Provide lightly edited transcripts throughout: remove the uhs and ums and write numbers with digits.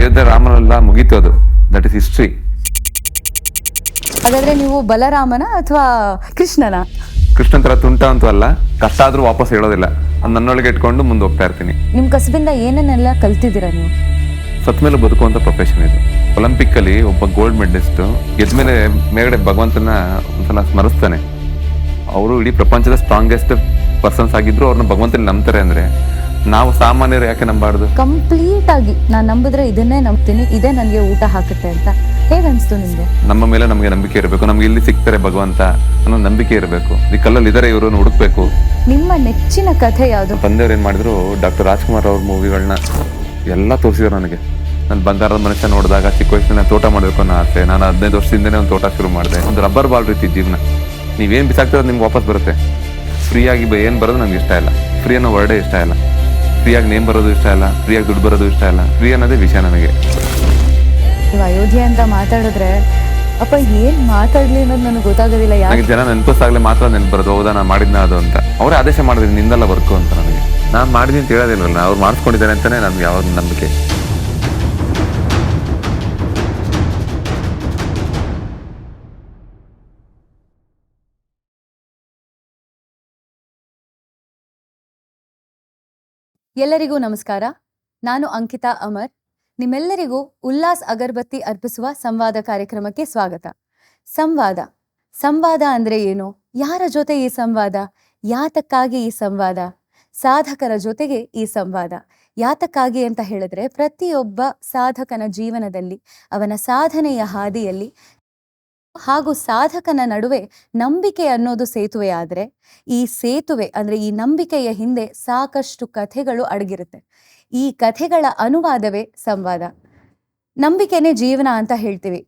ಅಯೋಧ್ಯೆ ರಾಮನೆಲ್ಲ ಮುಗೀತು, ಅದು that is history. ಹಾಗಾದ್ರೆ ನೀವು ಬಲರಾಮನ ಅಥವಾ ಕೃಷ್ಣನ? ಕೃಷ್ಣನ್ ತರ ತುಂಟ ಅಂತೂ ಅಲ್ಲ, ಕಷ್ಟ ಆದ್ರೂ ವಾಪಸ್ ಹೇಳೋದಿಲ್ಲ. ಅದು ನನ್ನೊಳಗೆ ಇಟ್ಕೊಂಡು ಮುಂದೆ ಹೋಗ್ತಾ ಇರ್ತೀನಿ. ನಿಮ್ ಕಸಬಿಂದ ಏನೇನೆಲ್ಲ ಕಲ್ತಿದ್ದೀರಾ ನೀವು? ಸತ್ ಮೇಲೆ ಬದುಕುವಂತ ಪ್ರೊಫೆಷನ್ ಇದು. ಒಲಿಂಪಿಕ್ ಅಲ್ಲಿ ಒಬ್ಬ ಗೋಲ್ಡ್ ಮೆಡಲಿಸ್ಟ್ ಗೆದ್ಮೇಲೆ ಮೇಲ್ಗಡೆ ಭಗವಂತನ ಒಂದ್ಸಲ ಸ್ಮರಿಸ್ತಾನೆ. ಅವರು ಇಡೀ ಪ್ರಪಂಚದ ಸ್ಟ್ರಾಂಗೆಸ್ಟ್ ಪರ್ಸನ್ಸ್ ಆಗಿದ್ರು ಅವ್ರನ್ನ ಭಗವಂತನ ನಂಬ್ತಾರೆ. ಅಂದ್ರೆ ನಾವು ಸಾಮಾನ್ಯರು ಯಾಕೆ ನಂಬಾರ್ದು? ಕಂಪ್ಲೀಟ್ ಆಗಿ ನಾನು ನಂಬಿದ್ರೆ ಇದನ್ನೇ ನಂಬ್ತೀನಿ, ಇದೇ ನನಗೆ ಊಟ ಹಾಕುತ್ತೆ ಅಂತ ಹೇಗೆ ಅನ್ಸ್ತು ನಿಮ್ಗೆ? ನಮ್ಮ ಮೇಲೆ ನಮಗೆ ನಂಬಿಕೆ ಇರಬೇಕು, ನಮ್ಗೆ ಇಲ್ಲಿ ಸಿಗ್ತಾರೆ ಭಗವಂತ ಅನ್ನೋ ನಂಬಿಕೆ ಇರಬೇಕು. ಈ ಕಲ್ಲಲ್ಲಿ ಇದಾರೆ, ಇವ್ರನ್ನ ಹುಡುಕ್ಬೇಕು. ನಿಮ್ಮ ನೆಚ್ಚಿನ ಕಥೆ ಯಾವುದು? ತಂದೆಯವ್ರು ಏನ್ ಮಾಡಿದ್ರು, ಡಾಕ್ಟರ್ ರಾಜ್ಕುಮಾರ್ ಅವ್ರ ಮೂವಿಗಳನ್ನ ಎಲ್ಲ ತೋರಿಸಿದ್ರು ನನಗೆ. ನಾನು ಬಂಗಾರದ ಮನುಷ್ಯ ನೋಡಿದಾಗ ಚಿಕ್ಕ ವಯಸ್ಸಿನ ತೋಟ ಮಾಡಬೇಕು ಅನ್ನೋ ಆಸೆ. ನಾನು 15 ವರ್ಷದಿಂದನೇ ಒಂದು ತೋಟ ಶುರು ಮಾಡಿದೆ. ಒಂದು ರಬ್ಬರ್ ಬಾಲ್ ರೀತಿ ಜೀವನ. ನೀವೇನು ಬಿಸಾಕ್ತಿರೋದು ನಿಮ್ಗೆ ವಾಪಸ್ ಬರುತ್ತೆ. ಫ್ರೀಯಾಗಿ ಏನು ಬರೋದು ನನಗೆ ಇಷ್ಟ ಇಲ್ಲ. ಫ್ರೀ ಅನ್ನೋ ವರ್ಡೇ ಇಷ್ಟ ಇಲ್ಲ. ಫ್ರೀಯಾಗಿ ನೇಮ್ ಬರೋದು ಇಷ್ಟ ಇಲ್ಲ. ಫ್ರೀಯಾಗಿ ದುಡ್ಡು ಬರೋದು ಇಷ್ಟ ಇಲ್ಲ. ಫ್ರೀ ಅನ್ನೋದೇ ವಿಷಯ ನನಗೆ. ನೀವು ಅಯೋಧ್ಯೆ ಅಂತ ಮಾತಾಡಿದ್ರೆ ಅಪ್ಪ ಏನ್ ಮಾತಾಡ್ಲಿ ಅನ್ನೋದು ನನಗೆ ಗೊತ್ತಾಗೋದಿಲ್ಲ. ನನಗೆ ಜನ ನೆನಪಿಸಾಗ್ಲೇ ಮಾತ್ರ ನೆನಪು ಬರೋದು, ಹೌದಾ ನಾನು ಮಾಡಿದ್ನ ಅದು ಅಂತ. ಅವರೇ ಆದೇಶ ಮಾಡಿದ್ರು ನಿಂದೆಲ್ಲ ವರ್ಕು ಅಂತ. ನನಗೆ ನಾನು ಮಾಡಿದ್ದೀನಿ ಅಂತ ಹೇಳೋದಿಲ್ವಲ್ಲ, ಅವ್ರು ಮಾಡಿಸ್ಕೊಂಡಿದ್ದಾರೆ ಅಂತಾನೆ ನನ್ಗೆ ಯಾವ್ದು ನಂಬಿಕೆ. ಎಲ್ಲರಿಗೂ ನಮಸ್ಕಾರ. ನಾನು ಅಂಕಿತಾ ಅಮರ್. ನಿಮ್ಮೆಲ್ಲರಿಗೂ ಉಲ್ಲಾಸ್ ಅಗರಬತ್ತಿ ಅರ್ಪಿಸುವ ಸಂವಾದ ಕಾರ್ಯಕ್ರಮಕ್ಕೆ ಸ್ವಾಗತ. ಸಂವಾದ ಅಂದ್ರೆ ಏನು? ಯಾರ ಜೊತೆ ಈ ಸಂವಾದ? ಯಾತಕ್ಕಾಗಿ ಈ ಸಂವಾದ? ಸಾಧಕರ ಜೊತೆಗೆ ಈ ಸಂವಾದ. ಯಾತಕ್ಕಾಗಿ ಅಂತ ಹೇಳಿದ್ರೆ, ಪ್ರತಿಯೊಬ್ಬ ಸಾಧಕನ ಜೀವನದಲ್ಲಿ, ಅವನ ಸಾಧನೆಯ ಹಾದಿಯಲ್ಲಿ ಹಾಗೂ ಸಾಧಕನ ನಡುವೆ ನಂಬಿಕೆ ಅನ್ನೋದು ಸೇತುವೆ ಆದ್ರೆ, ಈ ಸೇತುವೆ ಅಂದ್ರೆ ಈ ನಂಬಿಕೆಯ ಹಿಂದೆ ಸಾಕಷ್ಟು ಕಥೆಗಳು ಅಡಗಿರುತ್ತೆ. ಈ ಕಥೆಗಳ ಅನುವಾದವೇ ಸಂವಾದ. ನಂಬಿಕೆನೇ ಜೀವನ ಅಂತ ಹೇಳ್ತೀವಿ.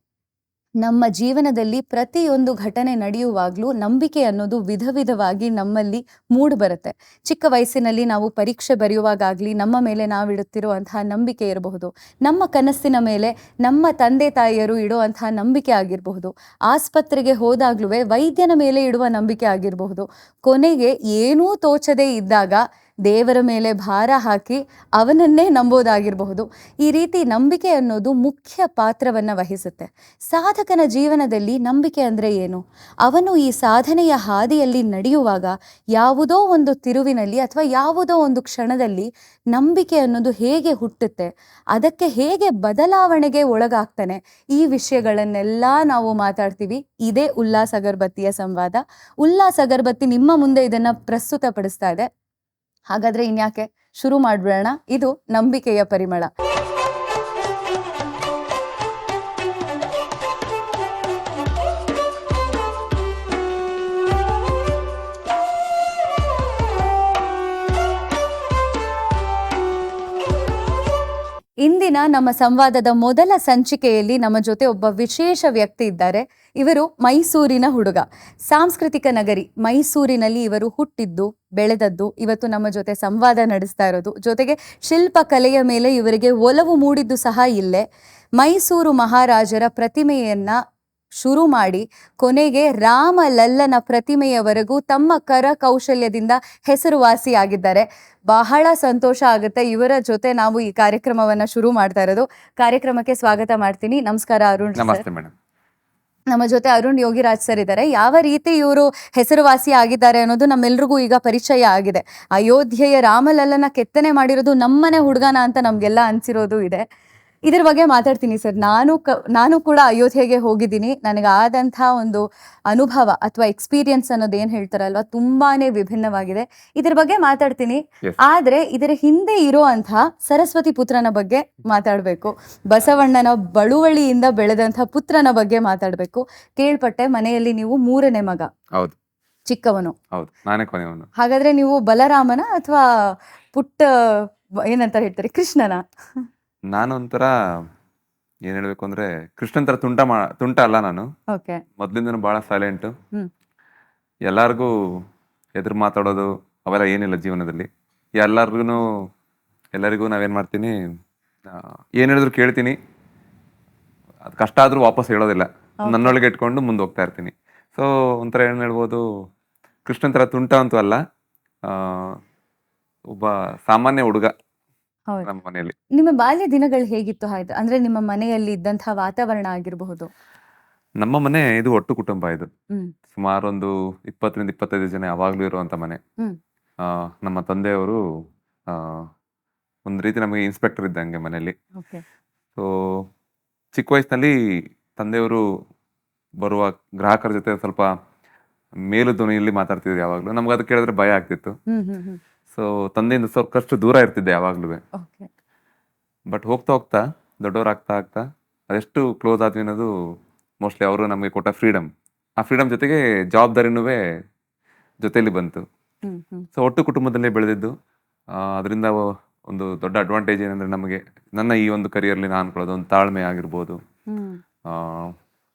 ನಮ್ಮ ಜೀವನದಲ್ಲಿ ಪ್ರತಿಯೊಂದು ಘಟನೆ ನಡೆಯುವಾಗ್ಲೂ ನಂಬಿಕೆ ಅನ್ನೋದು ವಿಧ ವಿಧವಾಗಿ ನಮ್ಮಲ್ಲಿ ಮೂಡ್ ಬರುತ್ತೆ. ಚಿಕ್ಕ ವಯಸ್ಸಿನಲ್ಲಿ ನಾವು ಪರೀಕ್ಷೆ ಬರೆಯುವಾಗಲಿ ನಮ್ಮ ಮೇಲೆ ನಾವಿಡುತ್ತಿರುವಂತಹ ನಂಬಿಕೆ ಇರಬಹುದು. ನಮ್ಮ ಕನಸಿನ ಮೇಲೆ ನಮ್ಮ ತಂದೆ ತಾಯಿಯರು ಇಡುವಂತಹ ನಂಬಿಕೆ ಆಗಿರಬಹುದು. ಆಸ್ಪತ್ರೆಗೆ ಹೋದಾಗ್ಲೂ ವೈದ್ಯನ ಮೇಲೆ ಇಡುವ ನಂಬಿಕೆ ಆಗಿರಬಹುದು. ಕೊನೆಗೆ ಏನೂ ತೋಚದೇ ಇದ್ದಾಗ ದೇವರ ಮೇಲೆ ಭಾರ ಹಾಕಿ ಅವನನ್ನೇ ನಂಬೋದಾಗಿರಬಹುದು. ಈ ರೀತಿ ನಂಬಿಕೆ ಅನ್ನೋದು ಮುಖ್ಯ ಪಾತ್ರವನ್ನು ವಹಿಸುತ್ತೆ. ಸಾಧಕನ ಜೀವನದಲ್ಲಿ ನಂಬಿಕೆ ಅಂದರೆ ಏನು? ಅವನು ಈ ಸಾಧನೆಯ ಹಾದಿಯಲ್ಲಿ ನಡೆಯುವಾಗ ಯಾವುದೋ ಒಂದು ತಿರುವಿನಲ್ಲಿ ಅಥವಾ ಯಾವುದೋ ಒಂದು ಕ್ಷಣದಲ್ಲಿ ನಂಬಿಕೆ ಅನ್ನೋದು ಹೇಗೆ ಹುಟ್ಟುತ್ತೆ, ಅದಕ್ಕೆ ಹೇಗೆ ಬದಲಾವಣೆಗೆ ಒಳಗಾಗ್ತಾನೆ, ಈ ವಿಷಯಗಳನ್ನೆಲ್ಲ ನಾವು ಮಾತಾಡ್ತೀವಿ. ಇದೇ ಉಲ್ಲಾಸ್ ಅಗರಬತ್ತಿಯ ಸಂವಾದ. ಉಲ್ಲಾಸ್ ಅಗರಬತ್ತಿ ನಿಮ್ಮ ಮುಂದೆ ಇದನ್ನ ಪ್ರಸ್ತುತಪಡಿಸ್ತಾ ಇದೆ. ಹಾಗಾದ್ರೆ ಇನ್ಯಾಕೆ, ಶುರು ಮಾಡ್ಬಿಡೋಣ. ಇದು ನಂಬಿಕೆಯ ಪರಿಮಳ. ಇಂದಿನ ನಮ್ಮ ಸಂವಾದದ ಮೊದಲ ಸಂಚಿಕೆಯಲ್ಲಿ ನಮ್ಮ ಜೊತೆ ಒಬ್ಬ ವಿಶೇಷ ವ್ಯಕ್ತಿ ಇದ್ದಾರೆ. ಇವರು ಮೈಸೂರಿನ ಹುಡುಗ. ಸಾಂಸ್ಕೃತಿಕ ನಗರಿ ಮೈಸೂರಿನಲ್ಲಿ ಇವರು ಹುಟ್ಟಿದ್ದು, ಬೆಳೆದದ್ದು, ಇವತ್ತು ನಮ್ಮ ಜೊತೆ ಸಂವಾದ ನಡೆಸ್ತಾ ಇರೋದು. ಜೊತೆಗೆ ಶಿಲ್ಪಕಲೆಯ ಮೇಲೆ ಇವರಿಗೆ ಒಲವು ಮೂಡಿದ್ದು ಸಹ ಇಲ್ಲೇ. ಮೈಸೂರು ಮಹಾರಾಜರ ಪ್ರತಿಮೆಯನ್ನ ಶುರು ಮಾಡಿ ಕೊನೆಗೆ ರಾಮಲಲ್ಲನ ಪ್ರತಿಮೆಯವರೆಗೂ ತಮ್ಮ ಕರ ಕೌಶಲ್ಯದಿಂದ ಹೆಸರುವಾಸಿಯಾಗಿದ್ದಾರೆ. ಬಹಳ ಸಂತೋಷ ಆಗುತ್ತೆ ಇವರ ಜೊತೆ ನಾವು ಈ ಕಾರ್ಯಕ್ರಮವನ್ನ ಶುರು ಮಾಡ್ತಾ ಇರೋದು. ಕಾರ್ಯಕ್ರಮಕ್ಕೆ ಸ್ವಾಗತ ಮಾಡ್ತೀನಿ. ನಮಸ್ಕಾರ ಅರುಣ್. ನಮಸ್ತೆ ಮೇಡಮ್. ನಮ್ಮ ಜೊತೆ ಅರುಣ್ ಯೋಗಿರಾಜ್ ಸರ್ ಇದ್ದಾರೆ. ಯಾವ ರೀತಿ ಇವರು ಹೆಸರುವಾಸಿ ಆಗಿದ್ದಾರೆ ಅನ್ನೋದು ನಮ್ಮೆಲ್ರಿಗೂ ಈಗ ಪರಿಚಯ ಆಗಿದೆ. ಅಯೋಧ್ಯೆಯ ರಾಮಲಲ್ಲನ ಕೆತ್ತನೆ ಮಾಡಿರೋದು ನಮ್ಮನೆ ಹುಡುಗನ ಅಂತ ನಮ್ಗೆಲ್ಲ ಅನ್ಸಿರೋದು ಇದೆ. ಇದ್ರ ಬಗ್ಗೆ ಮಾತಾಡ್ತೀನಿ ಸರ್. ನಾನು ಕೂಡ ಅಯೋಧ್ಯೆಗೆ ಹೋಗಿದ್ದೀನಿ. ನನಗಾದಂಥ ಒಂದು ಅನುಭವ ಅಥವಾ ಎಕ್ಸ್ಪೀರಿಯನ್ಸ್ ಅನ್ನೋದು ಏನ್ ಹೇಳ್ತಾರಲ್ವ, ತುಂಬಾನೇ ವಿಭಿನ್ನವಾಗಿದೆ. ಇದ್ರ ಬಗ್ಗೆ ಮಾತಾಡ್ತೀನಿ. ಆದ್ರೆ ಇದರ ಹಿಂದೆ ಇರೋ ಅಂಥ ಸರಸ್ವತಿ ಪುತ್ರನ ಬಗ್ಗೆ ಮಾತಾಡ್ಬೇಕು. ಬಸವಣ್ಣನ ಬಳುವಳಿಯಿಂದ ಬೆಳೆದಂಥ ಪುತ್ರನ ಬಗ್ಗೆ ಮಾತಾಡ್ಬೇಕು. ಕೇಳ್ಪಟ್ಟೆ ಮನೆಯಲ್ಲಿ ನೀವು 3ನೇ ಮಗ. ಹೌದು. ಚಿಕ್ಕವನು. ಹೌದು, ನಾನೇ ಕೊನೆಯವನು. ಹಾಗಾದ್ರೆ ನೀವು ಬಲರಾಮನ ಅಥವಾ ಪುಟ್ಟ ಏನಂತ ಹೇಳ್ತಾರೆ, ಕೃಷ್ಣನ? ನಾನು ಒಂಥರ ಏನ್ ಹೇಳ್ಬೇಕು ಅಂದ್ರೆ, ಕೃಷ್ಣನ್ ತರ ತುಂಟ ಅಲ್ಲ ನಾನು. ಓಕೆ. ಮೊದ್ಲಿಂದನೂ ಬಹಳ ಸೈಲೆಂಟ್. ಎಲ್ಲಾರ್ಗು ಎದುರು ಮಾತಾಡೋದು ಅವೆಲ್ಲ ಏನಿಲ್ಲ ಜೀವನದಲ್ಲಿ. ಎಲ್ಲರಿಗೂ ನಾವೇನ್ ಮಾಡ್ತೀನಿ, ಏನ್ ಹೇಳಿದ್ರು ಕೇಳ್ತೀನಿ. ಅದು ಕಷ್ಟ ಆದ್ರೂ ವಾಪಸ್ ಹೇಳೋದಿಲ್ಲ. ನನ್ನೊಳಗೆ ಇಟ್ಕೊಂಡು ಮುಂದೆ ಹೋಗ್ತಾ ಇರ್ತೀನಿ. ಸೊ ಒಂಥರ ಏನ್ ಹೇಳ್ಬೋದು, ಕೃಷ್ಣನ್ ತರ ತುಂಟ ಅಂತೂ ಅಲ್ಲ, ಒಬ್ಬ ಸಾಮಾನ್ಯ ಹುಡುಗ. ಹೌದು. ನಮ್ಮ ಮನೆಯಲ್ಲಿ. ನಿಮ್ಮ ಬಾಲ್ಯ ದಿನಗಳು ಹೇಗಿತ್ತು ಹಾಯ್ದು? ಅಂದ್ರೆ ನಿಮ್ಮ ಮನೆಯಲ್ಲಿ ಇದ್ದಂತಹ ವಾತಾವರಣ ಆಗಿರಬಹುದು. ನಮ್ಮ ಮನೆ ಇದು ಒಟ್ಟು ಕುಟುಂಬ ಇದು. ಹ್ಮ್. ಸುಮಾರು ಒಂದು 20-25 ಜನ ಯಾವಾಗ್ಲೂ ಇರುವಂತ ಮನೆ. ಹ್ಮ್. ನಮ್ಮ ತಂದೆಯವರು ಆ, ಒಂದು ರೀತಿ ನಮಗೆ ಇನ್ಸ್ಪೆಕ್ಟರ್ ಇದ್ದಂಗೆ ಮನೆಯಲ್ಲಿ. ಓಕೆ. ಸೊ ಚಿಕ್ಕ ವಯಸ್ಸಿನಲ್ಲಿ ತಂದೆಯವರು ಬರುವ ಗ್ರಾಹಕರ ಜೊತೆ ಸ್ವಲ್ಪ ಮೇಲು ಧ್ವನಿಯಲ್ಲಿ ಮಾತಾಡ್ತಿದ್ರು ಯಾವಾಗ್ಲೂ. ನಮ್ಗೆ ಅದು ಕೇಳಿದ್ರೆ ಭಯ ಆಗ್ತಿತ್ತು. ಹ್ಮ್ ಹ್ಮ್ ಹ್ಮ್. ಸೊ ತಂದೆಯಿಂದ ಸಾಕಷ್ಟು ದೂರ ಇರ್ತಿದ್ದೆ ಯಾವಾಗ್ಲೂ. ಓಕೆ. ಬಟ್ ಹೋಗ್ತಾ ಹೋಗ್ತಾ ದೊಡ್ಡವರಾಗ್ತಾ ಆಗ್ತಾ ಅದೆಷ್ಟು ಕ್ಲೋಸ್ ಆದ್ವಿ ಅನ್ನೋದು ಮೋಸ್ಟ್ಲಿ ಅವರು ನಮಗೆ ಕೊಟ್ಟ ಫ್ರೀಡಮ್. ಆ ಫ್ರೀಡಮ್ ಜೊತೆಗೆ ಜವಾಬ್ದಾರಿನೂ ಜೊತೆಯಲ್ಲಿ ಬಂತು. ಹ್ಮ್ ಹ್ಮ್ ಸೊ ಒಟ್ಟು ಕುಟುಂಬದಲ್ಲೇ ಬೆಳೆದಿದ್ದು. ಅದರಿಂದ ಒಂದು ದೊಡ್ಡ ಅಡ್ವಾಂಟೇಜ್ ಏನಂದ್ರೆ ನಮಗೆ ನನ್ನ ಈ ಒಂದು ಕರಿಯರ್ಲಿ ನಾನು ಅನ್ಕೊಳ್ಳೋದು ಒಂದು ತಾಳ್ಮೆ ಆಗಿರ್ಬೋದು. ಹ್ಮ್ ಆ,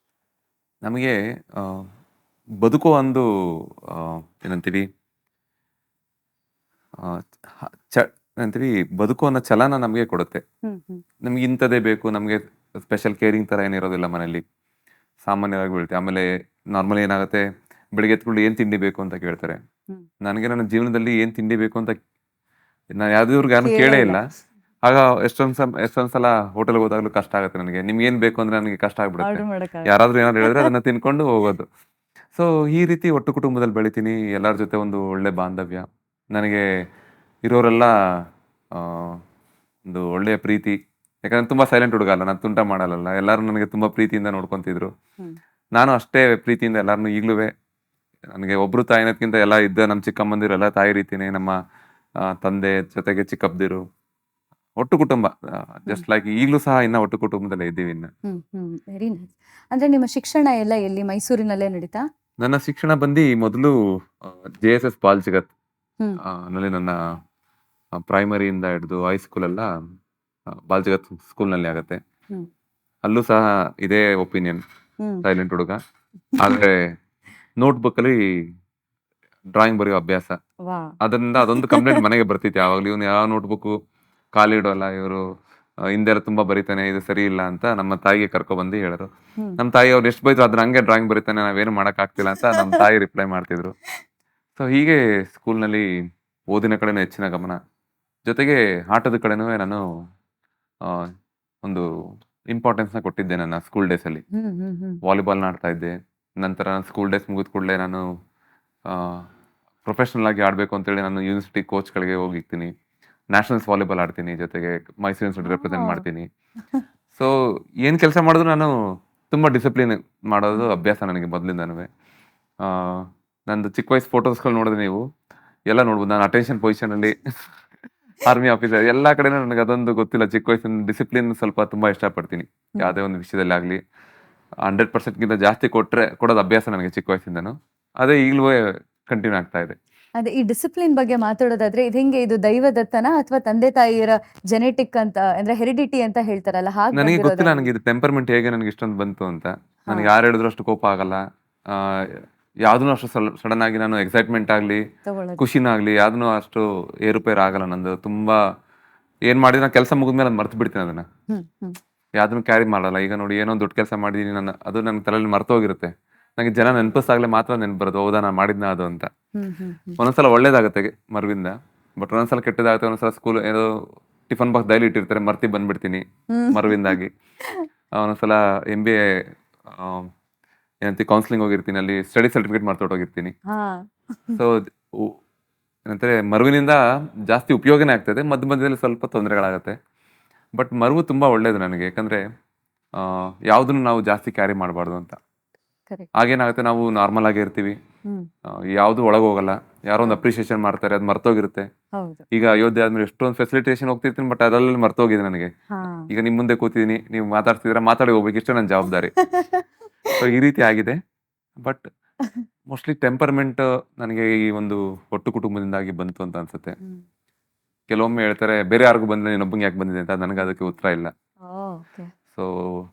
ನಮಗೆ ಬದುಕೋ ಒಂದು ಏನಂತೀವಿ ಆ, ಏನಂತೀವಿ ಬದುಕೋ ಅನ್ನೋ ಛಲನ ನಮಗೆ ಕೊಡುತ್ತೆ. ಹ್ಮ್ ಹ್ಮ್ ನಮ್ಗೆ ಇಂಥದ್ದೇ ಬೇಕು, ನಮಗೆ ಸ್ಪೆಷಲ್ ಕೇರಿಂಗ್ ಥರ ಏನಿರೋದಿಲ್ಲ ಮನೇಲಿ. ಸಾಮಾನ್ಯವಾಗಿ ಬೀಳುತ್ತೆ. ಆಮೇಲೆ ನಾರ್ಮಲಿ ಏನಾಗುತ್ತೆ, ಬೆಳಿಗ್ಗೆ ಎತ್ಕೊಂಡು ಏನು ತಿಂಡಿ ಬೇಕು ಅಂತ ಕೇಳ್ತಾರೆ. ಹ್ಮ್. ನನಗೆ ನನ್ನ ಜೀವನದಲ್ಲಿ ಏನು ತಿಂಡಿ ಬೇಕು ಅಂತ ನಾನು ಯಾವ್ದವ್ರಿಗೆ ಯಾರು ಕೇಳೇ ಕೇಳೇ ಇಲ್ಲ. ಇಲ್ಲ. ಆಗ ಎಷ್ಟೊಂದ್ಸಲ ಹೋಟೆಲ್ಗೆ ಹೋದಾಗಲೂ ಕಷ್ಟ ಆಗುತ್ತೆ ನನಗೆ. ನಿಮ್ಗೆ ಏನು ಬೇಕು ಅಂದ್ರೆ ನನಗೆ ಕಷ್ಟ ಆಗ್ಬಿಡುತ್ತೆ. ಆರ್ಡರ್ ಮಾಡಕ್ಕಾಗಲ್ಲ. ಯಾರಾದ್ರೂ ಏನಾದ್ರು ಹೇಳಿದ್ರೆ ಅದನ್ನ ತಿನ್ಕೊಂಡು ಹೋಗೋದು. ಸೊ ಈ ರೀತಿ ಒಟ್ಟು ಕುಟುಂಬದಲ್ಲಿ ಬೆಳಿತೀನಿ. ಎಲ್ಲರ ಜೊತೆ ಒಂದು ಒಳ್ಳೆ ಬಾಂಧವ್ಯ. ನನಗೆ ಇರೋರೆಲ್ಲ ಆ, ಒಂದು ಒಳ್ಳೆಯ ಪ್ರೀತಿ. ಯಾಕಂದ್ರೆ ತುಂಬಾ ಸೈಲೆಂಟ್ ಹುಡುಗ ಅಲ್ಲ, ನಾನು ತುಂಟ ಮಾಡಲ್ಲ. ಎಲ್ಲರೂ ನನಗೆ ತುಂಬಾ ಪ್ರೀತಿಯಿಂದ ನೋಡ್ಕೊಂತಿದ್ರು. ಹ್ಮ್. ನಾನು ಅಷ್ಟೇ ಪ್ರೀತಿಯಿಂದ ಎಲ್ಲಾರನ್ನೂ ಈಗ್ಲೂ ನನಗೆ ಒಬ್ರು ತಾಯಿನಕ್ಕಿಂತ ಎಲ್ಲ ಇದ್ದ ನಮ್ಮ ಚಿಕ್ಕಮ್ಮಂದಿರು ಎಲ್ಲ ತಾಯಿ ರೀತಿನೇ. ನಮ್ಮ ತಂದೆ ಜೊತೆಗೆ ಚಿಕ್ಕಪ್ಪದಿರು ಒಟ್ಟು ಕುಟುಂಬ. ಜಸ್ಟ್ ಲೈಕ್ ಈಗಲೂ ಸಹ ಇನ್ನ ಒಟ್ಟು ಕುಟುಂಬದಲ್ಲೇ ಇದ್ದೀವಿ ಇನ್ನ. ಹ್ಮ್ ಹ್ಮ್ ವೆರಿ ನೈಸ್. ಅಂದ್ರೆ ನಿಮ್ಮ ಶಿಕ್ಷಣ ಎಲ್ಲ ಎಲ್ಲಿ? ಮೈಸೂರಿನಲ್ಲೇ ನಡೀತಾ? ನನ್ನ ಶಿಕ್ಷಣ ಬಂದು ಮೊದಲು JSS ಬಾಲ್ಜಿಗತ್ ಹ್ಮ್ ನಲ್ಲಿ ನನ್ನ ಪ್ರೈಮರಿಯಿಂದ ಹಿಡಿದು ಹೈಸ್ಕೂಲ್ ಎಲ್ಲ ಬಾಲ್ಜಿಗತ್ ಸ್ಕೂಲ್ನಲ್ಲಿ ಆಗುತ್ತೆ. ಹ್ಮ್ ಅಲ್ಲೂ ಸಹ ಇದೇ ಒಪಿನಿಯನ್, ಹ್ಮ್ ಸೈಲೆಂಟ್ ಹುಡುಗ. ಆದ್ರೆ ನೋಟ್ಬುಕ್ ಅಲ್ಲಿ ಡ್ರಾಯಿಂಗ್ ಬರೆಯೋ ಅಭ್ಯಾಸ. ವಾ. ಅದರಿಂದ ಅದೊಂದು ಕಂಪ್ಲೇಂಟ್ ಮನೆಗೆ ಬರ್ತಿತ್ತು ಯಾವಾಗ್ಲೂ. ಇವನು ಯಾವ ನೋಟ್ಬುಕ್ ಕಾಲಿಡೋಲ್ಲ, ಇವರು ಹಿಂದೆಲ್ಲ ತುಂಬಾ ಬರೀತಾನೆ, ಇದು ಸರಿ ಇಲ್ಲ ಅಂತ ನಮ್ಮ ತಾಯಿಗೆ ಕರ್ಕೊಬಂದು ಹೇಳಿದ್ರು. ಹ್ಮ್ ನಮ್ಮ ತಾಯಿ ಅವ್ರು ಎಷ್ಟು ಬೈದ್ರು ಅದ್ರ ಹಂಗೆ ಡ್ರಾಯಿಂಗ್ ಬರೀತಾನೆ, ನಾವೇನು ಮಾಡಕ್ ಆಗ್ತಿಲ್ಲ ಅಂತ ನಮ್ಮ ತಾಯಿ ರಿಪ್ಲೈ ಮಾಡ್ತಿದ್ರು. ಸೊ ಹೀಗೆ ಸ್ಕೂಲ್ನಲ್ಲಿ ಓದಿನ ಕಡೆನೂ ಹೆಚ್ಚಿನ ಗಮನ, ಜೊತೆಗೆ ಆಟದ ಕಡೆನೂ ನಾನು ಆ, ಒಂದು ಇಂಪಾರ್ಟೆನ್ಸ್ನ ಕೊಟ್ಟಿದ್ದೆ ನನ್ನ ಸ್ಕೂಲ್ ಡೇಸಲ್ಲಿ. ಹ್ಮ್ ಹ್ಮ್ ಹ್ಮ್ ವಾಲಿಬಾಲ್ನ ಆಡ್ತಾ ಇದ್ದೆ. ನಂತರ ಸ್ಕೂಲ್ ಡೇಸ್ ಮುಗಿದ ಕೂಡಲೇ ನಾನು ಪ್ರೊಫೆಷನಲ್ ಆಗಿ ಆಡಬೇಕು ಅಂತೇಳಿ ನಾನು ಯೂನಿವರ್ಸಿಟಿ ಕೋಚ್ಗಳಿಗೆ ಹೋಗಿರ್ತೀನಿ. ನ್ಯಾಷನಲ್ಸ್ ವಾಲಿಬಾಲ್ ಆಡ್ತೀನಿ, ಜೊತೆಗೆ ಮೈಸೂರು ಯೂನಿವರ್ಸಿಟಿ ರೆಪ್ರೆಸೆಂಟ್ ವಾವ್. ಮಾಡ್ತೀನಿ. ಸೊ ಏನು ಕೆಲಸ ಮಾಡಿದ್ರು ನಾನು ತುಂಬ ಡಿಸಿಪ್ಲಿನ್ ಮಾಡೋದು ಅಭ್ಯಾಸ ನನಗೆ ಮೊದಲಿಂದನೂ. ನಂದು ಚಿಕ್ಕ ವಯಸ್ಸು ಫೋಟೋಸ್ಗಳು ನೋಡಿದ್ರೆ ನೀವು ಎಲ್ಲ ನೋಡ್ಬೋದು. ನಾನು ಅಟೆನ್ಷನ್ ಪೊಸಿಷನಲ್ಲಿ ಆರ್ಮಿ ಆಫೀಸರ್ ಎಲ್ಲ ಕಡೆನೂ ನನಗೆ ಅದೊಂದು ಗೊತ್ತಿಲ್ಲ. ಚಿಕ್ಕ ವಯಸ್ಸಿನ ಡಿಸಿಪ್ಲಿನ್ ಸ್ವಲ್ಪ ತುಂಬ ಇಷ್ಟಪಡ್ತೀನಿ. ಯಾವುದೇ ಒಂದು ವಿಷಯದಲ್ಲಿ ಆಗಲಿ 100%ಗಿಂತ ಜಾಸ್ತಿ ಕೊಡೋದು ಅಭ್ಯಾಸ ನನಗೆ ಚಿಕ್ಕ ವಯಸ್ಸಿಂದನೂ. ಅದೇ ಈಗಲೂ ಕಂಟಿನ್ಯೂ ಆಗ್ತಾ ಇದೆ. ಅದೇ ಈ ಡಿಸಿಪ್ಲಿನ್ ಬಗ್ಗೆ ಮಾತಾಡೋದಾದ್ರೆ ಇದು ಹೆಂಗೆ? ಇದು ದೈವದತ್ತನ ಅಥವಾ ತಂದೆ ತಾಯಿಯರ ಜೆನೆಟಿಕ್ ಅಂತ ಅಂದ್ರೆ ಹೆರಿಡಿಟಿ ಅಂತ ಹೇಳ್ತಾರಲ್ಲ ಹಾಗೆ ನನಗೆ ಬಂದಿರೋದಾ? ಗೊತ್ತಿಲ್ಲ ನನಗೆ ಇದು ಟೆಂಪರ್ಮೆಂಟ್ ಹೇಗೆ ನನಗೆ ಇಷ್ಟೊಂದು ಬಂತು ಅಂತ. ಹಾ. ನನಗೆ ಯಾರು ಹೇಳಿದ್ರು ಅಷ್ಟು ಕೋಪ ಆಗಲ್ಲ. ಯಾವುದೂ ಅಷ್ಟು ಸಡನ್ ಆಗಿ ನಾನು ಎಕ್ಸೈಟ್ಮೆಂಟ್ ಆಗಲಿ ತಗೊಳ್ಳೋದು. ಖುಷಿನಾಗಲಿ ಯಾವುದೂ ಅಷ್ಟು ಏರುಪೇರು ಆಗಲ್ಲ ನಂದು. ತುಂಬಾ ಏನು ಮಾಡಿದ್ರೆ ನಾನು ಕೆಲಸ ಮುಗಿದ್ಮೇಲೆ ಅದು ಮರ್ತು ಬಿಡ್ತೀನಿ. ಅದನ್ನ ಹ್ಮ್ ಹ್ಮ್ ಯಾವ್ದನ್ನು ಕ್ಯಾರಿ ಮಾಡಲ್ಲ. ಈಗ ನೋಡಿ ಏನೋ ದೊಡ್ಡ ಕೆಲಸ ಮಾಡಿದೀನಿ ನಾನು, ಅದು ನನ್ನ ತಲೆಯಲ್ಲಿ ಮರ್ತೋಗಿರುತ್ತೆ. ನನಗೆ ಜನ ನೆನಪಿಸಾಗ್ಲೇ ಮಾತ್ರ ನೆನಪು ಬರೋದು, ಹೌದಾ ನಾನು ಮಾಡಿದ್ನ ಅದು ಅಂತ. ಹ್ಮ್ ಹ್ಮ್ ಹ್ಮ್ ಒಂದೊಂದ್ಸಲ ಒಳ್ಳೇದಾಗುತ್ತೆ ಮರುವಿಂದ, ಬಟ್ ಒಂದೊಂದ್ಸಲ ಕೆಟ್ಟದಾಗುತ್ತೆ. ಒಂದೊಂದ್ಸಲ ಸ್ಕೂಲ್ ಏನೋ ಟಿಫನ್ ಬಾಕ್ಸ್ ಡೈಲಿ ಇಟ್ಟಿರ್ತಾರೆ, ಮರ್ತಿ ಬಂದ್ಬಿಡ್ತೀನಿ ಹ್ಮ್ ಮರುವಿಂದಾಗಿ. ಒಂದೊಂದ್ಸಲ MBA ಏನಂತ ಕೌನ್ಸಿಲಿಂಗ್ ಹೋಗಿರ್ತೀನಿ, ಅಲ್ಲಿ ಸ್ಟಡಿ ಸರ್ಟಿಫಿಕೇಟ್ ಮರ್ತೊಟ್ಟೋಗಿರ್ತೀನಿ. ಹಾ. ಸೊ ಏನಂತಾರೆ ಮರುವಿನಿಂದ ಜಾಸ್ತಿ ಉಪಯೋಗನೇ ಆಗ್ತದೆ, ಮಧ್ಯದಲ್ಲಿ ಸ್ವಲ್ಪ ತೊಂದರೆಗಳಾಗುತ್ತೆ. ಬಟ್ ಮರುವು ತುಂಬ ಒಳ್ಳೇದು ನನಗೆ, ಯಾಕಂದರೆ ಯಾವುದನ್ನು ನಾವು ಜಾಸ್ತಿ ಕ್ಯಾರಿ ಮಾಡಬಾರ್ದು ಅಂತ. ಕರೆಕ್ಟ್. ಆಗೇನಾಗುತ್ತೆ, ನಾವು ನಾರ್ಮಲ್ ಆಗೇ ಇರ್ತೀವಿ, ಹ್ಮ್ ಯಾವುದು ಒಳಗೆ ಹೋಗಲ್ಲ. ಯಾರೋ ಒಂದು ಅಪ್ರಿಷಿಯೇಷನ್ ಮಾಡ್ತಾರೆ, ಅದು ಮರ್ತೋಗಿರುತ್ತೆ. ಹೌದು. ಈಗ ಅಯೋಧ್ಯೆ ಆದ್ಮೇಲೆ ಎಷ್ಟೊಂದು ಫೆಸಿಲಿಟೇಷನ್ ಹೋಗ್ತಿರ್ತೀನಿ, ಬಟ್ ಅದರಲ್ಲಿ ಮರ್ತೋಗಿದೆ ನನಗೆ. ಹಾ. ಈಗ ನಿಮ್ಮ ಮುಂದೆ ಕೂತಿದ್ದೀನಿ, ನೀವು ಮಾತಾಡ್ತಿದ್ರೆ ಮಾತಾಡಿ ಹೋಗ್ಬೇಕು, ಇಷ್ಟೇ ನನ್ನ ಜವಾಬ್ದಾರಿ. ಸೊ ಈ ರೀತಿ ಆಗಿದೆ. ಬಟ್ ಮೋಸ್ಟ್ಲಿ ಟೆಂಪರ್ಮೆಂಟ್ ನನಗೆ ಈ ಒಂದು ಒಟ್ಟು ಕುಟುಂಬದಿಂದಾಗಿ ಬಂತು ಅಂತ ಅನ್ಸುತ್ತೆ. ಹ್ಮ್. ಕೆಲವೊಮ್ಮೆ ಹೇಳ್ತಾರೆ ಬೇರೆ ಯಾರಿಗೂ ಬಂದಿಲ್ಲ, ಇನ್ನೊಬ್ಬಂಗೆ ಯಾಕೆ ಬಂದಿದೆ ಅಂತ. ನನಗೆ ಅದಕ್ಕೆ ಉತ್ತರ ಇಲ್ಲ. ಓಕೆ. ಸೊ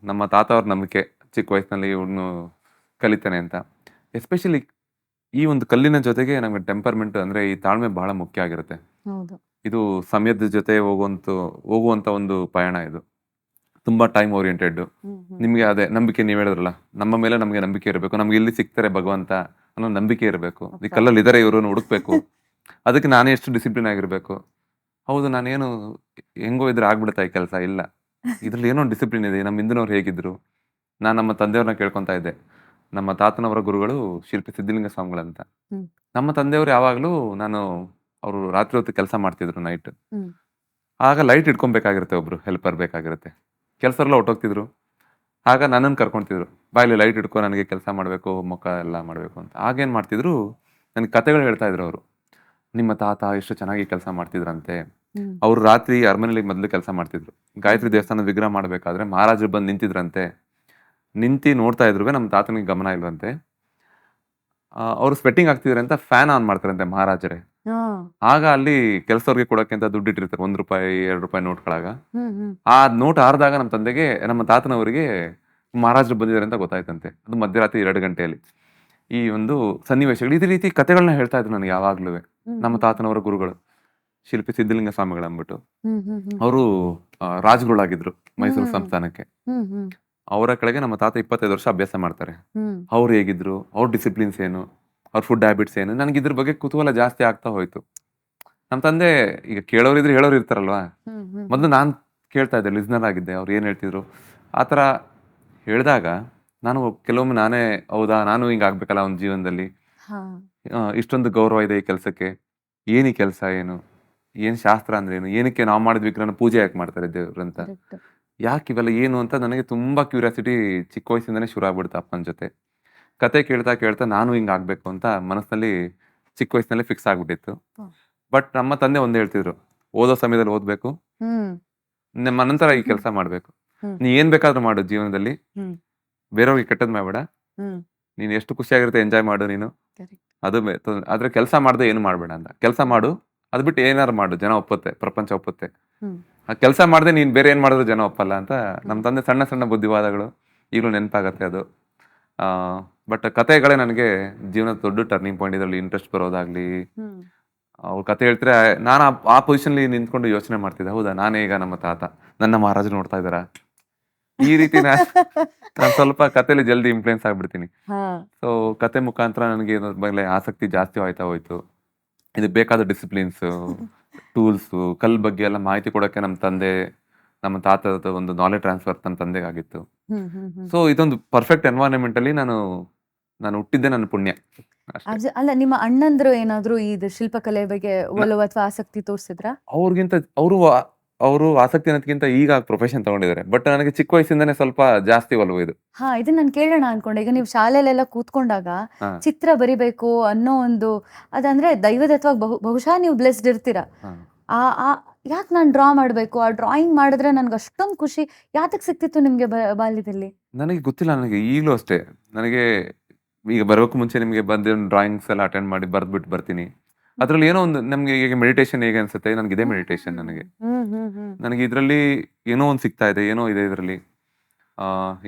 ನಮ್ಮ ತಾತ ಅವ್ರ ನಂಬಿಕೆ, ಚಿಕ್ಕ ವಯಸ್ಸಿನಲ್ಲಿ ಇವನು ಕಲಿತಾನೆ ಅಂತ. ಎಸ್ಪೆಷಲಿ ಈ ಒಂದು ಕಲ್ಲಿನ ಜೊತೆಗೆ ನಮಗೆ ಟೆಂಪರ್ಮೆಂಟ್ ಅಂದರೆ ಈ ತಾಳ್ಮೆ ಬಹಳ ಮುಖ್ಯ ಆಗಿರುತ್ತೆ. ಹೌದು. ಇದು ಸಮಯದ ಜೊತೆ ಹೋಗುವಂಥ ಒಂದು ಪಯಣ. ಇದು ತುಂಬ ಟೈಮ್ ಓರಿಯೆಂಟೆಡ್. ಹ್ಮ್ ಹ್ಮ್ ನಿಮಗೆ ಅದೇ ನಂಬಿಕೆ, ನೀವು ಹೇಳಿದ್ರಲ್ಲ, ನಮ್ಮ ಮೇಲೆ ನಮಗೆ ನಂಬಿಕೆ ಇರಬೇಕು. ನಮ್ಗೆ ಇಲ್ಲಿ ಸಿಗ್ತಾರೆ ಭಗವಂತ ಅನ್ನೋ ನಂಬಿಕೆ ಇರಬೇಕು. ಈ ಕಲ್ಲಲ್ಲಿ ಇದ್ದಾರೆ, ಇವ್ರನ್ನ ಹುಡುಕ್ಬೇಕು. ಅದಕ್ಕೆ ನಾನೇ ಎಷ್ಟು ಡಿಸಿಪ್ಲಿನ್ ಆಗಿರಬೇಕು. ಹೌದು ನಾನೇನು ಹೆಂಗೋ ಇದ್ರೆ ಆಗ್ಬಿಡ್ತಾ ಈ ಕೆಲಸ ಇಲ್ಲ. ಇದ್ರಲ್ಲಿ ಏನೋ ಡಿಸಿಪ್ಲಿನ್ ಇದೆ. ನಮ್ಮ ಹಿಂದಿನವ್ರು ಹೇಗಿದ್ರು, ನಾನು ನಮ್ಮ ತಂದೆಯವ್ರನ್ನ ಕೇಳ್ಕೊಂತಾ ಇದ್ದೆ. ನಮ್ಮ ತಾತನವರ ಗುರುಗಳು ಶಿಲ್ಪಿ ಸಿದ್ಧಲಿಂಗ ಸ್ವಾಮಿಗಳಂತ. ಹ್ಮ್. ನಮ್ಮ ತಂದೆಯವರು ಯಾವಾಗಲೂ ಅವರು ರಾತ್ರಿ ಹೊತ್ತು ಕೆಲಸ ಮಾಡ್ತಿದ್ರು ನೈಟ್. ಹ್ಮ್. ಆಗ ಲೈಟ್ ಇಟ್ಕೊಬೇಕಾಗಿರುತ್ತೆ, ಒಬ್ರು ಹೆಲ್ಪರ್ ಬೇಕಾಗಿರುತ್ತೆ. ಕೆಲಸರೆಲ್ಲ ಹೊರ್ಟೋಗ್ತಿದ್ರು. ಆಗ ನನ್ನನ್ನು ಕರ್ಕೊಂತಿದ್ರು. ಬಾ ಇಲ್ಲಿ ಲೈಟ್ ಇಟ್ಕೊ, ನನಗೆ ಕೆಲಸ ಮಾಡಬೇಕು, ಮುಖ ಎಲ್ಲ ಮಾಡಬೇಕು ಅಂತ. ಆಗೇನು ಮಾಡ್ತಿದ್ರು, ನನಗೆ ಕತೆಗಳು ಹೇಳ್ತಾ ಇದ್ರು ಅವರು. ನಿಮ್ಮ ತಾತ ಎಷ್ಟು ಚೆನ್ನಾಗಿ ಕೆಲಸ ಮಾಡ್ತಿದ್ರಂತೆ. ಹ್ಮ್. ಅವರು ರಾತ್ರಿ ಅರಮನೆಯಲ್ಲಿ ಮೊದಲು ಕೆಲಸ ಮಾಡ್ತಿದ್ರು. ಗಾಯತ್ರಿ ದೇವಸ್ಥಾನದ ವಿಗ್ರಹ ಮಾಡಬೇಕಾದ್ರೆ ಮಹಾರಾಜರು ಬಂದು ನಿಂತಿದ್ರಂತೆ. ನಿಂತು ನೋಡ್ತಾ ಇದ್ರು, ನಮ್ಮ ತಾತನಿಗೆ ಗಮನ ಇಲ್ವಂತೆ. ಅವರು ಸ್ವೆಟ್ಟಿಂಗ್ ಆಗ್ತಿದ್ರೆ ಅಂತ ಫ್ಯಾನ್ ಆನ್ ಮಾಡ್ತಾರಂತೆ ಮಹಾರಾಜರೇ. ಹಾ. ಆಗ ಅಲ್ಲಿ ಕೆಲಸದವ್ರಿಗೆ ಕೊಡೋಕೆ ಅಂತ ದುಡ್ಡು ಇಟ್ಟಿರ್ತಾರೆ, ₹1 ₹2 ನೋಟ್ಗಳಾಗ. ಹ್ಮ್. ಹ್ಮ್. ಆ ನೋಟ್ ಆರ್ದಾಗ ನಮ್ಮ ತಾತನವರಿಗೆ ಮಹಾರಾಜರು ಬಂದಿದ್ದಾರೆ ಅಂತ ಗೊತ್ತಾಯ್ತಂತೆ. ಅದು ಮಧ್ಯರಾತ್ರಿ 2 ಗಂಟೆಯಲ್ಲಿ. ಈ ಒಂದು ಸನ್ನಿವೇಶಗಳು ಇದೇ ರೀತಿ ಕತೆಗಳನ್ನ ಹೇಳ್ತಾ ಇದ್ರು ನನಗೆ ಯಾವಾಗ್ಲೂ. ನಮ್ಮ ತಾತನವರ ಗುರುಗಳು ಶಿಲ್ಪಿ ಸಿದ್ಧಲಿಂಗ ಸ್ವಾಮಿಗಳು ಅಂದ್ಬಿಟ್ಟು. ಹ್ಮ್. ಹ್ಮ್. ಹ್ಮ್. ಅವರು ರಾಜುಗಳಾಗಿದ್ರು ಮೈಸೂರು ಹ್ಮ್. ಸಂಸ್ಥಾನಕ್ಕೆ. ಹ್ಮ್. ಹ್ಮ್. ಅವರ ಕೆಳಗೆ ನಮ್ಮ ತಾತ 25 ವರ್ಷ ಅಭ್ಯಾಸ ಮಾಡ್ತಾರೆ. ಹ್ಮ್. ಅವ್ರು ಹೇಗಿದ್ರು, ಅವ್ರ ಡಿಸಿಪ್ಲಿನ್ಸ್ ಏನು, ಅವ್ರ ಫುಡ್ ಹ್ಯಾಬಿಟ್ಸ್ ಏನು, ನನಗೆ ಇದ್ರ ಬಗ್ಗೆ ಕುತೂಹಲ ಜಾಸ್ತಿ ಆಗ್ತಾ ಹೋಯ್ತು. ನಮ್ಮ ತಂದೆ ಈಗ ಕೇಳೋರಿದ್ರೆ ಹೇಳೋರು ಇರ್ತಾರಲ್ವಾ, ಹ್ಮ್. ಹ್ಮ್. ಮೊದಲು ನಾನು ಕೇಳ್ತಾ ಇದ್ದೆ, ಲಿಸ್ನರ್ ಆಗಿದ್ದೆ. ಅವ್ರು ಏನು ಹೇಳ್ತಿದ್ರು ಆ ಥರ ಹೇಳಿದಾಗ ನಾನು ಕೆಲವೊಮ್ಮೆ ನಾನೇ ಹೌದಾ ನಾನು ಹಿಂಗೆ ಆಗ್ಬೇಕಲ್ಲ ಒಂದು ಜೀವನದಲ್ಲಿ, ಹಾ. ಇಷ್ಟೊಂದು ಗೌರವ ಇದೆ ಈ ಕೆಲಸಕ್ಕೆ, ಏನು ಈ ಕೆಲಸ ಏನು, ಏನು ಶಾಸ್ತ್ರ ಅಂದ್ರೆ ಏನು, ಏನಕ್ಕೆ ನಾವು ಮಾಡಿದ ವಿಗ್ರಹನ ಪೂಜೆ ಯಾಕೆ ಮಾಡ್ತಾರೆ ದೇವ್ರು ಅಂತ, Correct. ಯಾಕೆ ಇವೆಲ್ಲ ಏನು ಅಂತ ನನಗೆ ತುಂಬ ಕ್ಯೂರಿಯಾಸಿಟಿ ಚಿಕ್ಕ ವಯಸ್ಸಿಂದನೇ ಶುರು ಆಗ್ಬಿಡ್ತು ಅಪ್ಪನ ಜೊತೆ. ಕತೆ ಕೇಳ್ತಾ ಕೇಳ್ತಾ ನಾನು ಹಿಂಗೆ ಆಗಬೇಕು ಅಂತ ಮನಸ್ಸಿನಲ್ಲಿ ಚಿಕ್ಕ ವಯಸ್ಸಿನಲ್ಲೇ ಫಿಕ್ಸ್ ಆಗ್ಬಿಟ್ಟಿತ್ತು. ಹ್ಮ್. ಬಟ್ ನಮ್ಮ ತಂದೆ ಒಂದು ಹೇಳ್ತಿದ್ರು, ಓದೋ ಸಮಯದಲ್ಲಿ ಓದಬೇಕು, ಹ್ಮ್. ನಮ್ಮ ನಂತರ ಈ ಕೆಲಸ ಮಾಡಬೇಕು. ಹ್ಮ್. ನೀ ಏನು ಬೇಕಾದ್ರೂ ಮಾಡು ಜೀವನದಲ್ಲಿ, ಹ್ಮ್. ಬೇರೆಯವ್ರಿಗೆ ಕೆಟ್ಟದ್ದು ಮಾಡಬೇಡ, ಹ್ಮ್. ನೀನು ಎಷ್ಟು ಖುಷಿಯಾಗಿರುತ್ತೆ ಎಂಜಾಯ್ ಮಾಡು ನೀನು, Correct. ಅದು ಆದರೆ ಕೆಲಸ ಮಾಡದೆ ಏನು ಮಾಡಬೇಡ ಅಂತ. ಕೆಲಸ ಮಾಡು, ಅದು ಬಿಟ್ಟು ಏನಾರು ಮಾಡು, ಜನ ಒಪ್ಪುತ್ತೆ, ಪ್ರಪಂಚ ಒಪ್ಪುತ್ತೆ. ಹ್ಮ್. ಆ ಕೆಲಸ ಮಾಡದೆ ನೀನು ಬೇರೆ ಏನು ಮಾಡಿದ್ರು ಜನ ಒಪ್ಪಲ್ಲ ಅಂತ ನಮ್ಮ ತಂದೆ ಸಣ್ಣ ಸಣ್ಣ ಬುದ್ಧಿವಾದಗಳು ಈಗಲೂ ನೆನಪಾಗತ್ತೆ ಅದು. ಬಟ್ ಕತೆಗಳೇ ನನಗೆ ಜೀವನದ ದೊಡ್ಡ ಟರ್ನಿಂಗ್ ಪಾಯಿಂಟ್. ಇದರಲ್ಲಿ ಇಂಟ್ರೆಸ್ಟ್ ಬರೋದಾಗ್ಲಿ, ಹ್ಮ್. ಅವ್ರು ಕತೆ ಹೇಳ್ತಾರೆ, ನಾನು ಆ ಪೊಸಿಷನ್ಲಿ ನಿಂತ್ಕೊಂಡು ಯೋಚನೆ ಮಾಡ್ತಿದ್ದೆ, ಹೌದಾ ನಾನೇ ಈಗ ನಮ್ಮ ತಾತ, ನನ್ನ ಮಹಾರಾಜರು ನೋಡ್ತಾ ಇದ್ದಾರಾ, ಈ ರೀತಿ ನಾನು ಸ್ವಲ್ಪ ಕತೆಲಿ ಜಲ್ದಿ ಇನ್ಫ್ಲೂಯೆನ್ಸ್ ಆಗ್ಬಿಡ್ತೀನಿ. ಹಾ. ಸೊ ಕತೆ ಮುಖಾಂತರ ನನಗೆ ಇದ್ರ ಮೇಲೆ ಆಸಕ್ತಿ ಜಾಸ್ತಿ ಆಯ್ತಾ ಹೋಯ್ತು. ಇದಕ್ಕೆ ಬೇಕಾದ ಡಿಸಿಪ್ಲಿನ್ಸ್, ಟೂಲ್ಸು, ಕಲ್ ಬಗ್ಗೆ ಎಲ್ಲ ಮಾಹಿತಿ ಕೊಡೋಕ್ಕೆ ನಮ್ಮ ತಾತದ ಒಂದು ನಾಲೆಜ್ ಟ್ರಾನ್ಸ್ಫರ್ ನನ್ನ ತಂದೆಗೆ ಆಗಿತ್ತು. ಹ್ಮ್. ಹ್ಮ್. ಹ್ಮ್. ಸೊ ಇದೊಂದು ಪರ್ಫೆಕ್ಟ್ ಎನ್ವೈರನ್ಮೆಂಟ್ ಅಲ್ಲಿ ನಾನು ಹುಟ್ಟಿದ್ದೆ ನನ್ನ ಪುಣ್ಯ ಅಷ್ಟೇ. ಅಲ್ಲ, ನಿಮ್ಮ ಅಣ್ಣಂದ್ರು ಏನಾದ್ರು ಈ ಶಿಲ್ಪಕಲೆ ಬಗ್ಗೆ ಒಲವು ಅಥವಾ ಆಸಕ್ತಿ ತೋರಿಸಿದ್ರ? ಅವ್ರಿಗಿಂತ ಅವರು ಆಸಕ್ತಿ ಅನ್ನೋದಕ್ಕಿಂತ ಈಗ ಪ್ರೊಫೆಷನ್ ತಗೊಂಡಿದ್ದಾರೆ. ಬಟ್ ನನಗೆ ಚಿಕ್ಕ ವಯಸ್ಸಿಂದನೇ ಸ್ವಲ್ಪ ಜಾಸ್ತಿ ಒಲವು ಇದು. ಹಾ, ಇದನ್ನ ನಾನು ಕೇಳೋಣ ಅನ್ಕೊಂಡೆ. ಈಗ ನೀವು ಶಾಲೆಲೆಲ್ಲ ಕೂತ್ಕೊಂಡಾಗ ಹಾ, ಚಿತ್ರ ಬರಿಬೇಕು ಅನ್ನೋ ಒಂದು ಅದಂದ್ರೆ ದೈವದತ್ವ ಬಹುಶಃ ನೀವು ಬ್ಲೆಸ್ಡ್ ಇರ್ತೀರಾ. ಹಾ. ಯಾಕೆ ನಾನು ಡ್ರಾ ಮಾಡಬೇಕು, ಆ ಡ್ರಾಯಿಂಗ್ ಮಾಡಿದ್ರೆ ನನ್ಗೆ ಅಷ್ಟೊಂದು ಖುಷಿ ಯಾತಕ್ ಸಿಕ್ತಿತ್ತು ನಿಮ್ಗೆ ಬಾಲ್ಯದಲ್ಲಿ? ನನಗೆ ಗೊತ್ತಿಲ್ಲ, ನನಗೆ ಈಗಲೂ ಅಷ್ಟೇ. ನನಗೆ ಈಗ ಬರೋಕ್ಕೂ ಮುಂಚೆ ನಿಮಗೆ ಬಂದಿರೋ ಡ್ರಾಯಿಂಗ್ಸ್ ಎಲ್ಲ ಅಟೆಂಡ್ ಮಾಡಿ ಬರ್ದ್ಬಿಟ್ಟು ಬರ್ತೀನಿ. ಅದ್ರಲ್ಲಿ ಏನೋ ಒಂದು ನಮ್ಗೆ ಈಗ ಮೆಡಿಟೇಷನ್ ಹೇಗೆ ಅನ್ಸುತ್ತೆ, ನನಗೆ ಇದೇ ಮೆಡಿಟೇಷನ್. ನನಗೆ ಇದರಲ್ಲಿ ಏನೋ ಒಂದು ಸಿಗ್ತಾ ಇದೆ, ಏನೋ ಇದೆ ಇದರಲ್ಲಿ.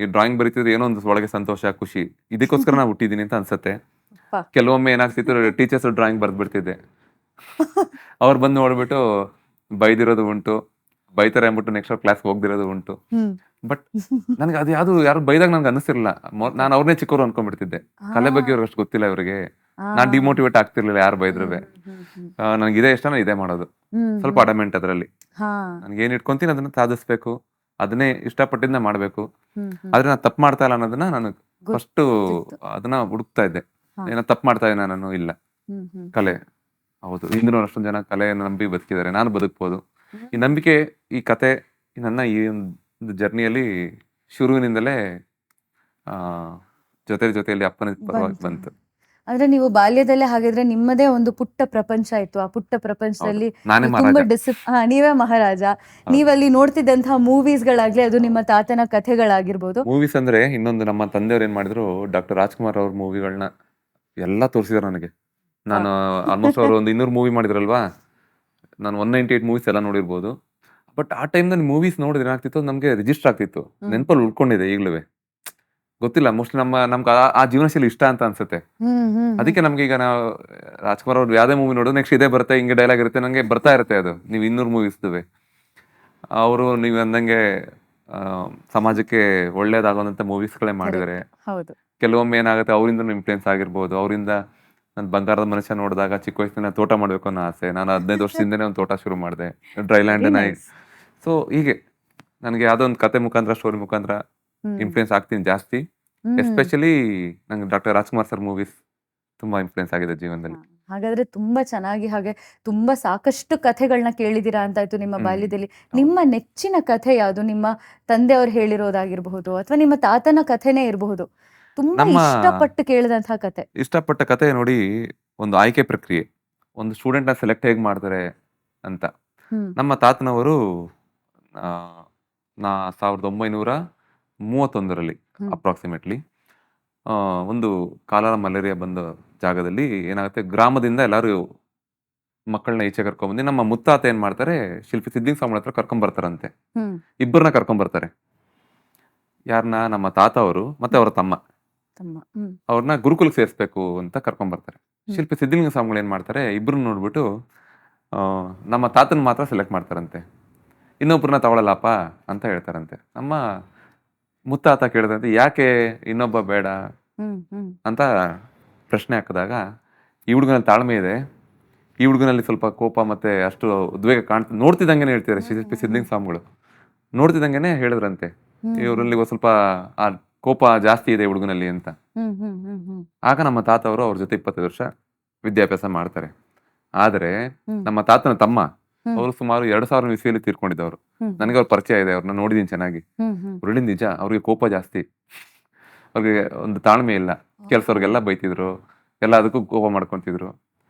ಈ ಡ್ರಾಯಿಂಗ್ ಬರೀತಿದ್ರೆ ಏನೋ ಒಂದು ಒಳಗೆ ಸಂತೋಷ, ಖುಷಿ, ಇದಕ್ಕೋಸ್ಕರ ನಾನು ಹುಟ್ಟಿದ್ದೀನಿ ಅಂತ ಅನ್ಸುತ್ತೆ. ಅಪ್ಪ. ಕೆಲವೊಮ್ಮೆ ಏನಾಗ್ತಿತ್ತು, ಟೀಚರ್ಸ್ ಡ್ರಾಯಿಂಗ್ ಬರ್ದ್ಬಿಡ್ತಿದ್ದೆ. ಅವ್ರು ಬಂದು ನೋಡ್ಬಿಟ್ಟು ಬೈದಿರೋದು ಉಂಟು, ಬೈತಾರೆ ಅಂದ್ಬಿಟ್ಟು ನೆಕ್ಸ್ಟ್ ಕ್ಲಾಸ್ಗೆ ಹೋಗ್ದಿರೋದು ಉಂಟು. ಬಟ್ ನನಗೆ ಅದು ಯಾರು ಬೈದಾಗ ನನಗೆ ಅನ್ನಿಸ್ತಿರ್ಲಿಲ್ಲ. ನಾನು ಅವ್ರನ್ನೇ ಚಿಕ್ಕವರು ಅನ್ಕೊಂಡ್ಬಿಡ್ತಿದ್ದೆ. ಕಲೆ ಬಗ್ಗೆ ಇವ್ರಿಗೆ ಅಷ್ಟು ಗೊತ್ತಿಲ್ಲ ಇವರಿಗೆ. ನಾನು ಡಿಮೋಟಿವೇಟ್ ಆಗ್ತಿರ್ಲಿಲ್ಲ ಯಾರು ಬೈದ್ರು. ನನಗೆ ಇದೇ ಇಷ್ಟ, ನಾನು ಇದೇ ಮಾಡೋದು. ಸ್ವಲ್ಪ ಅಡಮೆಂಟ್ ಅದರಲ್ಲಿ. ನನಗೆ ಏನ್ ಇಟ್ಕೊಂತೀನಿ ಅದನ್ನ ಸಾಧಿಸ್ಬೇಕು, ಅದನ್ನೇ ಇಷ್ಟಪಟ್ಟಿದ್ದ ಮಾಡಬೇಕು. ಆದ್ರೆ ನಾನು ತಪ್ಪು ಮಾಡ್ತಾ ಇಲ್ಲ ಅನ್ನೋದನ್ನ ನಾನು ಫಸ್ಟ್ ಅದನ್ನ ಹುಡುಕ್ತಾ ಇದ್ದೆ. ಏನೋ ತಪ್ಪು ಮಾಡ್ತಾ ಇದ್ದೆ ನಾನು, ಇಲ್ಲ ಕಲೆ ಹೌದು. ಇಂದಿನ ಅಷ್ಟೊಂದು ಜನ ಕಲೆಯನ್ನು ನಂಬಿ ಬದುಕಿದ್ದಾರೆ, ನಾನು ಬದುಕ್ಬೋದು. ಈ ನಂಬಿಕೆ, ಈ ಕತೆ ನನ್ನ ಈ ಒಂದು ಜರ್ನಿಯಲ್ಲಿ ಶುರುವಿನಿಂದಲೇ ಜೊತೆಯಲ್ಲಿ ಅಪ್ಪನ ಪರವಾಗಿ ಬಂತು. ಅಂದ್ರೆ ನೀವು ಬಾಲ್ಯದಲ್ಲೇ ಹಾಗಿದ್ರೆ ನಿಮ್ಮದೇ ಒಂದು ಪುಟ್ಟ ಪ್ರಪಂಚ ಇತ್ತು. ಆ ಪುಟ್ಟ ಪ್ರಪಂಚದಲ್ಲಿ ನಾನೇ ತುಂಬಾ ಮಹಾರಾಜ. ನೀವೇ ಮಹಾರಾಜ. ನೀವಲ್ಲಿ ನೋಡ್ತಿದ್ದಂತಹ ಮೂವೀಸ್ ಗಳಾಗ್ಲಿ, ಅದು ನಿಮ್ಮ ತಾತನ ಕಥೆಗಳಾಗಿರ್ಬೋದು. ಮೂವೀಸ್ ಅಂದ್ರೆ ಇನ್ನೊಂದು, ನಮ್ಮ ತಂದೆಯವ್ರು ಏನ್ ಮಾಡಿದ್ರು, ಡಾಕ್ಟರ್ ರಾಜ್ಕುಮಾರ್ ಅವ್ರ ಮೂವಿಗಳನ್ನ ಎಲ್ಲ ತೋರಿಸಿದ್ರು ನನಗೆ. ನಾನು ಆಲ್ಮೋಸ್ಟ್ ಅವರು ಒಂದು 200 ಮೂವಿ ಮಾಡಿದ್ರಲ್ವಾ, ನಾನು 198 ಮೂವೀಸ್ ಎಲ್ಲ ನೋಡಿರ್ಬೋದು. ಬಟ್ ಆ ಟೈಮ್ ನಲ್ಲಿ ಮೂವೀಸ್ ನೋಡಿದ್ರೆ ಏನಾಗ್ತಿತ್ತು, ನಮ್ಗೆ ರಿಜಿಸ್ಟರ್ ಆಗ್ತಿತ್ತು, ನೆನಪಲ್ಲಿ ಉಳ್ಕೊಂಡಿದೆ ಈಗ್ಲೂ. ಗೊತ್ತಿಲ್ಲ, ಮೋಸ್ಟ್ಲಿ ನಮ್ಗೆ ಆ ಜೀವನಶೈಲಿ ಇಷ್ಟ ಅಂತ ಅನ್ಸುತ್ತೆ. ಅದಕ್ಕೆ ನಮ್ಗೆ ಈಗ ನಾವು ರಾಜ್ಕುಮಾರ್ ಅವ್ರು ಯಾವ್ದೇ ಮೂವಿ ನೋಡೋದು ನೆಕ್ಸ್ಟ್ ಇದೇ ಬರುತ್ತೆ, ಹಿಂಗೆ ಡೈಲಾಗ್ ಇರುತ್ತೆ, ನಂಗೆ ಬರ್ತಾ ಇರುತ್ತೆ ಅದು. ನೀವು 200 ಮೂವೀಸ್ದುವೆ ಅವರು ನೀವು ಅಂದಂಗೆ ಸಮಾಜಕ್ಕೆ ಒಳ್ಳೇದಾಗುವಂತ ಮೂವೀಸ್ಗಳೇ ಮಾಡಿದ್ದಾರೆ. ಹೌದು. ಕೆಲವೊಮ್ಮೆ ಏನಾಗುತ್ತೆ, ಅವರಿಂದ ಇನ್ಫ್ಲೂಯೆನ್ಸ್ ಆಗಿರ್ಬೋದು, ಅವರಿಂದ ನಾನು ಬಂಗಾರದ ಮನುಷ್ಯ ನೋಡಿದಾಗ ಚಿಕ್ಕ ವಯಸ್ಸಿನ ತೋಟ ಮಾಡಬೇಕು ಅನ್ನೋ ಆಸೆ. ನಾನು 15 ವರ್ಷದಿಂದನೇ ಒಂದು ತೋಟ ಶುರು ಮಾಡಿದೆ, ಡ್ರೈಲ್ಯಾಂಡ್. Very nice. ಸೊ ಹೀಗೆ ನನಗೆ ಯಾವುದೋ ಒಂದು ಕತೆ ಮುಖಾಂತರ, ಸ್ಟೋರಿ ಮುಖಾಂತರ ಹ್ಮ್ ಇನ್ಫ್ಲೂಯೆನ್ಸ್ ಆಗ್ತೀನಿ ಜಾಸ್ತಿ. ಹ್ಮ್ ಎಸ್ಪೆಷಲಿ ನಂಗೆ ಡಾಕ್ಟರ್ ರಾಜ್ಕುಮಾರ್ ಸರ್ ಮೂವೀಸ್ ತುಂಬಾ ಇನ್ಫ್ಲೂಯೆನ್ಸ್ ಆಗಿದೆ ಜೀವನದಲ್ಲಿ. ಹಾಗಾದ್ರೆ ತುಂಬಾ ಚೆನ್ನಾಗಿ, ಹಾಗೆ ತುಂಬಾ ಸಾಕಷ್ಟು ಕಥೆಗಳನ್ನ ಕೇಳಿದೀರಾ ಅಂತಾಯ್ತು ನಿಮ್ಮ ಹ್ಮ್. ಬಾಲ್ಯದಲ್ಲಿ. ನಿಮ್ಮ ನೆಚ್ಚಿನ ಕಥೆ ಯಾವುದು? ನಿಮ್ಮ ತಂದೆಯವ್ರು ಹೇಳಿರೋದಾಗಿರ್ಬಹುದು ಅಥವಾ ನಿಮ್ಮ ತಾತನ ಕಥೆನೇ ಇರಬಹುದು, ತುಂಬಾ ನಮ್ಮ ಇಷ್ಟಪಟ್ಟು ಕೇಳಿದಂತಹ ಕತೆ. ಇಷ್ಟಪಟ್ಟ ಕತೆ ನೋಡಿ, ಒಂದು ಆಯ್ಕೆ ಪ್ರಕ್ರಿಯೆ, ಒಂದು ಸ್ಟೂಡೆಂಟ್ನ ಸೆಲೆಕ್ಟ್ ಹೇಗೆ ಮಾಡ್ತಾರೆ ಅಂತ. ಹ್ಮ್ ನಮ್ಮ ತಾತನವರು ಆ, 1931ರಲ್ಲಿ ಹ್ಮ್ ಅಪ್ರಾಕ್ಸಿಮೇಟ್ಲಿ ಒಂದು ಕಾಲರ ಮಲೇರಿಯಾ ಬಂದ ಜಾಗದಲ್ಲಿ ಏನಾಗುತ್ತೆ, ಗ್ರಾಮದಿಂದ ಎಲ್ಲರೂ ಮಕ್ಕಳನ್ನ ಈಚೆ ಕರ್ಕೊಂಡ್ಬಂದು ನಮ್ಮ ಮುತ್ತಾತ ಏನ್ ಮಾಡ್ತಾರೆ, ಶಿಲ್ಪಿ ಸಿದ್ದಿಂಗ್ ಸ್ವಾಮಿ ಹತ್ರ ಕರ್ಕೊಂಡ್ಬರ್ತಾರಂತೆ. ಹ್ಮ್ ಇಬ್ಬರನ್ನ ಕರ್ಕೊಂಡ್ಬರ್ತಾರೆ. ಯಾರನ್ನ? ನಮ್ಮ ತಾತ ಅವರು ಮತ್ತೆ ಅವರ ತಮ್ಮ. ತಮ್ಮ. ಹ್ಮ್ ಅವ್ರನ್ನ ಗುರುಕುಲಕ್ಕೆ ಸೇರಿಸ್ಬೇಕು ಅಂತ ಕರ್ಕೊಂಡ್ಬರ್ತಾರೆ. ಹ್ಮ್. ಶಿಲ್ಪಿ ಸಿದ್ಧಲಿಂಗ ಸ್ವಾಮಿಗಳು ಏನ್ ಮಾಡ್ತಾರೆ, ಇಬ್ಬರನ್ನ ನೋಡ್ಬಿಟ್ಟು ನಮ್ಮ ತಾತನ ಮಾತ್ರ ಸೆಲೆಕ್ಟ್ ಮಾಡ್ತಾರಂತೆ, ಇನ್ನೊಬ್ಬರನ್ನ ತಗೊಳಲ್ಲಪ್ಪ ಅಂತ ಹೇಳ್ತಾರಂತೆ. ನಮ್ಮ ಮುತ್ತಾತ ಕೇಳಿದಂತೆ, ಯಾಕೆ ಇನ್ನೊಬ್ಬ ಬೇಡ ಹ್ಮ್ ಹ್ಮ್ ಅಂತ ಪ್ರಶ್ನೆ ಹಾಕಿದಾಗ, ಈ ಹುಡುಗನಲ್ಲಿ ತಾಳ್ಮೆ ಇದೆ, ಈ ಹುಡುಗನಲ್ಲಿ ಸ್ವಲ್ಪ ಕೋಪ ಮತ್ತೆ ಅಷ್ಟು ಉದ್ವೇಗ ಕಾಣ್ತದೆ, ನೋಡ್ತಿದ್ದಂಗೆನೆ ಹೇಳ್ತಿದ್ದಾರೆ ಶಿಲ್ಪಿ ಸಿದ್ಧಲಿಂಗ ಸ್ವಾಮಿಗಳು. ನೋಡ್ತಿದ್ದಂಗೆನೆ ಹೇಳಿದ್ರಂತೆ, ಹ್ಮ್ ಇವರಲ್ಲಿ ಸ್ವಲ್ಪ ಆ ಕೋಪ ಜಾಸ್ತಿ ಇದೆ ಹುಡುಗನಲ್ಲಿ ಅಂತ. ಹ್ಮ್ ಹ್ಮ್ ಹ್ಮ್ ಹ್ಮ್ ಆಗ ನಮ್ಮ ತಾತ ಅವರು ಅವ್ರ ಜೊತೆ 25 ವರ್ಷ ವಿದ್ಯಾಭ್ಯಾಸ ಮಾಡ್ತಾರೆ. ಆದ್ರೆ ಹ್ಮ್ ನಮ್ಮ ತಾತನ ತಮ್ಮ ಹ್ಮ್ ಅವರು ಸುಮಾರು 2000 ಇಸ್ವಿಯಲ್ಲಿ ತೀರ್ಕೊಂಡಿದ್ದವರು. ಹ್ಮ್ ನನಗೆ ಅವ್ರ ಪರಿಚಯ ಇದೆ, ಅವ್ರನ್ನ ನೋಡಿದೀನಿ ಚೆನ್ನಾಗಿ. ಹ್ಮ್ ಹ್ಮ್ ಒಳ್ಳೆ ನಿಜ, ಅವ್ರಿಗೆ ಕೋಪ ಜಾಸ್ತಿ, ಅವ್ರಿಗೆ ಒಂದು ತಾಳ್ಮೆ ಇಲ್ಲ. ಕೆಲಸವ್ರಿಗೆಲ್ಲ ಬೈತಿದ್ರು, ಎಲ್ಲದಕ್ಕೂ ಕೋಪ ಮಾಡ್ಕೊಂತಿದ್ರು.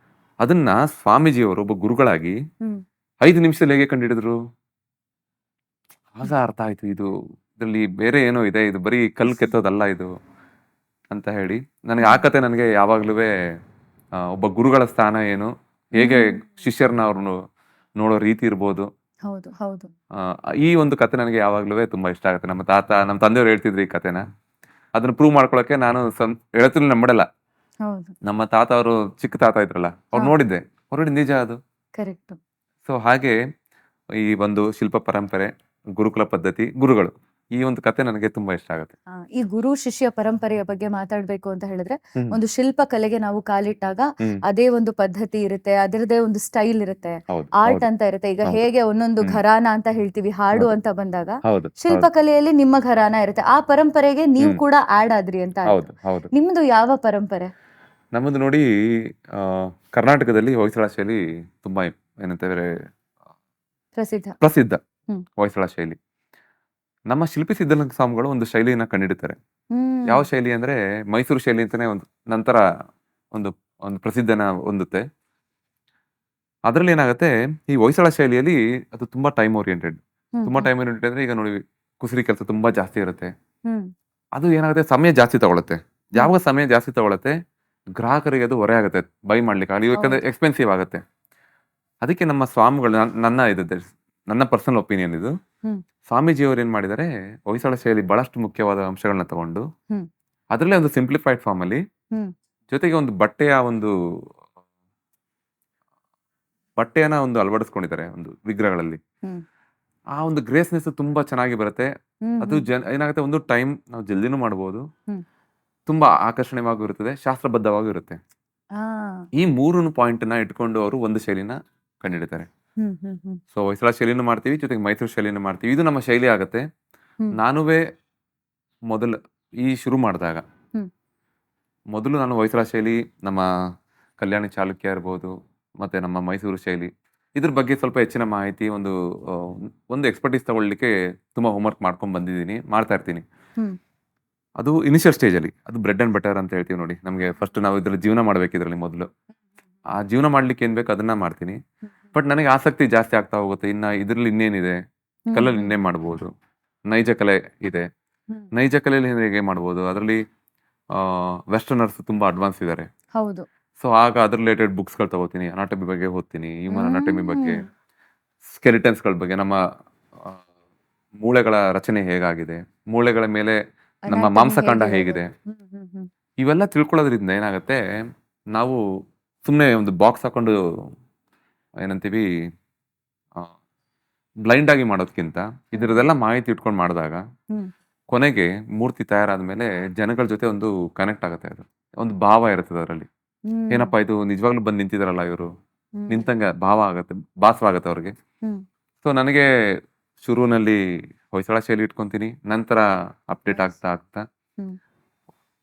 ಅದನ್ನ ಸ್ವಾಮೀಜಿಯವರು ಒಬ್ಬ ಗುರುಗಳಾಗಿ ಹ್ಮ್ 5 ನಿಮಿಷದಲ್ಲಿ ಹೇಗೆ ಕಂಡಿಡಿದ್ರು? ಆಗ ಅರ್ಥ ಆಯ್ತು, ಇದು ಇದ್ರಲ್ಲಿ ಬೇರೆ ಏನೋ ಇದೆ, ಇದು ಬರೀ ಕಲ್ಲು ಕೆತ್ತೋದಲ್ಲ ಇದು ಅಂತ ಹೇಳಿ. ನನಗೆ ಆ ಕತೆ ನನಗೆ ಯಾವಾಗ್ಲೂ ಒಬ್ಬ ಗುರುಗಳ ಸ್ಥಾನ ಏನು, ಹೇಗೆ ಶಿಷ್ಯರನ್ನ ಅವ್ರನ್ನು ನೋಡೋ ರೀತಿ ಇರ್ಬೋದು, ಹೌದು ಹೌದು. ಈ ಒಂದು ಕತೆ ನನಗೆ ಯಾವಾಗ್ಲೂ ತುಂಬಾ ಇಷ್ಟ ಆಗುತ್ತೆ. ನಮ್ಮ ತಂದೆಯವ್ರು ಹೇಳ್ತಿದ್ರು ಈ ಕತೆನ. ಅದನ್ನ ಪ್ರೂವ್ ಮಾಡ್ಕೊಳಕ್ಕೆ ನಾನು ಹೇಳ್ತೀನಿ, ನಂಬಡಲ್ಲ. ಹೌದು ನಮ್ಮ ತಾತ ಅವರು, ಚಿಕ್ಕ ತಾತ ಇದ್ರಲ್ಲ, ಅವ್ರು ಹಾ. ನೋಡಿದ್ದೆ, ಅವ್ರು ನಿಜ ಅದು. ಕರೆಕ್ಟ್. ಸೊ ಹಾಗೆ ಈ ಒಂದು ಶಿಲ್ಪ ಪರಂಪರೆ, ಗುರುಕುಲ ಪದ್ಧತಿ, ಗುರುಗಳು, ಈ ಒಂದು ಕತೆ ನನಗೆ ತುಂಬಾ ಇಷ್ಟ ಆಗುತ್ತೆ. ಈ ಗುರು ಶಿಷ್ಯ ಪರಂಪರೆಯ ಬಗ್ಗೆ ಮಾತಾಡ್ಬೇಕು ಅಂತ ಹೇಳಿದ್ರೆ, ಹ್ಮ್. ಒಂದು ಶಿಲ್ಪ ಕಲೆಗೆ ನಾವು ಕಾಲಿಟ್ಟಾಗ ಹ್ಮ್. ಅದೇ ಒಂದು ಪದ್ಧತಿ ಇರುತ್ತೆ, ಅದರದೇ ಒಂದು ಸ್ಟೈಲ್ ಇರುತ್ತೆ, ಹೌದು ಆರ್ಟ್ ಹೌದು ಅಂತ ಇರುತ್ತೆ. ಈಗ ಹೌದು. ಹೇಗೆ ಒಂದೊಂದು ಹ್ಮ್. ಘರಾನ ಅಂತ ಹೇಳ್ತೀವಿ, ಹಾಡು ಹೌದು. ಅಂತ ಬಂದಾಗ ಹೌದು ಹೌದು ಶಿಲ್ಪಕಲೆಯಲ್ಲಿ ನಿಮ್ಮ ಘರಾನ ಇರುತ್ತೆ. ಆ ಪರಂಪರೆಗೆ ನೀವು ಹ್ಮ್. ಕೂಡ ಆಡ್ ಆದ್ರಿ ಅಂತ ಆಯ್ತು. ಹೌದು ಹೌದು. ನಿಮ್ದು ಯಾವ ಪರಂಪರೆ ನಮ್ಮದು ನೋಡಿ, ಕರ್ನಾಟಕದಲ್ಲಿ ಹೊಯ್ಸಳ ಶೈಲಿ ತುಂಬಾ ಏನಂತಂದ್ರೆ ಪ್ರಸಿದ್ಧ? ಪ್ರಸಿದ್ಧ ಹ್ಮ್. ಹೊಯ್ಸಳ ಶೈಲಿ. ನಮ್ಮ ಶಿಲ್ಪಿ ಸಿದ್ಧಲಿಂಗ ಸ್ವಾಮಿಗಳು ಒಂದು ಶೈಲಿಯನ್ನ ಕಂಡಿಡ್ತಾರೆ. ಹ್ಮ್ ಯಾವ ಶೈಲಿ ಅಂದ್ರೆ ಮೈಸೂರು ಶೈಲಿ ಅಂತಾನೆ ಒಂದು ನಂತರ ಒಂದು ಒಂದು ಪ್ರಸಿದ್ಧನ ಹೊಂದುತ್ತೆ. ಅದ್ರಲ್ಲಿ ಏನಾಗುತ್ತೆ, ಈ ಹೊಯ್ಸಳ ಶೈಲಿಯಲ್ಲಿ ಅದು ತುಂಬಾ ಟೈಮ್ ಓರಿಯೆಂಟೆಡ್. ಹ್ಮ್ ತುಂಬಾ ಟೈಮ್ ಓರಿಯೆಂಟೆಡ್ ಅಂದ್ರೆ, ಈಗ ನೋಡಿ, ಕುಸರಿ ಕೆಲಸ ತುಂಬಾ ಜಾಸ್ತಿ ಇರುತ್ತೆ. ಹ್ಮ್ ಅದು ಏನಾಗುತ್ತೆ, ಸಮಯ ಜಾಸ್ತಿ ತಗೊಳುತ್ತೆ. ಯಾವಾಗ ಸಮಯ ಜಾಸ್ತಿ ತಗೊಳುತ್ತೆ, ಗ್ರಾಹಕರಿಗೆ ಅದು ಹೊರೆ ಆಗುತ್ತೆ ಬೈ ಮಾಡ್ಲಿಕ್ಕೆ ಆಗಲಿ, ಯಾಕಂದ್ರೆ ಹೌದು. ಎಕ್ಸ್ಪೆನ್ಸಿವ್ ಆಗುತ್ತೆ. ಅದಕ್ಕೆ ನಮ್ಮ ಸ್ವಾಮಿಗಳು, ನನ್ನ ಪರ್ಸನಲ್ ಒಪಿನಿಯನ್ ಇದು, ಹ್ಮ್ ಸ್ವಾಮೀಜಿಯವರು ಏನ್ ಮಾಡಿದ್ದಾರೆ, ಹೊಯ್ಸಳ ಶೈಲಿ ಬಹಳಷ್ಟು ಮುಖ್ಯವಾದ ಅಂಶಗಳನ್ನ ತಗೊಂಡು ಹ್ಮ್ ಅದರಲ್ಲೇ ಒಂದು ಸಿಂಪ್ಲಿಫೈಡ್ ಫಾರ್ಮ್ ಅಲ್ಲಿ, ಹ್ಮ್ ಜೊತೆಗೆ ಒಂದು ಬಟ್ಟೆಯನ್ನ ಒಂದು ಅಳವಡಿಸ್ಕೊಂಡಿದ್ದಾರೆ ಒಂದು ವಿಗ್ರಹಗಳಲ್ಲಿ. ಹ್ಮ್ ಆ ಒಂದು ಗ್ರೇಸ್ನೆಸ್ ತುಂಬಾ ಚೆನ್ನಾಗಿ ಬರುತ್ತೆ. ಹ್ಮ್ ಅದು ಏನಾಗುತ್ತೆ, ಒಂದು ಟೈಮ್ ನಾವು ಜಲ್ದಿನೂ ಮಾಡಬಹುದು, ಹ್ಮ್. ತುಂಬಾ ಆಕರ್ಷಣೀಯವಾಗೂ ಇರುತ್ತದೆ, ಶಾಸ್ತ್ರಬದ್ಧವಾಗೂ ಇರುತ್ತೆ. ಆ ಈ 3 ಪಾಯಿಂಟ್ ನ ಇಟ್ಕೊಂಡು ಅವರು ಒಂದು ಶೈಲಿನ ಕಂಡಿಡ್ತಾರೆ. ಹ್ಮ್ ಹ್ಮ್ ಹ್ಮ್ ಸೊ ಹೊಯ್ಸಳ ಶೈಲಿನೂ ಮಾಡ್ತೀವಿ, ಜೊತೆಗೆ ಮೈಸೂರು ಶೈಲಿನೂ ಮಾಡ್ತೀವಿ. ಇದು ನಮ್ಮ ಶೈಲಿ ಆಗುತ್ತೆ. ಹ್ಮ್. ನಾನುವೇ ಮೊದಲು ಈ ಶುರು ಮಾಡಿದಾಗ, ಹ್ಮ್. ಮೊದಲು ನಾನು ಹೊಯ್ಸಳ ಶೈಲಿ, ನಮ್ಮ ಕಲ್ಯಾಣಿ ಚಾಲುಕ್ಯ ಇರ್ಬೋದು, ಮತ್ತೆ ನಮ್ಮ ಮೈಸೂರು ಶೈಲಿ, ಇದ್ರ ಬಗ್ಗೆ ಸ್ವಲ್ಪ ಹೆಚ್ಚಿನ ಮಾಹಿತಿ, ಒಂದು ಎಕ್ಸ್ಪರ್ಟೀಸ್ ತಗೊಳ್ಳಿಕ್ಕೆ ತುಂಬಾ ಹೋಮ್ವರ್ಕ್ ಮಾಡ್ಕೊಂಡು ಬಂದಿದ್ದೀನಿ, ಮಾಡ್ತಾ ಇರ್ತೀನಿ. ಹ್ಮ್. ಅದು ಇನಿಷಿಯಲ್ ಸ್ಟೇಜ್ ಅಲ್ಲಿ, ಅದು ಬ್ರೆಡ್ ಅಂಡ್ ಬಟರ್ ಅಂತ ಹೇಳ್ತೀವಿ ನೋಡಿ. ನಮಗೆ ಫಸ್ಟ್ ನಾವು ಇದ್ರಲ್ಲಿ ಜೀವನ ಮಾಡ್ಬೇಕು, ಇದರಲ್ಲಿ ಮೊದಲು ಆ ಜೀವನ ಮಾಡ್ಲಿಕ್ಕೆ ಏನ್ ಬೇಕು ಅದನ್ನ ಮಾಡ್ತೀನಿ. ಬಟ್ ನನಗೆ ಆಸಕ್ತಿ ಜಾಸ್ತಿ ಆಗ್ತಾ ಹೋಗುತ್ತೆ, ಇನ್ನ ಇದ್ರಲ್ಲಿ ಇನ್ನೇನಿದೆ, ಕಲ್ಲಲ್ಲಿ ಇನ್ನೇನ್ ಮಾಡ್ಬೋದು, ನೈಜ ಕಲೆ ಇದೆ, ಹ್ಮ್. ನೈಜ ಕಲೆಯಲ್ಲಿ ಹೇಗೆ ಮಾಡ್ಬೋದು, ಅದರಲ್ಲಿ ವೆಸ್ಟರ್ನರ್ಸ್ ತುಂಬಾ ಅಡ್ವಾನ್ಸ್ ಇದ್ದಾರೆ. ಹೌದು. ಸೊ ಆಗ ಅದ್ರ ರಿಲೇಟೆಡ್ ಬುಕ್ಸ್ಗಳು ತಗೋತೀನಿ, ಅನಾಟಮಿ ಬಗ್ಗೆ ಓದ್ತೀನಿ, ಹ್ಯೂಮನ್ ಅನಾಟಮಿ ಬಗ್ಗೆ, ಹ್ಮ್. ಸ್ಕೆಲಿಟನ್ಸ್ಗಳ ಬಗ್ಗೆ, ನಮ್ಮ ಆ, ಮೂಳೆಗಳ ರಚನೆ ಹೇಗಾಗಿದೆ, ಮೂಳೆಗಳ ಮೇಲೆ ನಮ್ಮ Anatomy ಮಾಂಸಖಂಡ ಹೇಗಿದೆ? ಹೇಗಿದೆ, ಹ್ಮ್ ಹ್ಮ್ ಹ್ಮ್ ಇವೆಲ್ಲ ತಿಳ್ಕೊಳ್ಳೋದ್ರಿಂದ ಏನಾಗುತ್ತೆ, ನಾವು ಸುಮ್ಮನೆ ಒಂದು ಬಾಕ್ಸ್ ಹಾಕೊಂಡು ಏನಂತೀವಿ, ಬ್ಲೈಂಡ್ ಆಗಿ ಮಾಡೋದ್ಕಿಂತ ಇದರದೆಲ್ಲ ಮಾಹಿತಿ ಇಟ್ಕೊಂಡು ಮಾಡಿದಾಗ ಹ್ಮ್ ಕೊನೆಗೆ ಮೂರ್ತಿ ತಯಾರಾದ್ಮೇಲೆ ಜನಗಳ ಜೊತೆ ಒಂದು ಕನೆಕ್ಟ್ ಆಗುತ್ತೆ, ಅದು ಒಂದು ಭಾವ ಇರ್ತದೆ ಅದರಲ್ಲಿ. ಹ್ಮ್ ಏನಪ್ಪಾ ಇದು ನಿಜವಾಗ್ಲೂ ಬಂದು ನಿಂತಿದಾರಲ್ಲ ಇವರು, ಹ್ಮ್ ನಿಂತಂಗ ಭಾವ ಆಗತ್ತೆ, ಭಾಸವಾಗತ್ತೆ ಅವ್ರಿಗೆ. ಹ್ಮ್ ಸೊ ನನಗೆ ಶುರುವಿನಲ್ಲಿ ಹೊಯ್ಸಳ ಶೈಲಿ ಇಟ್ಕೊಂತೀನಿ, ನಂತರ ಅಪ್ಡೇಟ್ ಆಗ್ತಾ ಆಗ್ತಾ ಹ್ಮ್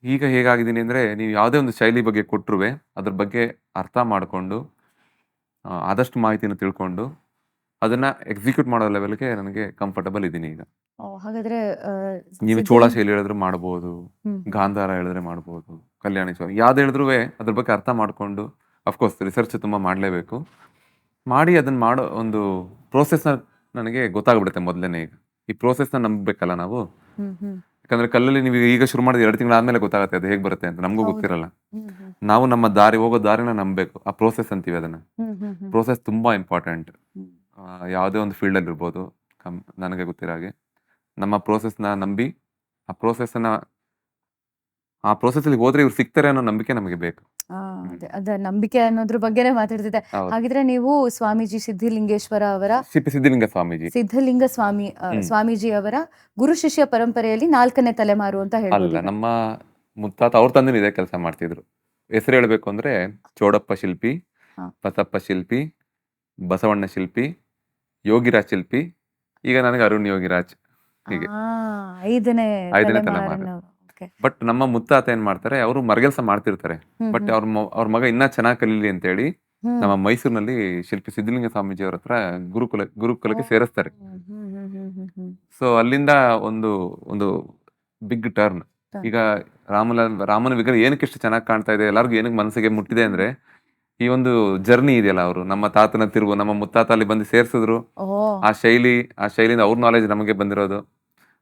ಈಗ ಹೇಗಾಗಿದ್ದೀನಿ ಅಂದ್ರೆ, ನೀವು ಯಾವುದೇ ಒಂದು ಶೈಲಿ ಬಗ್ಗೆ ಕೊಟ್ರುವೆ ಅದ್ರ ಬಗ್ಗೆ ಅರ್ಥ ಮಾಡ್ಕೊಂಡು ಆದಷ್ಟು ಮಾಹಿತಿನ ತಿಳ್ಕೊಂಡು ಅದನ್ನ ಎಕ್ಸಿಕ್ಯೂಟ್ ಮಾಡೋ ಲೆವೆಲ್ಗೆ ನನಗೆ ಕಂಫರ್ಟಬಲ್ ಇದ್ದೀನಿ ಈಗ. ಹಾಗಾದ್ರೆ ಆ, ನೀವು ಚೋಳ ಸಿದ್ಧಲಿಂಗ ಶೈಲಿ ಹೇಳಿದ್ರು ಮಾಡ್ಬೋದು, ಹ್ಮ್ ಗಾಂಧಾರ ಹೇಳಿದ್ರೆ ಮಾಡ್ಬೋದು, ಕಲ್ಯಾಣಿ ಸ್ವಾಮಿ ಯಾವ್ದು ಹೇಳಿದ್ರು ಅದ್ರ ಬಗ್ಗೆ ಅರ್ಥ ಮಾಡ್ಕೊಂಡು, ಅಫ್ಕೋರ್ಸ್ ರಿಸರ್ಚ್ ತುಂಬಾ ಮಾಡಲೇಬೇಕು, ಮಾಡಿ ಅದನ್ನ ಮಾಡೋ ಒಂದು ಪ್ರೋಸೆಸ್ನ ನನಗೆ ಗೊತ್ತಾಗ್ಬಿಡುತ್ತೆ ಮೊದಲನೇ. ಈಗ ಈ ಪ್ರೋಸೆಸ್ನ ನಂಬಬೇಕಲ್ಲ ನಾವು, ಹ್ಮ್ ಹ್ಮ್ ಯಾಕಂದ್ರೆ ಕಲ್ಲಲ್ಲಿ ನೀವು ಈಗ ಶುರು ಮಾಡಿದ 2 ತಿಂಗಳು ಆದ್ಮೇಲೆ ಗೊತ್ತಾಗುತ್ತೆ ಅದು ಹೇಗೆ ಬರುತ್ತೆ ಅಂತ, ನಮಗೂ ಹೌದು. ಗೊತ್ತಿರಲ್ಲ. ಹ್ಮ್ ಹ್ಮ್ ನಾವು ನಮ್ಮ ಹೋಗೋ ದಾರಿನ ನಂಬಬೇಕು, ಆ ಪ್ರೋಸೆಸ್ ಅಂತೀವಿ ಅದನ್ನ. ಹ್ಮ್ ಹ್ಮ್ ಹ್ಮ್ ಪ್ರೋಸೆಸ್ ತುಂಬಾ ಇಂಪಾರ್ಟೆಂಟ್. ಹ್ಮ್ ಯಾವುದೇ ಒಂದು ಫೀಲ್ಡಲ್ಲಿ ಇರ್ಬೋದು, ನನಗೆ ಗೊತ್ತಿರೋ ಹಾಗೆ ನಮ್ಮ ಪ್ರೋಸೆಸ್ನ ನಂಬಿ ಆ ಪ್ರೋಸೆಸ್ನ ಆ ಪ್ರೋಸೆಸ್ಸಲ್ಲಿ ಹೋದ್ರೆ ಇವ್ರು ಸಿಗ್ತಾರೆ ಅನ್ನೋ ನಂಬಿಕೆ ನಮಗೆ ಬೇಕು. ಅದ ನಂಬಿಕೆ ಅನ್ನೋದ್ರ ಬಗ್ಗೆನೇ ಮಾತಾಡ್ತಿದ್ದೆ. ಹೌದು. ಹಾಗಿದ್ರೆ ನೀವು ಸ್ವಾಮೀಜಿ ಸಿದ್ಧಲಿಂಗೇಶ್ವರ ಅವರ ಸಿದ್ಧಲಿಂಗ ಸ್ವಾಮೀಜಿ ಸಿದ್ಧಲಿಂಗ ಸ್ವಾಮೀಜಿ ಅವರ ಗುರು ಶಿಷ್ಯ ಪರಂಪರೆಯಲ್ಲಿ 4ನೇ ತಲೆಮಾರು ಅಂತ ಅಲ್ಲ, ಹೇಳ್ಬೋದು. ನಮ್ಮ ಮುತ್ತಾತ ಅವ್ರ ತಂದೆ ಇದೇ ಕೆಲಸ ಮಾಡ್ತಿದ್ರು. ಹೆಸರು ಹೇಳ್ಬೇಕು ಅಂದ್ರೆ ಚೌಡಪ್ಪ ಶಿಲ್ಪಿ, ಹಾ. ಬಸಪ್ಪ ಶಿಲ್ಪಿ, ಬಸವಣ್ಣ ಶಿಲ್ಪಿ, ಯೋಗಿರಾಜ್ ಶಿಲ್ಪಿ, ಈಗ ನನಗೆ ಅರುಣ್ ಯೋಗಿರಾಜ್, ಹೀಗೆ 5ನೇ ಐದನೇ ತಲೆಮಾರಿನವರು. Okay. ಬಟ್ ನಮ್ಮ ಮುತ್ತಾತ ಏನ್ ಮಾಡ್ತಾರೆ, ಅವರು ಮರಗೆಲ್ಸ ಮಾಡ್ತಿರ್ತಾರೆ. ಹ್ಮ್ ಬಟ್ ಅವ್ರ ಮಗ ಇನ್ನ ಚೆನ್ನಾಗಿ ಕಲೀಲಿ ಅಂತ ಹೇಳಿ ಹ್ಮ್ ನಮ್ಮ ಮೈಸೂರಿನಲ್ಲಿ ಶಿಲ್ಪಿ ಸಿದ್ಧಲಿಂಗ ಸ್ವಾಮೀಜಿ ಅವ್ರ ಹತ್ರ ಗುರುಕುಲಕ್ಕೆ ಸೇರಿಸ್ತಾರೆ. ಹ್ಮ್ ಹ್ಮ್ ಹ್ಮ್ ಹ್ಮ್ ಹ್ಮ್ ಹ್ಮ್ ಸೊ ಅಲ್ಲಿಂದ ಒಂದು ಒಂದು ಬಿಗ್ ಟರ್ನ್. Turn. ಈಗ ರಾಮನ ವಿಗ್ರಹ ಏನಕ್ಕೆ ಇಷ್ಟು ಚೆನ್ನಾಗಿ ಕಾಣ್ತಾ ಇದೆ, ಎಲ್ಲರಿಗೂ ಏನಕ್ಕೆ ಮನಸ್ಸಿಗೆ ಮುಟ್ಟಿದೆ ಅಂದ್ರೆ, ಈ ಒಂದು ಜರ್ನಿ ಇದೆಯಲ್ಲ, ಅವರು ನಮ್ಮ ತಾತನ ತಿರುವು ನಮ್ಮ ಮುತ್ತಾತ ಅಲ್ಲಿ ಬಂದು ಸೇರಿಸಿದ್ರು, ಓ ಆ ಶೈಲಿಯಿಂದ ಅವ್ರ ನಾಲೆಜ್ ನಮಗೆ ಬಂದಿರೋದು.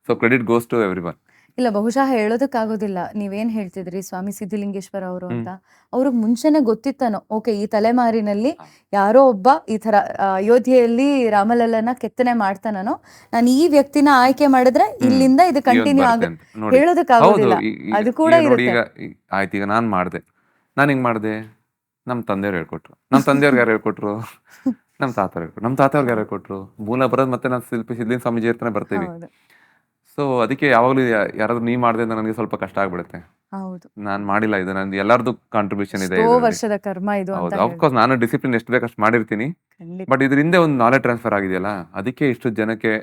So credit goes to every one. ಇಲ್ಲ, ಬಹುಶಃ ಹೇಳೋದಕ್ಕಾಗೋದಿಲ್ಲ. ನೀವೇನ್ ಹೇಳ್ತಿದ್ರಿ ಸ್ವಾಮಿ ಸಿದ್ಧಲಿಂಗೇಶ್ವರ ಅವರು ಅಂತ, ಅವ್ರಿಗೆ ಮುಂಚೆನೆ ಗೊತ್ತಿತ್ತಾನೋ, ಓಕೆ ಈ ತಲೆಮಾರಿನಲ್ಲಿ ಯಾರೋ ಒಬ್ಬ ಈ ತರ ಅಯೋಧ್ಯೆಯಲ್ಲಿ ರಾಮಲಲ್ಲನ ಕೆತ್ತನೆ ಮಾಡ್ತಾನೋ, ನಾನು ಈ ವ್ಯಕ್ತಿನ ಆಯ್ಕೆ ಮಾಡಿದ್ರೆ ಇಲ್ಲಿಂದ ಇದು ಕಂಟಿನ್ಯೂ ಆಗ ಹೇಳೋದಕ್ಕಾಗೋದಿಲ್ಲ. ಅದು ಕೂಡ ನೋಡಿ ಇರುತ್ತೆ. ಈಗ ಆಯ್ತು, ಈಗ ನಾನ್ ಮಾಡ್ದೆ, ನಾನು ಹಿಂಗ್ ಮಾಡ್ದೆ, ನಮ್ಮ ತಂದೆಯವ್ರು ಹೇಳ್ಕೊಟ್ರು, ನಮ್ಮ ತಂದೆಯವ್ರಿಗೆ ಯಾರು ಹೇಳ್ಕೊಟ್ರು, ನಮ್ಮ ತಾತವ್ರು ಹೇಳ್ಕೊಟ್ರು, ನಮ್ಮ ತಾತವ್ರಿಗೆ ಯಾರು ಹೇಳ್ಕೊಟ್ರು, ಮೂಲ ಬರೋದು ಮತ್ತೆ ನಾನು ಸಿದ್ಧಲಿಂಗ ಸ್ವಾಮೀಜಿ ಹತ್ರನೇ ಬರ್ತೀವಿ. ಹೌದು ಸೊ ಅದಕ್ಕೆ ಯಾವಾಗಲೂ ಯಾರಾದ್ರೂ ನೀ ಮಾಡಿದೆ ಅಂದ್ರೆ ನನಗೆ ಸ್ವಲ್ಪ ಕಷ್ಟ ಆಗ್ಬಿಡುತ್ತೆ. ಹೌದು, ನಾನು ಮಾಡಿಲ್ಲ, ಇದು ನಂದು ಎಲ್ಲರದು ಕಾಂಟ್ರಿಬ್ಯೂಷನ್ ಇದೆ. ಎಷ್ಟೋ ವರ್ಷದ ಕರ್ಮ ಇದು ಅಂತ ಹೌದು, ಅಫ್ಕೋರ್ಸ್ ನಾನು ಡಿಸಿಪ್ಲಿನ್ ಎಷ್ಟು ಬೇಕಷ್ಟು ಮಾಡಿರ್ತೀನಿ, ಖಂಡಿತ. ಬಟ್ ಇದ್ರ ಹಿಂದೆ ಒಂದು ನಾಲೆಜ್ ಟ್ರಾನ್ಸ್ಫರ್ ಆಗಿದೆಯಲ್ಲ, ಅದಕ್ಕೆ ಇಷ್ಟು ಜನಕ್ಕೆ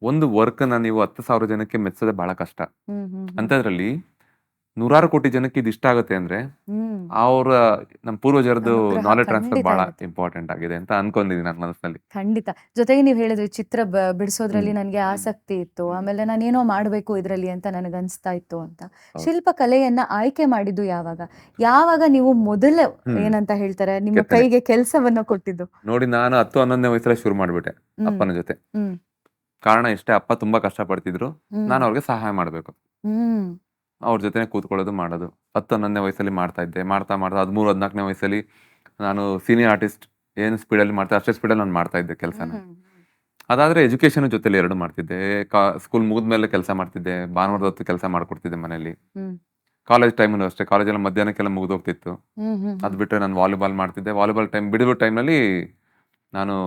ಒಂದು ವರ್ಕ್ನ ನೀವು 10,000 ಜನಕ್ಕೆ ಮೆಚ್ಚೋದೇ ಬಹಳ ಕಷ್ಟ. ಹ್ಮ್ ಹ್ಮ್ ಹ್ಮ್ ಅಂಥದ್ರಲ್ಲಿ 100 ಕೋಟಿ ಜನಕ್ಕೆ ಇದು ಇಷ್ಟ ಆಗುತ್ತೆ ಅಂದ್ರೆ ಹ್ಮ್ ಅವ್ರ ನಮ್ಮ ಪೂರ್ವಜರದು ಅನುಗ್ರಹ ನಾಲೆಜ್ ಟ್ರಾನ್ಸ್ಫರ್ ಖಂಡಿತ ಬಹಳ ಇರುತ್ತೆ. ಇಂಪಾರ್ಟೆಂಟ್ ಆಗಿದೆ ಅಂತ ಅನ್ಕೊಂಡಿದ್ದೀನಿ ನನ್ನ ಮನಸ್ಸಿನಲ್ಲಿ. ಖಂಡಿತ. ಜೊತೆಗೆ ನೀವು ಹೇಳಿದ್ರಿ ಚಿತ್ರ ಬಿಡಿಸೋದ್ರಲ್ಲಿ ಹ್ಮ್. ನನಗೆ ಆಸಕ್ತಿ ಇತ್ತು, ಆಮೇಲೆ ನಾನೇನೋ ಮಾಡಬೇಕು ಇದರಲ್ಲಿ ಅಂತ ನನಗೆ ಅನಿಸ್ತಾ ಇತ್ತು ಅಂತ. ಹೌದು. ಶಿಲ್ಪಕಲೆಯನ್ನ ಆಯ್ಕೆ ಮಾಡಿದ್ದು ಯಾವಾಗ ಯಾವಾಗ ನೀವು ಮೊದಲ ಹ್ಮ್. ಏನಂತ ಹೇಳ್ತಾರೆ ನಿಮ್ಮ ಕೆತ್ತನೆ. ಕೈಗೆ ಕೆಲಸವನ್ನ ಕೊಟ್ಟಿದ್ದು? ನೋಡಿ, ನಾನು 10-11ನೇ ವಯಸ್ಸಲ್ಲಿ ಶುರು ಮಾಡ್ಬಿಟ್ಟೆ ಹ್ಮ್ ಅಪ್ಪನ ಜೊತೆ. ಹ್ಮ್ ಕಾರಣ ಇಷ್ಟೇ, ಅಪ್ಪ ತುಂಬಾ ಕಷ್ಟಪಡ್ತಿದ್ರು, ಹ್ಮ್ ನಾನು ಅವ್ರಿಗೆ ಸಹಾಯ ಮಾಡಬೇಕು, ಹ್ಮ್ ಅವ್ರ ಜೊತೆ ಕೂತ್ಕೊಳ್ಳೋದು ಮಾಡೋದು. 10-11ನೇ ವಯಸ್ಸಲ್ಲಿ ಮಾಡ್ತಾ ಇದ್ದೆ, ಮಾಡ್ತಾ 13-14ನೇ ವಯಸ್ಸಲ್ಲಿ ನಾನು ಸೀನಿಯರ್ ಆರ್ಟಿಸ್ಟ್ ಏನು ಸ್ಪೀಡಲ್ಲಿ ಮಾಡ್ತಾ ಅಷ್ಟೇ ಸ್ಪೀಡಲ್ಲಿ ನಾನು ಮಾಡ್ತಾ ಇದ್ದೆ ಕೆಲಸನ. ಹ್ಮ್ ಅದಾದ್ರೆ ಎಜುಕೇಶನ್ ಜೊತೆಲಿ ಎರಡು ಮಾಡ್ತಿದ್ದೆ. ಸ್ಕೂಲ್ ಮುಗಿದ್ಮೇಲೆ ಕೆಲಸ ಮಾಡ್ತಿದ್ದೆ, ಭಾನುವಾರದ ಹೊತ್ತು ಕೆಲಸ ಮಾಡ್ಕೊಡ್ತಿದ್ದೆ ಮನೇಲಿ. ಹ್ಮ್ ಕಾಲೇಜ್ ಟೈಮಲ್ಲೂ ಅಷ್ಟೇ, ಕಾಲೇಜೆಲ್ಲ ಮಧ್ಯಾಹ್ನಕ್ಕೆಲ್ಲ ಮುಗಿದೋಗ್ತಿತ್ತು. ಹ್ಮ್ ಹ್ಮ್ ಅದು ಬಿಟ್ಟರೆ ನಾನು ವಾಲಿಬಾಲ್ ಮಾಡ್ತಿದ್ದೆ. ವಾಲಿಬಾಲ್ ಬಿಡುವ ಟೈಮ್ನಲ್ಲಿ ನಾನು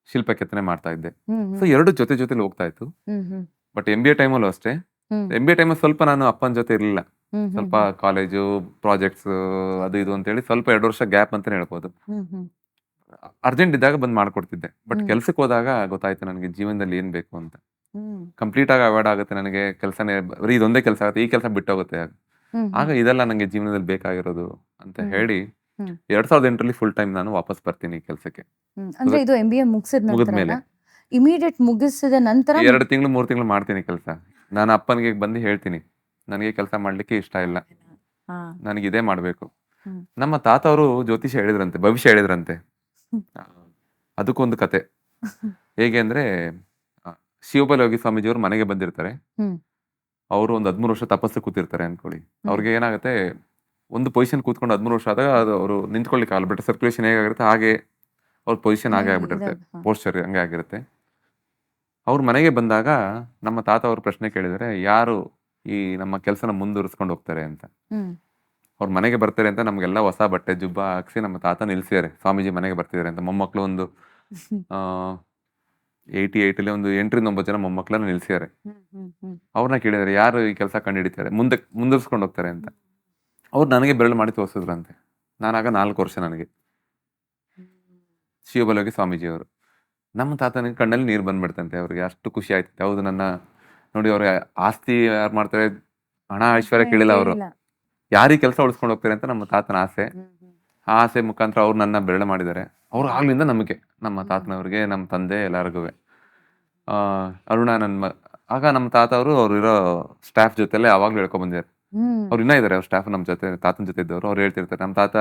ಶಿಲ್ಪ ಕೆತ್ತನೆ ಮಾಡ್ತಾ ಇದ್ದೆ. ಹ್ಮ್ ಸೊ ಎರಡು ಜೊತೆಲಿ ಹೋಗ್ತಾ ಇತ್ತು. ಹ್ಮ್ ಹ್ಮ್ ಬಟ್ MBA ಟೈಮಲ್ಲೂ ಅಷ್ಟೇ, ಹ್ಮ್ MBA ಟೈಮಲ್ಲಿ ಸ್ವಲ್ಪ ನಾನು ಅಪ್ಪನ ಜೊತೆ ಇರಲಿಲ್ಲ. ಹ್ಮ್ ಸ್ವಲ್ಪ ಕಾಲೇಜು ಪ್ರಾಜೆಕ್ಟ್ಸ್ ಅದು ಇದು ಅಂತೇಳಿ ಸ್ವಲ್ಪ 2 ವರ್ಷ ಗ್ಯಾಪ್ ಅಂತಾನೆ ಹೇಳ್ಬೋದು. ಹ್ಮ್ ಹ್ಮ್ ಅರ್ಜೆಂಟ್ ಇದ್ದಾಗ ಬಂದು ಮಾಡ್ಕೊಡ್ತಿದ್ದೆ. ಬಟ್ ಹ್ಮ್. ಕೆಲ್ಸಕ್ಕೆ ಹೋದಾಗ ಗೊತ್ತಾಯ್ತು ನನಗೆ ಜೀವನದಲ್ಲಿ ಏನ್ ಬೇಕು ಅಂತ. ಹ್ಮ್ ಕಂಪ್ಲೀಟ್ ಆಗಿ ಅವಾಯ್ಡ್ ಆಗುತ್ತೆ ನನಗೆ, ಕೆಲಸನೇ ಬರೀ ಇದೊಂದೇ ಕೆಲಸ ಆಗುತ್ತೆ, ಈ ಕೆಲಸ ಬಿಟ್ಟೋಗುತ್ತೆ. ಹ್ಮ್ ಆಗ ಇದೆಲ್ಲ ನನಗೆ ಜೀವನದಲ್ಲಿ ಬೇಕಾಗಿರೋದು ಅಂತ ಹ್ಮ್. ಹೇಳಿ ಹ್ಮ್. 2008ರಲ್ಲಿ ಫುಲ್ ಟೈಮ್ ನಾನು ವಾಪಸ್ ಬರ್ತೀನಿ ಈ ಕೆಲಸಕ್ಕೆ. ಅಂದ್ರೆ ಇದು MBA ಮುಗಿಸಿದ ಮುಗಿದ್ಮೇಲೆ ಇಮಿಡಿಯೇಟ್ ಮುಗಿಸಿದ ನಂತರ 2 ತಿಂಗಳು 3 ತಿಂಗಳು ಮಾಡ್ತೀನಿ ಕೆಲಸ. ನಾನು ಅಪ್ಪನಿಗೆ ಬಂದು ಹೇಳ್ತೀನಿ, ನನಗೆ ಕೆಲಸ ಮಾಡ್ಲಿಕ್ಕೆ ಇಷ್ಟ ಇಲ್ಲ, ಹಾ. ನನಗೆ ಇದೇ ಮಾಡಬೇಕು. ಹ್ಮ್. ನಮ್ಮ ತಾತ ಅವರು ಜ್ಯೋತಿಷ ಹೇಳಿದ್ರಂತೆ, ಭವಿಷ್ಯ ಹೇಳಿದ್ರಂತೆ. ಅದಕ್ಕೊಂದು ಕತೆ. ಹೇಗೆ ಅಂದ್ರೆ, ಶಿವಬಲ ಯೋಗಿ ಸ್ವಾಮೀಜಿಯವರು ಮನೆಗೆ ಬಂದಿರ್ತಾರೆ. ಹ್ಮ್. ಅವರು ಒಂದು 13 ವರ್ಷ ತಪಸ್ಸು ಕೂತಿರ್ತಾರೆ ಅನ್ಕೊಳ್ಳಿ. ಅವ್ರಿಗೆ ಏನಾಗುತ್ತೆ, ಒಂದು ಪೊಸಿಷನ್ ಕೂತ್ಕೊಂಡು 13 ವರ್ಷ ಆದಾಗ ಅದು ಅವರು ನಿಂತ್ಕೊಳ್ಳಿಕ್ಕೆ ಆಗಲ್ಲ. ಬಟ್ ಸರ್ಕ್ಯುಲೇಷನ್ ಹೇಗಾಗಿರುತ್ತೆ ಹಾಗೆ ಅವ್ರ ಪೊಸಿಷನ್ ಹಾಗೆ ಆಗ್ಬಿಟ್ಟಿರುತ್ತೆ, ಪೋಸ್ಚರ್ ಹಂಗೆ ಆಗಿರುತ್ತೆ. ಅವ್ರ ಮನೆಗೆ ಬಂದಾಗ ನಮ್ಮ ತಾತ ಅವ್ರ ಪ್ರಶ್ನೆ ಕೇಳಿದರೆ, ಯಾರು ಈ ನಮ್ಮ ಕೆಲಸನ ಮುಂದುವರಿಸ್ಕೊಂಡು ಹೋಗ್ತಾರೆ ಅಂತ. ಹ್ಮ್. ಅವ್ರ ಮನೆಗೆ ಬರ್ತಾರೆ ಅಂತ ನಮ್ಗೆಲ್ಲ ಹೊಸ ಬಟ್ಟೆ ಜುಬ್ಬ ಹಾಕ್ಸಿ ನಮ್ಮ ತಾತ ನಿಲ್ಸಿದ್ದಾರೆ, ಸ್ವಾಮೀಜಿ ಮನೆಗೆ ಬರ್ತಿದ್ದಾರೆ ಅಂತ. ಮೊಮ್ಮಕ್ಕಳು ಒಂದು 88ಅಲ್ಲಿ ಒಂದು 8-9 ಜನ ಮೊಮ್ಮಕ್ಕಳನ್ನ ನಿಲ್ಸಿದ್ದಾರೆ. ಹ್ಮ್ ಹ್ಮ್ ಹ್ಮ್ ಅವ್ರನ್ನ ಕೇಳಿದ್ದಾರೆ, ಯಾರು ಈ ಕೆಲಸ ಕಂಡು ಹಿಡಿತಾರೆ, ಮುಂದರ್ಸ್ಕೊಂಡು ಹೋಗ್ತಾರೆ ಅಂತ. ಅವ್ರು ನನಗೆ ಬೆರಳು ಮಾಡಿ ತೋರಿಸಿದ್ರಂತೆ. ನಾನಾಗ 4 ವರ್ಷ ನನಗೆ. ಶಿವಬಲಯೋಗಿ ಸ್ವಾಮೀಜಿಯವರು. ನಮ್ಮ ತಾತನಿಗೆ ಕಣ್ಣಲ್ಲಿ ನೀರು ಬಂದ್ಬಿಡ್ತಂತೆ ಅವ್ರಿಗೆ. ಅಷ್ಟು ಖುಷಿ ಆಯ್ತಂತೆ. ಹೌದು, ನನ್ನ ನೋಡಿ ಅವ್ರ ಆಸ್ತಿ ಯಾರು ಮಾಡ್ತಾರೆ, ಹಣ ಐಶ್ವರ್ಯ ಕೇಳಿಲ್ಲ ಅವರು. ಯಾರಿಗೆ ಕೆಲಸ ಉಳಿಸ್ಕೊಂಡು ಹೋಗ್ತಾರೆ ಅಂತ ನಮ್ಮ ತಾತನ ಆಸೆ. ಆ ಆಸೆ ಮುಖಾಂತರ ಅವ್ರು ನನ್ನ ಬೆರಳು ಮಾಡಿದ್ದಾರೆ. ಅವ್ರು ಆಗ್ಲಿಂದ ನಂಬಿಕೆ ನಮ್ಮ ತಾತನವ್ರಿಗೆ, ನಮ್ಮ ತಂದೆ ಎಲ್ಲರಿಗೂ. ಅರುಣ ಆಗ ನಮ್ಮ ತಾತ ಅವ್ರು ಇರೋ ಸ್ಟಾಫ್ ಜೊತೆಲೆ ಯಾವಾಗ್ಲೂ ಹೇಳ್ಕೊಂಡ್ ಬಂದಿದ್ದಾರೆ. ಅವ್ರು ಇನ್ನೂ ಇದಾರೆ, ಅವ್ರ ಸ್ಟಾಫ್ ನಮ್ಮ ಜೊತೆ, ತಾತನ ಜೊತೆ ಇದ್ದವರು. ಅವ್ರು ಹೇಳ್ತಿರ್ತಾರೆ, ನಮ್ಮ ತಾತ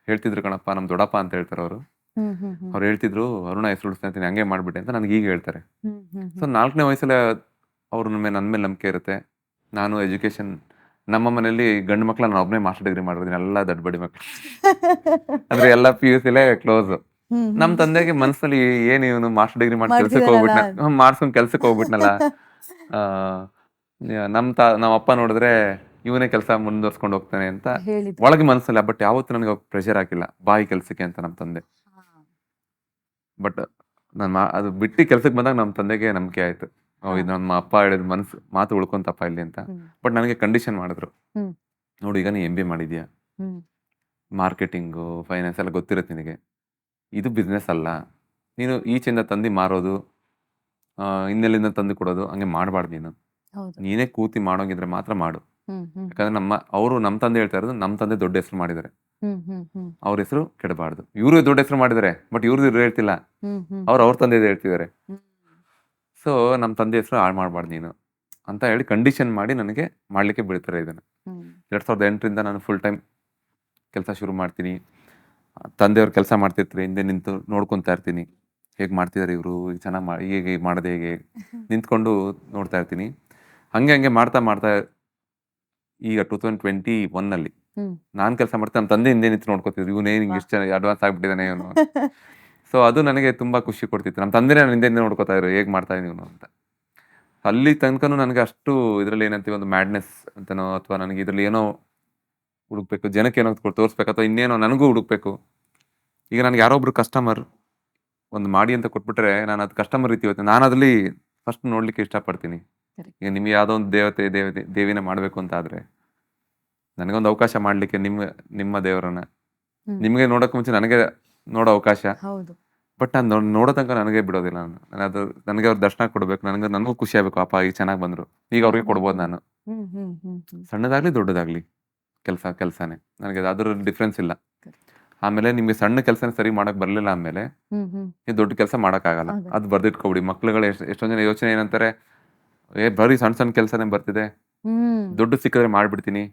ಹೇಳ್ತಿದ್ರು ಕಣಪ್ಪ, ನಮ್ ದೊಡ್ಡಪ್ಪ ಅಂತ ಹೇಳ್ತಾರೆ ಅವರು. ಅವ್ರು ಹೇಳ್ತಿದ್ರು, ಅರುಣ ಹೆಸರು ಉಳಿಸ್ತೀನಿ ಹಂಗೆ ಮಾಡ್ಬಿಟ್ಟೆ ಅಂತ ನನಗೆ ಈಗ ಹೇಳ್ತಾರೆ. ಸೊ 4ನೇ ವಯಸ್ಸಲ್ಲಿ ಅವ್ರು ನನ್ನ ಮೇಲೆ ನಂಬಿಕೆ ಇರುತ್ತೆ. ನಾನು ಎಜುಕೇಶನ್, ನಮ್ಮ ಮನೆಯಲ್ಲಿ ಗಂಡು ಮಕ್ಳ ನಾನು ಒಬ್ಬನೇ ಮಾಸ್ಟರ್ ಡಿಗ್ರಿ ಮಾಡಿರೋದೀನಿ, ಎಲ್ಲ ದಡ್ಬಡಿ ಮಕ್ಳು. ಅಂದ್ರೆ ಎಲ್ಲ PUCಲೇ ಕ್ಲೋಸ್. ನಮ್ ತಂದೆಗೆ ಮನಸ್ಸಲ್ಲಿ ಏನ್ ಇವನು ಮಾಸ್ಟರ್ ಡಿಗ್ರಿ ಮಾಡಿ ಕೆಲ್ಸಕ್ಕೆ ಹೋಗ್ಬಿಟ್ನ, ಮಾಡ್ಸ್ಕೊಂಡ್ ಕೆಲ್ಸಕ್ಕೆ ಹೋಗ್ಬಿಟ್ನಲ್ಲ. ನಮ್ಮ ಅಪ್ಪ ನೋಡಿದ್ರೆ ಇವನೇ ಕೆಲಸ ಮುಂದುವರ್ಸ್ಕೊಂಡು ಹೋಗ್ತಾನೆ ಅಂತ ಒಳಗೆ ಮನಸ್ಸಲ್ಲ. ಬಟ್ ಯಾವತ್ತೂ ನನಗೆ ಪ್ರೆಷರ್ ಹಾಕಿಲ್ಲ ಬಾಯಿ ಕೆಲ್ಸಕ್ಕೆ ಅಂತ ನಮ್ಮ ತಂದೆ. ಬಟ್ ನಾನು ಅದು ಬಿಟ್ಟು ಕೆಲ್ಸಕ್ಕೆ ಬಂದಾಗ ನಮ್ಮ ತಂದೆಗೆ ನಂಬಿಕೆ ಆಯ್ತು, ಇದು ನಮ್ಮ ಅಪ್ಪ ಹೇಳಿದ ಮಾತು ಉಳ್ಕೊಂತಪ್ಪ ಇಲ್ಲಿ ಅಂತ. ಬಟ್ ನನಗೆ ಕಂಡೀಷನ್ ಮಾಡಿದ್ರು, ನೋಡಿ ಈಗ ನೀ MBA ಮಾಡಿದ್ಯಾ, ಮಾರ್ಕೆಟಿಂಗು ಫೈನಾನ್ಸ್ ಎಲ್ಲ ಗೊತ್ತಿರುತ್ತೆ ನಿನಗೆ, ಇದು ಬಿಸ್ನೆಸ್ ಅಲ್ಲ, ನೀನು ಈಚೆಯಿಂದ ತಂದು ಮಾರೋದು, ಇನ್ನೆಲ್ಲಿಂದ ತಂದು ಕೊಡೋದು ಹಂಗೆ ಮಾಡಬಾರ್ದು. ನೀನೇ ಕೂತಿ ಮಾಡೋಂಗಿದ್ರೆ ಮಾತ್ರ ಮಾಡು. ಯಾಕಂದ್ರೆ ನಮ್ಮ ತಂದೆ ಹೇಳ್ತಾ ಇರೋದು, ನಮ್ಮ ತಂದೆ ದೊಡ್ಡ ಹೆಸರು ಮಾಡಿದ್ದಾರೆ, ಅವ್ರ ಹೆಸರು ಕೆಡಬಾರ್ದು. ಇವರು ದೊಡ್ಡ ಹೆಸರು ಮಾಡಿದ್ದಾರೆ, ಬಟ್ ಇವ್ರದ್ದು ಹೇಳ್ತಿಲ್ಲ, ಅವ್ರ ತಂದೆ ಹೇಳ್ತಿದ್ದಾರೆ. ಸೊ ನಮ್ಮ ತಂದೆ ಹೆಸರು ಹಾಳು ಮಾಡಬಾರ್ದು ನೀನು ಅಂತ ಹೇಳಿ ಕಂಡೀಷನ್ ಮಾಡಿ ನನಗೆ ಮಾಡ್ಲಿಕ್ಕೆ ಬಿಡ್ತಾರೆ ಇದನ್ನ. 2008ರಿಂದ ನಾನು ಫುಲ್ ಟೈಮ್ ಕೆಲಸ ಶುರು ಮಾಡ್ತೀನಿ. ತಂದೆಯವ್ರು ಕೆಲಸ ಮಾಡ್ತಿರ್ತಾರೆ, ಹಿಂದೆ ನಿಂತು ನೋಡ್ಕೊತಾ ಇರ್ತೀನಿ, ಹೇಗೆ ಮಾಡ್ತಿದ್ದಾರೆ ಇವರು, ಈಗ ಚೆನ್ನಾಗಿ ಹೀಗೆ ಮಾಡೋದು ಹೇಗೆ ನಿಂತ್ಕೊಂಡು ನೋಡ್ತಾ ಇರ್ತೀನಿ. ಹಂಗೆ ಮಾಡ್ತಾ ಈಗ 2021ನಲ್ಲಿ ನಾನು ಕೆಲಸ ಮಾಡ್ತಾ ನಮ್ಮ ತಂದೆ ಹಿಂದೆ ನಿಂತು ನೋಡ್ಕೊತಿದ್ರು, ಇವನೇ ಹಿಂಗೆ ಇಷ್ಟು ಚೆನ್ನಾಗಿ ಅಡ್ವಾನ್ಸ್ ಆಗ್ಬಿಟ್ಟಿದ್ದಾನೆ ಇವನು. ಸೊ ಅದು ನನಗೆ ತುಂಬಾ ಖುಷಿ ಕೊಡ್ತಿತ್ತು. ನಮ್ಮ ತಂದೆನೇ ನಾನು ಹಿಂದೆ ನೋಡ್ಕೊತಾ ಇದ್ರು, ಹೇಗೆ ಮಾಡ್ತಾ ಇದೀನಿ ಇವನು ಅಂತ. ಅಲ್ಲಿ ತನಕನೂ ನನಗೆ ಅಷ್ಟು ಇದರಲ್ಲಿ ಏನಂತೀವಿ, ಒಂದು ಮ್ಯಾಡ್ನೆಸ್ ಅಂತನೋ, ಅಥವಾ ನನಗೆ ಇದರಲ್ಲಿ ಏನೋ ಹುಡುಕ್ಬೇಕು, ಜನಕ್ಕೆ ಏನೋ ತೋರಿಸ್ಬೇಕು, ಅಥವಾ ಇನ್ನೇನೋ ನನಗೂ ಹುಡುಕ್ಬೇಕು. ಈಗ ನನಗೆ ಯಾರೊಬ್ರು ಕಸ್ಟಮರ್ ಒಂದು ಮಾಡಿ ಅಂತ ಕೊಟ್ಬಿಟ್ರೆ, ನಾನು ಅದು ಕಸ್ಟಮರ್ ರೀತಿ ಹೋಗ್ತೀನಿ. ನಾನು ಅದ್ರಲ್ಲಿ ಫಸ್ಟ್ ನೋಡ್ಲಿಕ್ಕೆ ಇಷ್ಟಪಡ್ತೀನಿ. ಈಗ ನಿಮ್ಗೆ ಯಾವುದೋ ಒಂದು ದೇವಿನ ಮಾಡಬೇಕು ಅಂತ ಆದ್ರೆ, ನನಗೊಂದು ಅವಕಾಶ ಮಾಡ್ಲಿಕ್ಕೆ ನಿಮ್ಮ ದೇವರನ್ನ ನಿಮ್ಗೆ ನೋಡೋಕೆ ಮುಂಚೆ ನನಗೆ ನೋಡೋ ಅವಕಾಶ. ಬಟ್ ನಾನು ನೋಡೋ ತನಕ ನನಗೆ ಬಿಡೋದಿಲ್ಲ. ನನಗೆ ಅವ್ರ ದರ್ಶನ ಕೊಡ್ಬೇಕು, ನನಗೂ ಖುಷಿ ಆಗ್ಬೇಕು. ಅಪ್ಪ ಈಗ ಚೆನ್ನಾಗಿ ಬಂದ್ರು, ಈಗ ಅವ್ರಿಗೆ ಕೊಡ್ಬೋದು. ನಾನು ಸಣ್ಣದಾಗ್ಲಿ ದೊಡ್ಡದಾಗ್ಲಿ ಕೆಲಸನೇ, ನನಗೆ ಅದ್ರ ಡಿಫ್ರೆನ್ಸ್ ಇಲ್ಲ. ಆಮೇಲೆ ನಿಮ್ಗೆ ಸಣ್ಣ ಕೆಲಸ ಸರಿ ಮಾಡಕ್ ಬರ್ಲಿಲ್ಲ ಆಮೇಲೆ ನೀವು ದೊಡ್ಡ ಕೆಲಸ ಮಾಡಕ್ ಆಗಲ್ಲ. ಅದು ಬರ್ದಿಟ್ಕೊಬಿಡಿ. ಮಕ್ಳುಗಳು ಎಷ್ಟೊಂದ್ ಜನ ಯೋಚನೆ ಏನಂತಾರೆ, ಬರೀ ಸಣ್ಣ ಕೆಲಸನೇ ಬರ್ತಿದೆ, ದೊಡ್ಡ ಸಿಕ್ಕಿದ್ರೆ ಮಾಡ್ಬಿಡ್ತೀನಿ.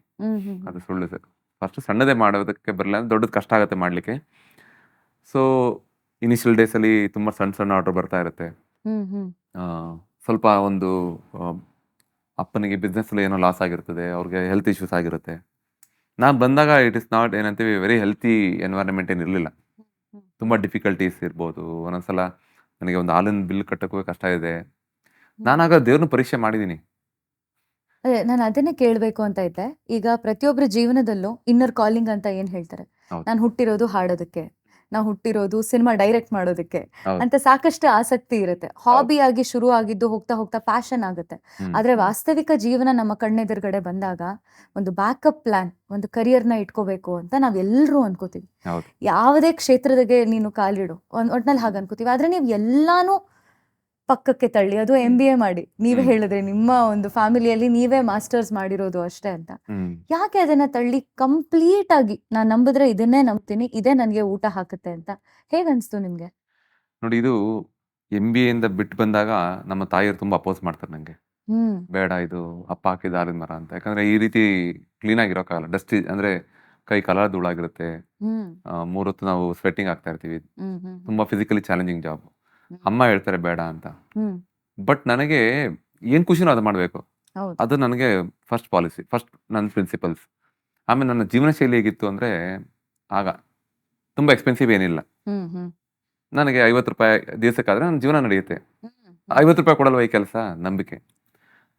ಅದು ಸುಳ್ಳು ಸರ್. ಫಸ್ಟ್ ಸಣ್ಣದೇ ಮಾಡೋದಕ್ಕೆ ಬರಲ್ಲ, ದೊಡ್ಡದು ಕಷ್ಟ ಆಗುತ್ತೆ ಮಾಡ್ಲಿಕ್ಕೆ. ಸೊ ಇನಿಷಿಯಲ್ ಡೇಸ್ ಅಲ್ಲಿ ತುಂಬಾ ಸಣ್ಣ ಆರ್ಡರ್ ಬರ್ತಾ ಇರುತ್ತೆ. ಸ್ವಲ್ಪ ಒಂದು ಅಪ್ಪನಿಗೆ ಬಿಸ್ನೆಸ್ ಅಲ್ಲಿ ಏನೋ ಲಾಸ್ ಆಗಿರ್ತದೆ, ಅವ್ರಿಗೆ ಹೆಲ್ತ್ ಇಶ್ಯೂಸ್ ಆಗಿರುತ್ತೆ. ನಾನು ಬಂದಾಗ ಇಟ್ ಇಸ್ ನಾಟ್ ಏನಂತೀವಿ ವೆರಿ ಹೆಲ್ತಿ ಎನ್ವೈರನ್ಮೆಂಟ್ ಏನಿರಲಿಲ್ಲ. ತುಂಬಾ ಡಿಫಿಕಲ್ಟೀಸ್ ಇರ್ಬೋದು. ಒಂದೊಂದ್ಸಲ ನನಗೆ ಒಂದು ಹಾಲಿನ ಬಿಲ್ ಕಟ್ಟಕ್ಕೂ ಕಷ್ಟ ಇದೆ. ನಾನಾಗ ದೇವ್ರನ್ನ ಪರೀಕ್ಷೆ ಮಾಡಿದೀನಿ. ಅದೇ ನಾನು ಅದನ್ನೇ ಕೇಳಬೇಕು ಅಂತ ಇದ್ದೆ. ಈಗ ಪ್ರತಿಯೊಬ್ಬರ ಜೀವನದಲ್ಲೂ ಇನ್ನರ್ ಕಾಲಿಂಗ್ ಅಂತ ಏನ್ ಹೇಳ್ತಾರೆ, ನಾನು ಹುಟ್ಟಿರೋದು ಹಾಡೋದಕ್ಕೆ, ನಾವು ಹುಟ್ಟಿರೋದು ಸಿನಿಮಾ ಡೈರೆಕ್ಟ್ ಮಾಡೋದಕ್ಕೆ ಅಂತ ಸಾಕಷ್ಟು ಆಸಕ್ತಿ ಇರುತ್ತೆ. ಹಾಬಿ ಆಗಿ ಶುರು ಆಗಿದ್ದು ಹೋಗ್ತಾ ಹೋಗ್ತಾ ಪ್ಯಾಷನ್ ಆಗುತ್ತೆ. ಆದ್ರೆ ವಾಸ್ತವಿಕ ಜೀವನ ನಮ್ಮ ಕಣ್ಣೆದುರುಗಡೆ ಬಂದಾಗ ಒಂದು ಬ್ಯಾಕಪ್ ಪ್ಲಾನ್, ಒಂದು ಕರಿಯರ್ನ ಇಟ್ಕೋಬೇಕು ಅಂತ ನಾವೆಲ್ಲರೂ ಅನ್ಕೋತೀವಿ. ಯಾವುದೇ ಕ್ಷೇತ್ರದಾಗೆ ನೀನು ಕಾಲಿಡು ಒಟ್ನಲ್ಲಿ ಹಾಗೆ ಅನ್ಕೋತೀವಿ. ಆದ್ರೆ ನೀವು ಎಲ್ಲಾನು ಪಕ್ಕಕ್ಕೆ ತಳ್ಳಿ, ಅದು MBA ಮಾಡಿ, ನೀವೇ ಹೇಳಿದ್ರೆ ನಿಮ್ಮ ಒಂದು ಫ್ಯಾಮಿಲಿಯಲ್ಲಿ ನೀವೇ ಮಾಸ್ಟರ್ಸ್ ಮಾಡಿರೋದು ಅಷ್ಟೇ ಅಂತ, ಯಾಕೆ ಅದನ್ನ ತಳ್ಳಿ ಕಂಪ್ಲೀಟ್ ಆಗಿ ನಾನು ನಂಬಿದ್ರೆ ಇದನ್ನೇ ನಂಬ್ತೀನಿ, ಇದೇ ನನಗೆ ಊಟ ಹಾಕುತ್ತೆ ಅಂತ ಹೇಗ್ ಅನ್ಸ್ತು ನಿಮ್ಗೆ? ನೋಡಿ, ಇದು MBA ಇಂದ ಬಿಟ್ಟು ಬಂದಾಗ ನಮ್ಮ ತಾಯಿಯರು ತುಂಬಾ ಅಪೋಸ್ ಮಾಡ್ತಾರೆ ನಂಗೆ. ಬೇಡ, ಇದು ಅಪ್ಪ ಹಾಕಿದ ಆಲಿನ ಮರ ಅಂತ. ಯಾಕಂದ್ರೆ ಈ ರೀತಿ ಕ್ಲೀನ್ ಆಗಿರೋಕ್ಕಾಗಲ್ಲ. ಡಸ್ಟ್ ಅಂದ್ರೆ ಕೈ ಕಲರ್ ಧೂಳಾಗಿರುತ್ತೆ. 3 ಹೊತ್ತು ನಾವು ಸ್ವೆಟ್ಟಿಂಗ್ ಆಗ್ತಾ ಇರ್ತೀವಿ. ತುಂಬಾ ಫಿಸಿಕಲಿ ಚಾಲೆಂಜಿಂಗ್ ಜಾಬ್. ಅಮ್ಮ ಹೇಳ್ತಾರೆ ಬೇಡ ಅಂತ. ಬಟ್ ನನಗೆ ಏನ್ ಖುಷಿನೋ ಅದು ಮಾಡ್ಬೇಕು. ಅದು ನನಗೆ ಫಸ್ಟ್ ಪಾಲಿಸಿ, ಫಸ್ಟ್ ನನ್ನ ಪ್ರಿನ್ಸಿಪಲ್ಸ್. ಆಮೇಲೆ ನನ್ನ ಜೀವನ ಶೈಲಿ ಹೇಗಿತ್ತು ಅಂದ್ರೆ, ಆಗ ತುಂಬಾ ಎಕ್ಸ್ಪೆನ್ಸಿವ್ ಏನಿಲ್ಲ. ನನಗೆ 50 ರೂಪಾಯಿ ದಿವಸಕ್ಕಾದ್ರೆ ನನ್ನ ಜೀವನ ನಡೆಯುತ್ತೆ. 50 ರೂಪಾಯಿ ಕೊಡಲ್ವ ಈ ಕೆಲಸ?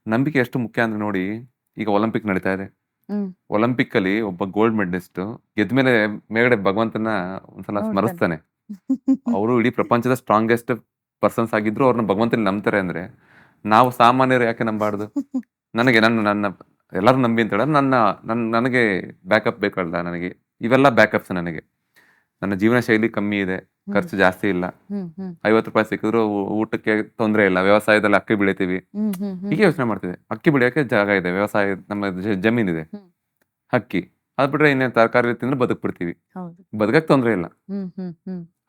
ನಂಬಿಕೆ ಎಷ್ಟು ಮುಖ್ಯ ಅಂದ್ರೆ ನೋಡಿ, ಈಗ ಒಲಿಂಪಿಕ್ ನಡೀತಾ ಇದೆ. ಒಲಿಂಪಿಕ್ ಅಲ್ಲಿ ಒಬ್ಬ ಗೋಲ್ಡ್ ಮೆಡಲಿಸ್ಟ್ ಗೆದ್ಮೇಲೆ ಮೇಲ್ಗಡೆ ಭಗವಂತನ ಒಂದ್ಸಲ ಸ್ಮರಿಸ್ತಾನೆ. ಅವರು ಇಡೀ ಪ್ರಪಂಚದ ಸ್ಟ್ರಾಂಗೆಸ್ಟ್ ಪರ್ಸನ್ಸ್ ಆಗಿದ್ರು ಅವ್ರನ್ನ ಭಗವಂತನ ನಂಬ್ತಾರೆ ಅಂದ್ರೆ, ನಾವು ಸಾಮಾನ್ಯರು ಯಾಕೆ ನಂಬಾರ್ದು? ನನಗೆ ನನ್ನ ಎಲ್ಲರೂ ನಂಬಿ ಅಂತ ಹೇಳೋದು ನನಗೆ ಬ್ಯಾಕಪ್ ಬೇಕಲ್ಲ ನನಗೆ. ಇವೆಲ್ಲ ಬ್ಯಾಕಪ್ಸ್ ನನಗೆ. ನನ್ನ ಜೀವನ ಶೈಲಿ ಕಮ್ಮಿ ಇದೆ, ಖರ್ಚು ಜಾಸ್ತಿ ಇಲ್ಲ, 50 ರೂಪಾಯಿ ಸಿಕ್ಕಿದ್ರು ಊಟಕ್ಕೆ ತೊಂದರೆ ಇಲ್ಲ, ವ್ಯವಸಾಯದಲ್ಲಿ ಅಕ್ಕಿ ಬೆಳಿತೀವಿ, ಹೀಗೆ ಯೋಚನೆ ಮಾಡ್ತಿದ್ದೆ. ಅಕ್ಕಿ ಬೆಳೆಯೋಕೆ ಜಾಗ ಇದೆ, ವ್ಯವಸಾಯ ನಮ್ಮ ಜಮೀನಿದೆ, ಅಕ್ಕಿ ಅದ್ ಬಿಟ್ರೆ ಇನ್ನೇನು ತರಕಾರಿ ತಿಂದ್ರೆ ಬದುಕ್ಬಿಡ್ತೀವಿ, ಬದುಕಕ್ಕೆ ತೊಂದರೆ ಇಲ್ಲ.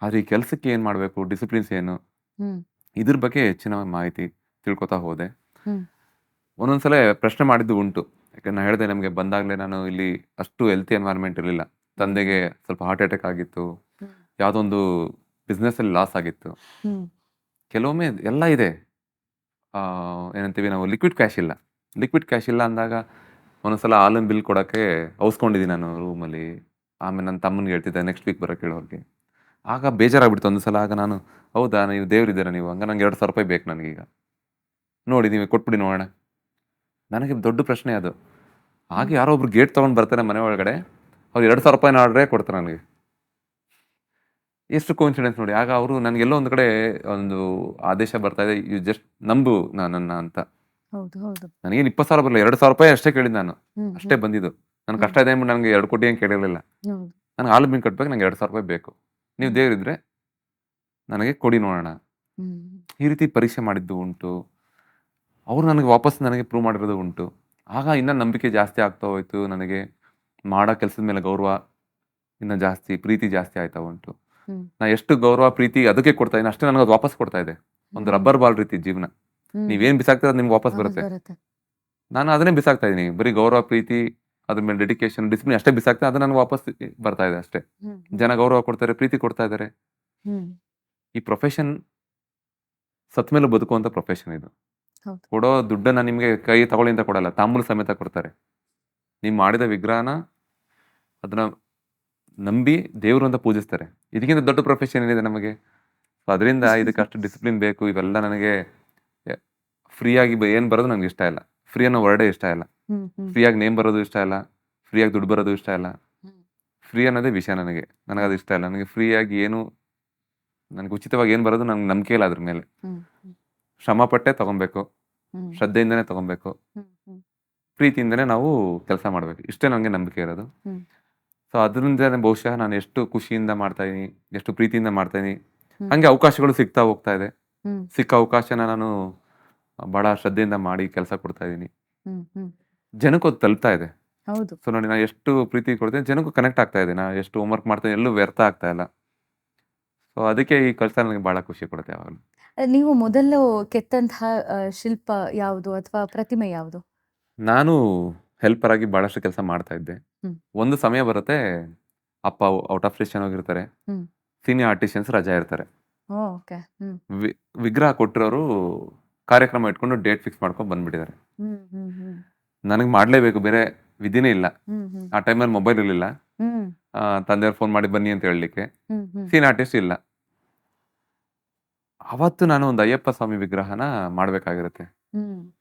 ಆದ್ರೆ ಈ ಕೆಲ್ಸಕ್ಕೆ ಏನ್ ಮಾಡ್ಬೇಕು, ಡಿಸಿಪ್ಲಿನ್ಸ್ ಏನು, ಇದ್ರ ಬಗ್ಗೆ ಹೆಚ್ಚಿನ ಮಾಹಿತಿ ತಿಳ್ಕೊತಾ ಹೋದೆ. ಒಂದೊಂದ್ಸಲ ಪ್ರಶ್ನೆ ಮಾಡಿದ್ದು ಉಂಟು. ಯಾಕಂದ್ರೆ ನಾನು ಹೇಳಿದೆ ನಮಗೆ ಬಂದಾಗಲೇ ನಾನು ಇಲ್ಲಿ ಅಷ್ಟು ಹೆಲ್ತಿ ಎನ್ವೈರ್ಮೆಂಟ್ ಇರಲಿಲ್ಲ. ತಂದೆಗೆ ಸ್ವಲ್ಪ ಹಾರ್ಟ್ ಅಟ್ಯಾಕ್ ಆಗಿತ್ತು, ಯಾವುದೋ ಒಂದು ಬಿಸ್ನೆಸ್ ಅಲ್ಲಿ ಲಾಸ್ ಆಗಿತ್ತು. ಕೆಲವೊಮ್ಮೆ ಎಲ್ಲ ಇದೆ, ಏನಂತೀವಿ ನಾವು, ಲಿಕ್ವಿಡ್ ಕ್ಯಾಶ್ ಇಲ್ಲ. ಲಿಕ್ವಿಡ್ ಕ್ಯಾಶ್ ಇಲ್ಲ ಅಂದಾಗ ಒಂದೊಂದ್ಸಲ ಹಾಲಿನ ಬಿಲ್ ಕೊಡೋಕ್ಕೆ ಅವಸ್ಕೊಂಡಿದ್ದೀನಿ ನಾನು ರೂಮಲ್ಲಿ. ಆಮೇಲೆ ನನ್ನ ತಮ್ಮನಿಗೆ ಹೇಳ್ತಿದ್ದೆ ನೆಕ್ಸ್ಟ್ ವೀಕ್ ಬರೋಕ್ಕೆ ಹೇಳೋರಿಗೆ. ಆಗ ಬೇಜಾರಾಗ್ಬಿಡ್ತು ಒಂದ್ಸಲ. ಆಗ ನಾನು, ಹೌದಾ ನೀವು ದೇವ್ರಿದ್ದೀರಾ ನೀವು, ಹಂಗ ನಂಗೆ 2,000 ರೂಪಾಯಿ ಬೇಕು ನನಗೀಗ, ನೋಡಿ ನೀವು ಕೊಟ್ಬಿಡಿ ನೋಡೋಣ. ನನಗೆ ದೊಡ್ಡ ಪ್ರಶ್ನೆ ಅದು. ಹಾಗೆ ಯಾರೋ ಒಬ್ರು ಗೇಟ್ ತೊಗೊಂಡು ಬರ್ತಾರೆ ಮನೆ ಒಳಗಡೆ, ಅವ್ರು 2,000 ರೂಪಾಯಿ ಆರ್ಡ್ರೇ ಕೊಡ್ತಾರೆ ನನಗೆ. ಎಷ್ಟು ಕೋಇನ್ಸಿಡೆನ್ಸ್ ನೋಡಿ. ಆಗ ಅವರು ನನಗೆಲ್ಲೋ ಒಂದು ಕಡೆ ಒಂದು ಆದೇಶ ಬರ್ತಾ ಇದೆ, ಯು ಜಸ್ಟ್ ನಂಬು ನನ್ನ ಅಂತ. ನನಗೇನು 20,000 ಬರಲ್ಲ, 2,000 ರೂಪಾಯಿ ಅಷ್ಟೇ ಕೇಳಿದ್ದು ನಾನು, ಅಷ್ಟೇ ಬಂದಿದ್ದು. ನನ್ನ ಕಷ್ಟ ಇದೆ ಅಂದ್ಬಿಟ್ಟು ನನಗೆ 2 ಕೋಟಿ ಏನು ಕೇಳಿರಲಿಲ್ಲ. ನನಗೆ ಹಾಲು ಬಿಲ್ ಕಟ್ಬೇಕು, ನಂಗೆ 2,000 ರೂಪಾಯಿ ಬೇಕು, ನೀವು ದೇವರಿದ್ರೆ ನನಗೆ ಕೊಡಿ ನೋಡೋಣ. ಈ ರೀತಿ ಪರೀಕ್ಷೆ ಮಾಡಿದ್ದು ಉಂಟು. ಅವರು ನನಗೆ ವಾಪಸ್ ನನಗೆ ಪ್ರೂವ್ ಮಾಡಿರೋದು ಉಂಟು. ಆಗ ಇನ್ನೂ ನಂಬಿಕೆ ಜಾಸ್ತಿ ಆಗ್ತಾ ಹೋಯ್ತು. ನನಗೆ ಮಾಡೋ ಕೆಲಸದ ಮೇಲೆ ಗೌರವ ಇನ್ನೂ ಜಾಸ್ತಿ, ಪ್ರೀತಿ ಜಾಸ್ತಿ ಆಯ್ತಾ ಉಂಟು. ನಾ ಎಷ್ಟು ಗೌರವ ಪ್ರೀತಿ ಅದಕ್ಕೆ ಕೊಡ್ತಾ ಇದ್ದೀನಿ, ಅಷ್ಟೇ ನನಗೆ ಅದು ವಾಪಸ್ ಕೊಡ್ತಾ ಇದೆ. ಒಂದು ರಬ್ಬರ್ ಬಾಲ್ ರೀತಿ ಜೀವನ. ನೀವೇನ್ ಬಿಸಾಕ್ತೀರ ಅದು ನಿಮ್ಗೆ ವಾಪಸ್ ಬರುತ್ತೆ. ನಾನು ಅದನ್ನೇ ಬಿಸಾಕ್ತಾ ಇದ್ದೀನಿ. ಬರೀ ಗೌರವ ಪ್ರೀತಿ, ಅದ್ರ ಮೇಲೆ ಡೆಡಿಕೇಶನ್, ಡಿಸಿಪ್ಲಿನ್ ಅಷ್ಟೇ ಬಿಸಾಕ್ತಾ, ಅದು ನನಗೆ ವಾಪಸ್ ಬರ್ತಾ ಇದೆ ಅಷ್ಟೇ. ಜನ ಗೌರವ ಕೊಡ್ತಾರೆ, ಪ್ರೀತಿ ಕೊಡ್ತಾ ಇದ್ದಾರೆ. ಈ ಪ್ರೊಫೆಷನ್ ಸತ್ ಮೇಲೆ ಬದುಕುವಂತ ಪ್ರೊಫೆಷನ್ ಇದು. ಕೊಡೋ ದುಡ್ಡನ್ನ ನಿಮ್ಗೆ ಕೈ ತಗೊಳ್ಳಿ ಅಂತ ಕೊಡಲ್ಲ, ತಾಂಬೂಲ ಸಮೇತ ಕೊಡ್ತಾರೆ. ನೀವು ಮಾಡಿದ ವಿಗ್ರಹನ ಅದನ್ನ ನಂಬಿ ದೇವ್ರು ಅಂತ ಪೂಜಿಸ್ತಾರೆ. ಇದಕ್ಕಿಂತ ದೊಡ್ಡ ಪ್ರೊಫೆಷನ್ ಏನಿದೆ ನಮಗೆ? ಅದರಿಂದ ಇದಕ್ಕೆ ಅಷ್ಟು ಡಿಸಿಪ್ಲಿನ್ ಬೇಕು. ಇವೆಲ್ಲ ನನಗೆ ಫ್ರೀಯಾಗಿ ಏನ್ ಬರೋದು ನನಗೆ ಇಷ್ಟ ಇಲ್ಲ. ಫ್ರೀ ಅನ್ನೋ ವರ್ಡೇ ಇಷ್ಟ ಇಲ್ಲ. ಫ್ರೀಯಾಗಿ ನೇಮ್ ಬರೋದು ಇಷ್ಟ ಇಲ್ಲ, ಫ್ರೀಯಾಗಿ ದುಡ್ಡು ಬರೋದು ಇಷ್ಟ ಇಲ್ಲ. ಫ್ರೀ ಅನ್ನೋದೇ ವಿಷಯ ನನಗೆ ಅದು ಇಷ್ಟ ಇಲ್ಲ. ನನಗೆ ಫ್ರೀಯಾಗಿ ಏನು, ನನಗೆ ಉಚಿತವಾಗಿ ಏನು ಬರೋದು ನನಗೆ ನಂಬಿಕೆ ಇಲ್ಲ ಅದ್ರ ಮೇಲೆ. ಶ್ರಮ ಪಟ್ಟೆ ತಗೊಬೇಕು, ಶ್ರದ್ಧೆಯಿಂದನೇ ತಗೊಬೇಕು, ಪ್ರೀತಿಯಿಂದನೇ ನಾವು ಕೆಲಸ ಮಾಡ್ಬೇಕು. ಇಷ್ಟೇ ನನಗೆ ನಂಬಿಕೆ ಇರೋದು. ಸೊ ಅದರಿಂದ ಬಹುಶಃ ನಾನು ಎಷ್ಟು ಖುಷಿಯಿಂದ ಮಾಡ್ತಾ ಇದೀನಿ, ಎಷ್ಟು ಪ್ರೀತಿಯಿಂದ ಮಾಡ್ತಾ ಇದೀನಿ, ಹಂಗೆ ಅವಕಾಶಗಳು ಸಿಗ್ತಾ ಹೋಗ್ತಾ ಇದೆ. ಸಿಕ್ಕ ಅವಕಾಶನ ನಾನು ಬಹಳ ಶ್ರದ್ಧೆಯಿಂದ ಮಾಡಿ ಕೆಲಸ ಕೊಡ್ತಾ ಇದೀನಿ. ಜನಕ್ಕೂ ಅದು ತಲುಪ್ತಾ ಇದೆ. ಸೊ ನೋಡಿ, ನಾನು ಎಷ್ಟು ಪ್ರೀತಿ ಕೊಡ್ತೀನಿ, ಜನಕ್ಕೂ ಕನೆಕ್ಟ್ ಆಗ್ತಾ ಇದೆ. ನಾನು ಎಷ್ಟು ಹೋಮ್ವರ್ಕ್ ಮಾಡ್ತೀನಿ, ಎಲ್ಲೂ ವ್ಯರ್ಥ ಆಗ್ತಾ ಇಲ್ಲ. ಸೊ ಅದಕ್ಕೆ ಈ ಕೆಲಸ ನನಗೆ ಬಹಳ ಖುಷಿ ಕೊಡುತ್ತೆ ಯಾವಾಗಲೂ. ನೀವು ಮೊದಲು ಕೆತ್ತಂತಹ ಶಿಲ್ಪ ಯಾವುದು ಅಥವಾ ಪ್ರತಿಮೆ ಯಾವುದು? ನಾನು ಹೆಲ್ಪರ್ ಆಗಿ ಬಹಳಷ್ಟು ಕೆಲಸ ಮಾಡ್ತಾ ಇದ್ದೆ. ಒಂದು ಸಮಯ ಬರುತ್ತೆ, ಅಪ್ಪ ಔಟ್ ಆಫ್ ಸ್ಟೇಷನ್ ಹೋಗಿರ್ತಾರೆ, ಸೀನಿಯರ್ ಆರ್ಟಿಷಿಯನ್ಸ್ ರಜಾ ಇರ್ತಾರೆ. ವಿಗ್ರಹ ಕೊಟ್ಟಿರೋರು ಕಾರ್ಯಕ್ರಮ ಇಟ್ಕೊಂಡು ಡೇಟ್ ಫಿಕ್ಸ್ ಮಾಡ್ಕೊಂಡು ಬಂದ್ಬಿಟ್ಟಿದ್ದಾರೆ. ನನಗೆ ಮಾಡ್ಲೇಬೇಕು, ಬೇರೆ ವಿಧಿನೇ ಇಲ್ಲ. ಆ ಟೈಮಲ್ಲಿ ಮೊಬೈಲ್ ಇರಲಿಲ್ಲ, ತಂದೆಯವ್ರು ಫೋನ್ ಮಾಡಿ ಬನ್ನಿ ಅಂತ ಹೇಳಲಿಕ್ಕೆ. ಸೀನಿಯರ್ ಆರ್ಟಿಸ್ಟ್ ಇಲ್ಲ. ಅವತ್ತು ನಾನು ಒಂದು ಅಯ್ಯಪ್ಪ ಸ್ವಾಮಿ ವಿಗ್ರಹನ ಮಾಡ್ಬೇಕಾಗಿರುತ್ತೆ.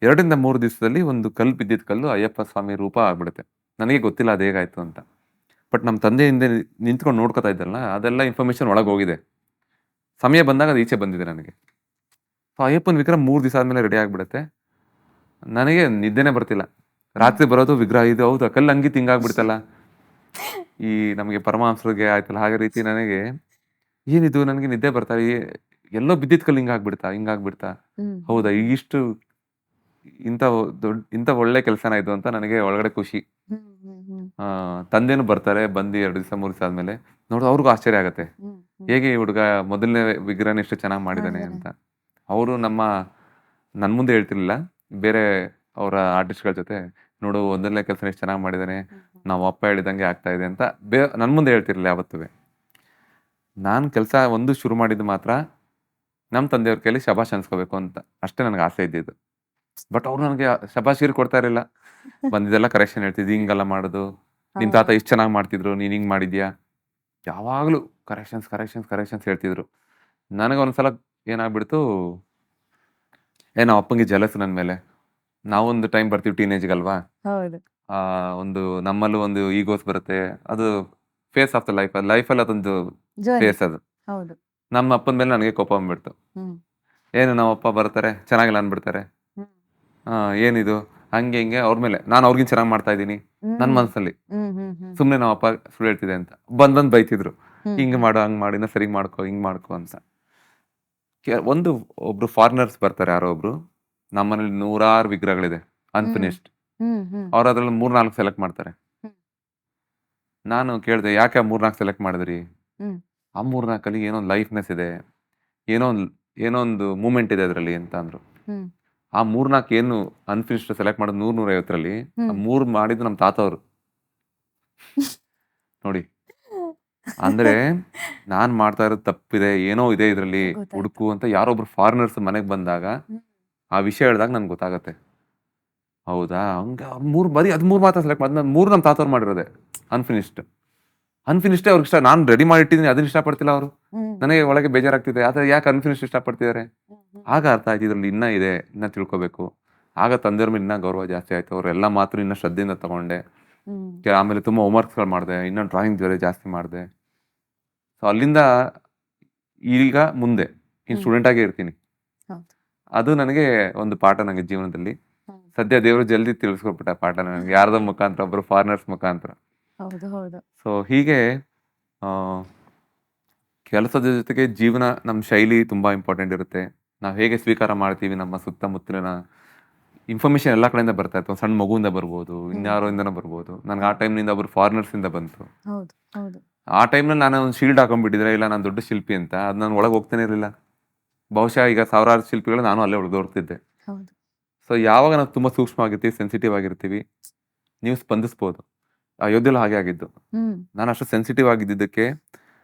2ರಿಂದ 3 ದಿವಸದಲ್ಲಿ ಒಂದು ಕಲ್ಲು ಬಿದ್ದಿದ್ದ ಕಲ್ಲು ಅಯ್ಯಪ್ಪ ಸ್ವಾಮಿ ರೂಪ ಆಗ್ಬಿಡುತ್ತೆ. ನನಗೆ ಗೊತ್ತಿಲ್ಲ ಅದು ಹೇಗಾಯ್ತು ಅಂತ. ಬಟ್ ನಮ್ಮ ತಂದೆ ಹಿಂದೆ ನಿಂತ್ಕೊಂಡು ನೋಡ್ಕೊತಾ ಇದ್ದಲ್ಲ, ಅದೆಲ್ಲ ಇನ್ಫಾರ್ಮೇಶನ್ ಒಳಗೆ ಹೋಗಿದೆ. ಸಮಯ ಬಂದಾಗ ಅದು ಈಚೆ ಬಂದಿದೆ ನನಗೆ. ಸೊ ಅಯ್ಯಪ್ಪನ ವಿಗ್ರಹ 3 ದಿವಸ ಆದ್ಮೇಲೆ ರೆಡಿ ಆಗ್ಬಿಡುತ್ತೆ. ನನಗೆ ನಿದ್ದೆನೆ ಬರ್ತಿಲ್ಲ. ರಾತ್ರಿ ಬರೋದು ವಿಗ್ರಹ ಇದು, ಹೌದಾ ಕಲ್ಲು ಹಂಗಿ ತಿಂಗಾಗ್ಬಿಡ್ತಲ್ಲ, ಈ ನಮಗೆ ಪರಮಹಂಸರಿಗೆ ಆಯ್ತಲ್ಲ ಹಾಗೆ ರೀತಿ ನನಗೆ ಏನಿದು, ನನಗೆ ನಿದ್ದೆ ಬರ್ತಾ, ಎಲ್ಲೋ ಬಿದ್ದಿದ್ ಕಲ್ಲು ಹಿಂಗಾಗ್ಬಿಡ್ತಾ, ಹೌದಾ ಇಷ್ಟು ಇಂಥ ಒಳ್ಳೆ ಕೆಲಸನ ಇದು ಅಂತ ನನಗೆ ಒಳಗಡೆ ಖುಷಿ. ತಂದೆನೂ ಬರ್ತಾರೆ, ಬಂದು 2 ದಿವಸ 3 ದಿವಸ ಆದ್ಮೇಲೆ ನೋಡೋದು ಅವ್ರಿಗೂ ಆಶ್ಚರ್ಯ ಆಗತ್ತೆ, ಹೇಗೆ ಈ ಹುಡುಗ ಮೊದಲನೇ ವಿಗ್ರಹನ ಎಷ್ಟು ಚೆನ್ನಾಗಿ ಮಾಡಿದಾನೆ ಅಂತ. ಅವರು ನನ್ನ ಮುಂದೆ ಹೇಳ್ತಿರ್ಲಿಲ್ಲ, ಬೇರೆ ಅವರ ಆರ್ಟಿಸ್ಟ್ಗಳ ಜೊತೆ, ನೋಡು ಮೊದಲನೇ ಕೆಲಸ ಎಷ್ಟು ಚೆನ್ನಾಗಿ ಮಾಡಿದಾನೆ, ನಾವು ಅಪ್ಪ ಹೇಳಿದಂಗೆ ಆಗ್ತಾ ಇದೆ ಅಂತ ನನ್ನ ಮುಂದೆ ಹೇಳ್ತಿರ್ಲಿಲ್ಲ ಯಾವತ್ತೂ. ನಾನು ಕೆಲಸ ಒಂದು ಶುರು ಮಾಡಿದ್ದು ಮಾತ್ರ ನಮ್ಮ ತಂದೆಯವ್ರ ಕೈಲಿ ಶಬಾಷ್ ಅನ್ಸ್ಕೋಬೇಕು ಅಂತ ಅಷ್ಟೇ ನನಗೆ ಆಸೆ ಇದ್ದಿದ್ದು. ಬಟ್ ಅವ್ರು ನನಗೆ ಶಬಾಷಿರ್ ಕೊಡ್ತಾ ಇರಲಿಲ್ಲ. ಬಂದಿದ್ದೆಲ್ಲ ಕರೆಕ್ಷನ್ ಹೇಳ್ತಿದ್ದು, ಹಿಂಗೆಲ್ಲ ಮಾಡೋದು, ನಿನ್ ತಾತ ಇಷ್ಟು ಚೆನ್ನಾಗಿ ಮಾಡ್ತಿದ್ರು, ನೀನ್ ಹಿಂಗ್ ಮಾಡಿದ್ಯಾ, ಯಾವಾಗ್ಲೂ ಕರೆಕ್ಷನ್ಸ್ ಹೇಳ್ತಿದ್ರು. ನನಗೆ ಒಂದ್ಸಲ ಏನಾಗ್ಬಿಡ್ತು, ನಮ್ಮ ಅಪ್ಪಂಗೆ ಜಲಸ್ ನನ್ನ ಮೇಲೆ. ನಾವೊಂದು ಟೈಮ್ ಬರ್ತೀವಿ ಟೀನೇಜ್ಗಲ್ವಾ, ಒಂದು ನಮ್ಮಲ್ಲೂ ಒಂದು ಈಗೋಸ್ ಬರುತ್ತೆ. ಅದು ಫೇಸ್ ಆಫ್ ದ ಲೈಫಲ್ಲಿ ಅದೊಂದು ಫೇಸ್ ಅದು. ನಮ್ಮ ಅಪ್ಪನ ಮೇಲೆ ನನಗೆ ಕೋಪ ಬಂದ್ಬಿಡ್ತು. ಏನು ನಮ್ಮ ಅಪ್ಪ ಬರ್ತಾರೆ, ಚೆನ್ನಾಗಿಲ್ಲ ಅಂದ್ಬಿಡ್ತಾರೆ, ಏನಿದು ಹಂಗೆ ಹಿಂಗೆ ಅವ್ರ ಮೇಲೆ ನಾನು ಅವ್ರಿಗಿಂತ ಚೆನ್ನಾಗಿ ಮಾಡ್ತಾ ಇದ್ದೀನಿ ನನ್ನ ಹ್ಮ್ ಮನಸ್ಸಲ್ಲಿ. ಹ್ಮ್ ಹ್ಮ್ ಹ್ಮ್ ಸುಮ್ಮನೆ ನಮ್ಮ ಅಪ್ಪ ಸುಳ್ಳು ಹೇಳ್ತಿದೆ ಅಂತ ಬಂದ್ ಬೈತಿದ್ರು. ಹ್ಮ್ ಹಿಂಗೆ ಮಾಡು ಹಂಗೆ ಮಾಡು ಇನ್ನೂ ಸರಿಗೆ ಮಾಡ್ಕೊ ಹಿಂಗೆ ಮಾಡ್ಕೊ ಅಂತ. ಒಂದು ಒಬ್ರು ಫಾರಿನರ್ಸ್ ಬರ್ತಾರೆ ಯಾರೋ ಒಬ್ರು, ನಮ್ಮನೇಲಿ ನೂರಾರು ವಿಗ್ರಹಗಳಿದೆ ಹ್ಮ್ ಅನ್ಫಿನಿಶ್ಡ್. ಹ್ಮ್ ಹ್ಮ್ ಅವ್ರು ಅದ್ರಲ್ಲಿ 3-4 ಸೆಲೆಕ್ಟ್ ಮಾಡ್ತಾರೆ. ಹ್ಮ್ ನಾನು ಕೇಳಿದೆ ಯಾಕೆ ಆ 3-4 ಸೆಲೆಕ್ಟ್ ಮಾಡಿದ್ರಿ? ಹ್ಮ್ ಆ 3-4 ಏನೋ ಒಂದು ಲೈಫ್ನೆಸ್ ಇದೆ, ಏನೋ ಒಂದು ಏನೋ ಒಂದು ಮೂಮೆಂಟ್ ಇದೆ ಅದರಲ್ಲಿ ಅಂತ ಅಂದ್ರು. ಹ್ಮ್ ಆ 3-4 ಏನು ಅನ್ಫಿನಿಶ್ಡ್ ಸೆಲೆಕ್ಟ್ ಮಾಡೋದು 100-150ರಲ್ಲಿ ಆ ಹ್ಮ್ 3 ಮಾಡಿದ್ದು ನಮ್ಮ ತಾತ ಅವರು ನೋಡಿ. ಅಂದ್ರೆ ನಾನ್ ಮಾಡ್ತಾ ಇರೋದು ತಪ್ಪಿದೆ, ಏನೋ ಇದೆ ಇದರಲ್ಲಿ ಗೊತ್ತಾಯ್ತು. ಹುಡುಕು ಅಂತ ಯಾರೊಬ್ರು ಫಾರಿನರ್ಸ್ ಮನೆಗೆ ಬಂದಾಗ ಹ್ಮ್ ಆ ವಿಷಯ ಹೇಳಿದಾಗ ನನ್ಗೆ ಗೊತ್ತಾಗತ್ತೆ. ಹೌದಾ ಹಂಗ 3 ಬರೀ ಅದು 3 ಮಾತ್ರ ಸೆಲೆಕ್ಟ್ ಮಾಡಿದ್ 3 ನಮ್ಮ ತಾತವ್ರು ಮಾಡಿರೋದೆ ಅನ್ಫಿನಿಶ್ಡ್. ಅನ್ಫಿನಿಶ್ಡೇ ಅವ್ರಿಗೆ ಇಷ್ಟ. ನಾನು ರೆಡಿ ಮಾಡಿಟ್ಟಿದ್ದೀನಿ ಅದನ್ನ ಇಷ್ಟಪಡ್ತಿಲ್ಲ ಅವರು. ಹ್ಮ್ ನನಗೆ ಒಳಗೆ ಬೇಜಾರಾಗ್ತಿದೆ ಆದ್ರೆ ಯಾಕೆ ಅನ್ಫಿನಿಶ್ಡ್ ಇಷ್ಟಪಡ್ತಿದ್ದಾರೆ. ಹ್ಮ್ ಹ್ಮ್ ಆಗ ಅರ್ಥ ಆಯ್ತು ಇದ್ರಲ್ಲಿ ಇನ್ನ ಇದೆ, ಇನ್ನ ತಿಳ್ಕೊಬೇಕು. ಆಗ ತಂದೆಯವ್ರ ಮೇಲೆ ಇನ್ನ ಗೌರವ ಜಾಸ್ತಿ ಆಯ್ತು. ಅವ್ರೆಲ್ಲ ಮಾತು ಇನ್ನ ಶ್ರದ್ಧೆಯಿಂದ ತಗೊಂಡೆ. ಹ್ಮ್ ಆಮೇಲೆ ತುಂಬಾ ಹೋಮ್ವರ್ಕ್ಸ್ಗಳು ಮಾಡಿದೆ, ಇನ್ನ ಡ್ರಾಯಿಂಗ್ ಬೇರೆ ಜಾಸ್ತಿ ಮಾಡಿದೆ. ಸೊ ಅಲ್ಲಿಂದ ಈಗ ಮುಂದೆ ಇನ್ನು ಹ್ಮ್ ಸ್ಟೂಡೆಂಟ್ ಆಗೇ ಇರ್ತೀನಿ. ಹೌದು. ಅದು ನನಗೆ ಒಂದು ಪಾಠ ನನಗೆ ಜೀವನದಲ್ಲಿ. ಹ್ಮ್. ಸದ್ಯ ದೇವರು ಜಲ್ದಿ ತಿಳಿಸ್ಕೊಟ್ಬಿಟ್ಟ ಪಾಠ ನನಗೆ ಯಾರ್ದೋ ಮುಖಾಂತರ, ಒಬ್ರು ಫಾರಿನರ್ಸ್ ಮುಖಾಂತರ. ಹೌದು ಹೌದು. ಸೊ ಹೀಗೆ ಆ, ಕೆಲಸದ ಜೊತೆಗೆ ಜೀವನ ನಮ್ಮ ಶೈಲಿ ತುಂಬಾ ಇಂಪಾರ್ಟೆಂಟ್ ಇರುತ್ತೆ. ನಾವು ಹೇಗೆ ಸ್ವೀಕಾರ ಮಾಡ್ತೀವಿ ನಮ್ಮ ಸುತ್ತಮುತ್ತಲಿನ ಇನ್ಫಾರ್ಮೇಶನ್ ಎಲ್ಲ ಕಡೆಯಿಂದ ಬರ್ತಾ ಇತ್ತು. ಒಂದು ಸಣ್ಣ ಮಗುವಿಂದ ಬರ್ಬೋದು, ಇನ್ಯಾರೋ ಇಂದನೋ ಬರ್ಬೋದು. ನನಗೆ ಆ ಟೈಮ್ನಿಂದ ಒಬ್ರು ಫಾರಿನರ್ಸ್ ಇಂದ ಬಂತು. ಹೌದು ಹೌದು. ಆ ಟೈಮ್ನಲ್ಲಿ ನಾನು ಒಂದು ಶೀಲ್ಡ್ ಹಾಕೊಂಡ್ಬಿಟ್ಟಿದ್ರೆ ಇಲ್ಲ ನಾನು ದೊಡ್ಡ ಶಿಲ್ಪಿ ಅಂತ ಅದು ನಾನು ಒಳಗೆ ಹೋಗ್ತಾನೆ ಇರಲಿಲ್ಲ. ಬಹುಶಃ ಈಗ ಸಾವಿರಾರು ಶಿಲ್ಪಿಗಳು ನಾನು ಅಲ್ಲೇ ಉಳಿದೋರ್ತಿದ್ದೆ. ಹೌದು. ಸೊ ಯಾವಾಗ ನಾವು ತುಂಬ ಸೂಕ್ಷ್ಮವಾಗಿರ್ತೀವಿ, ಸೆನ್ಸಿಟಿವ್ ಆಗಿರ್ತೀವಿ, ನೀವು ಸ್ಪಂದಿಸ್ಬೋದು. ಅಯೋಧ್ಯೆಲೂ ಹಾಗೆ ಆಗಿದ್ದು. ಹ್ಮ್ ನಾನು ಅಷ್ಟು ಸೆನ್ಸಿಟಿವ್ ಆಗಿದ್ದಕ್ಕೆ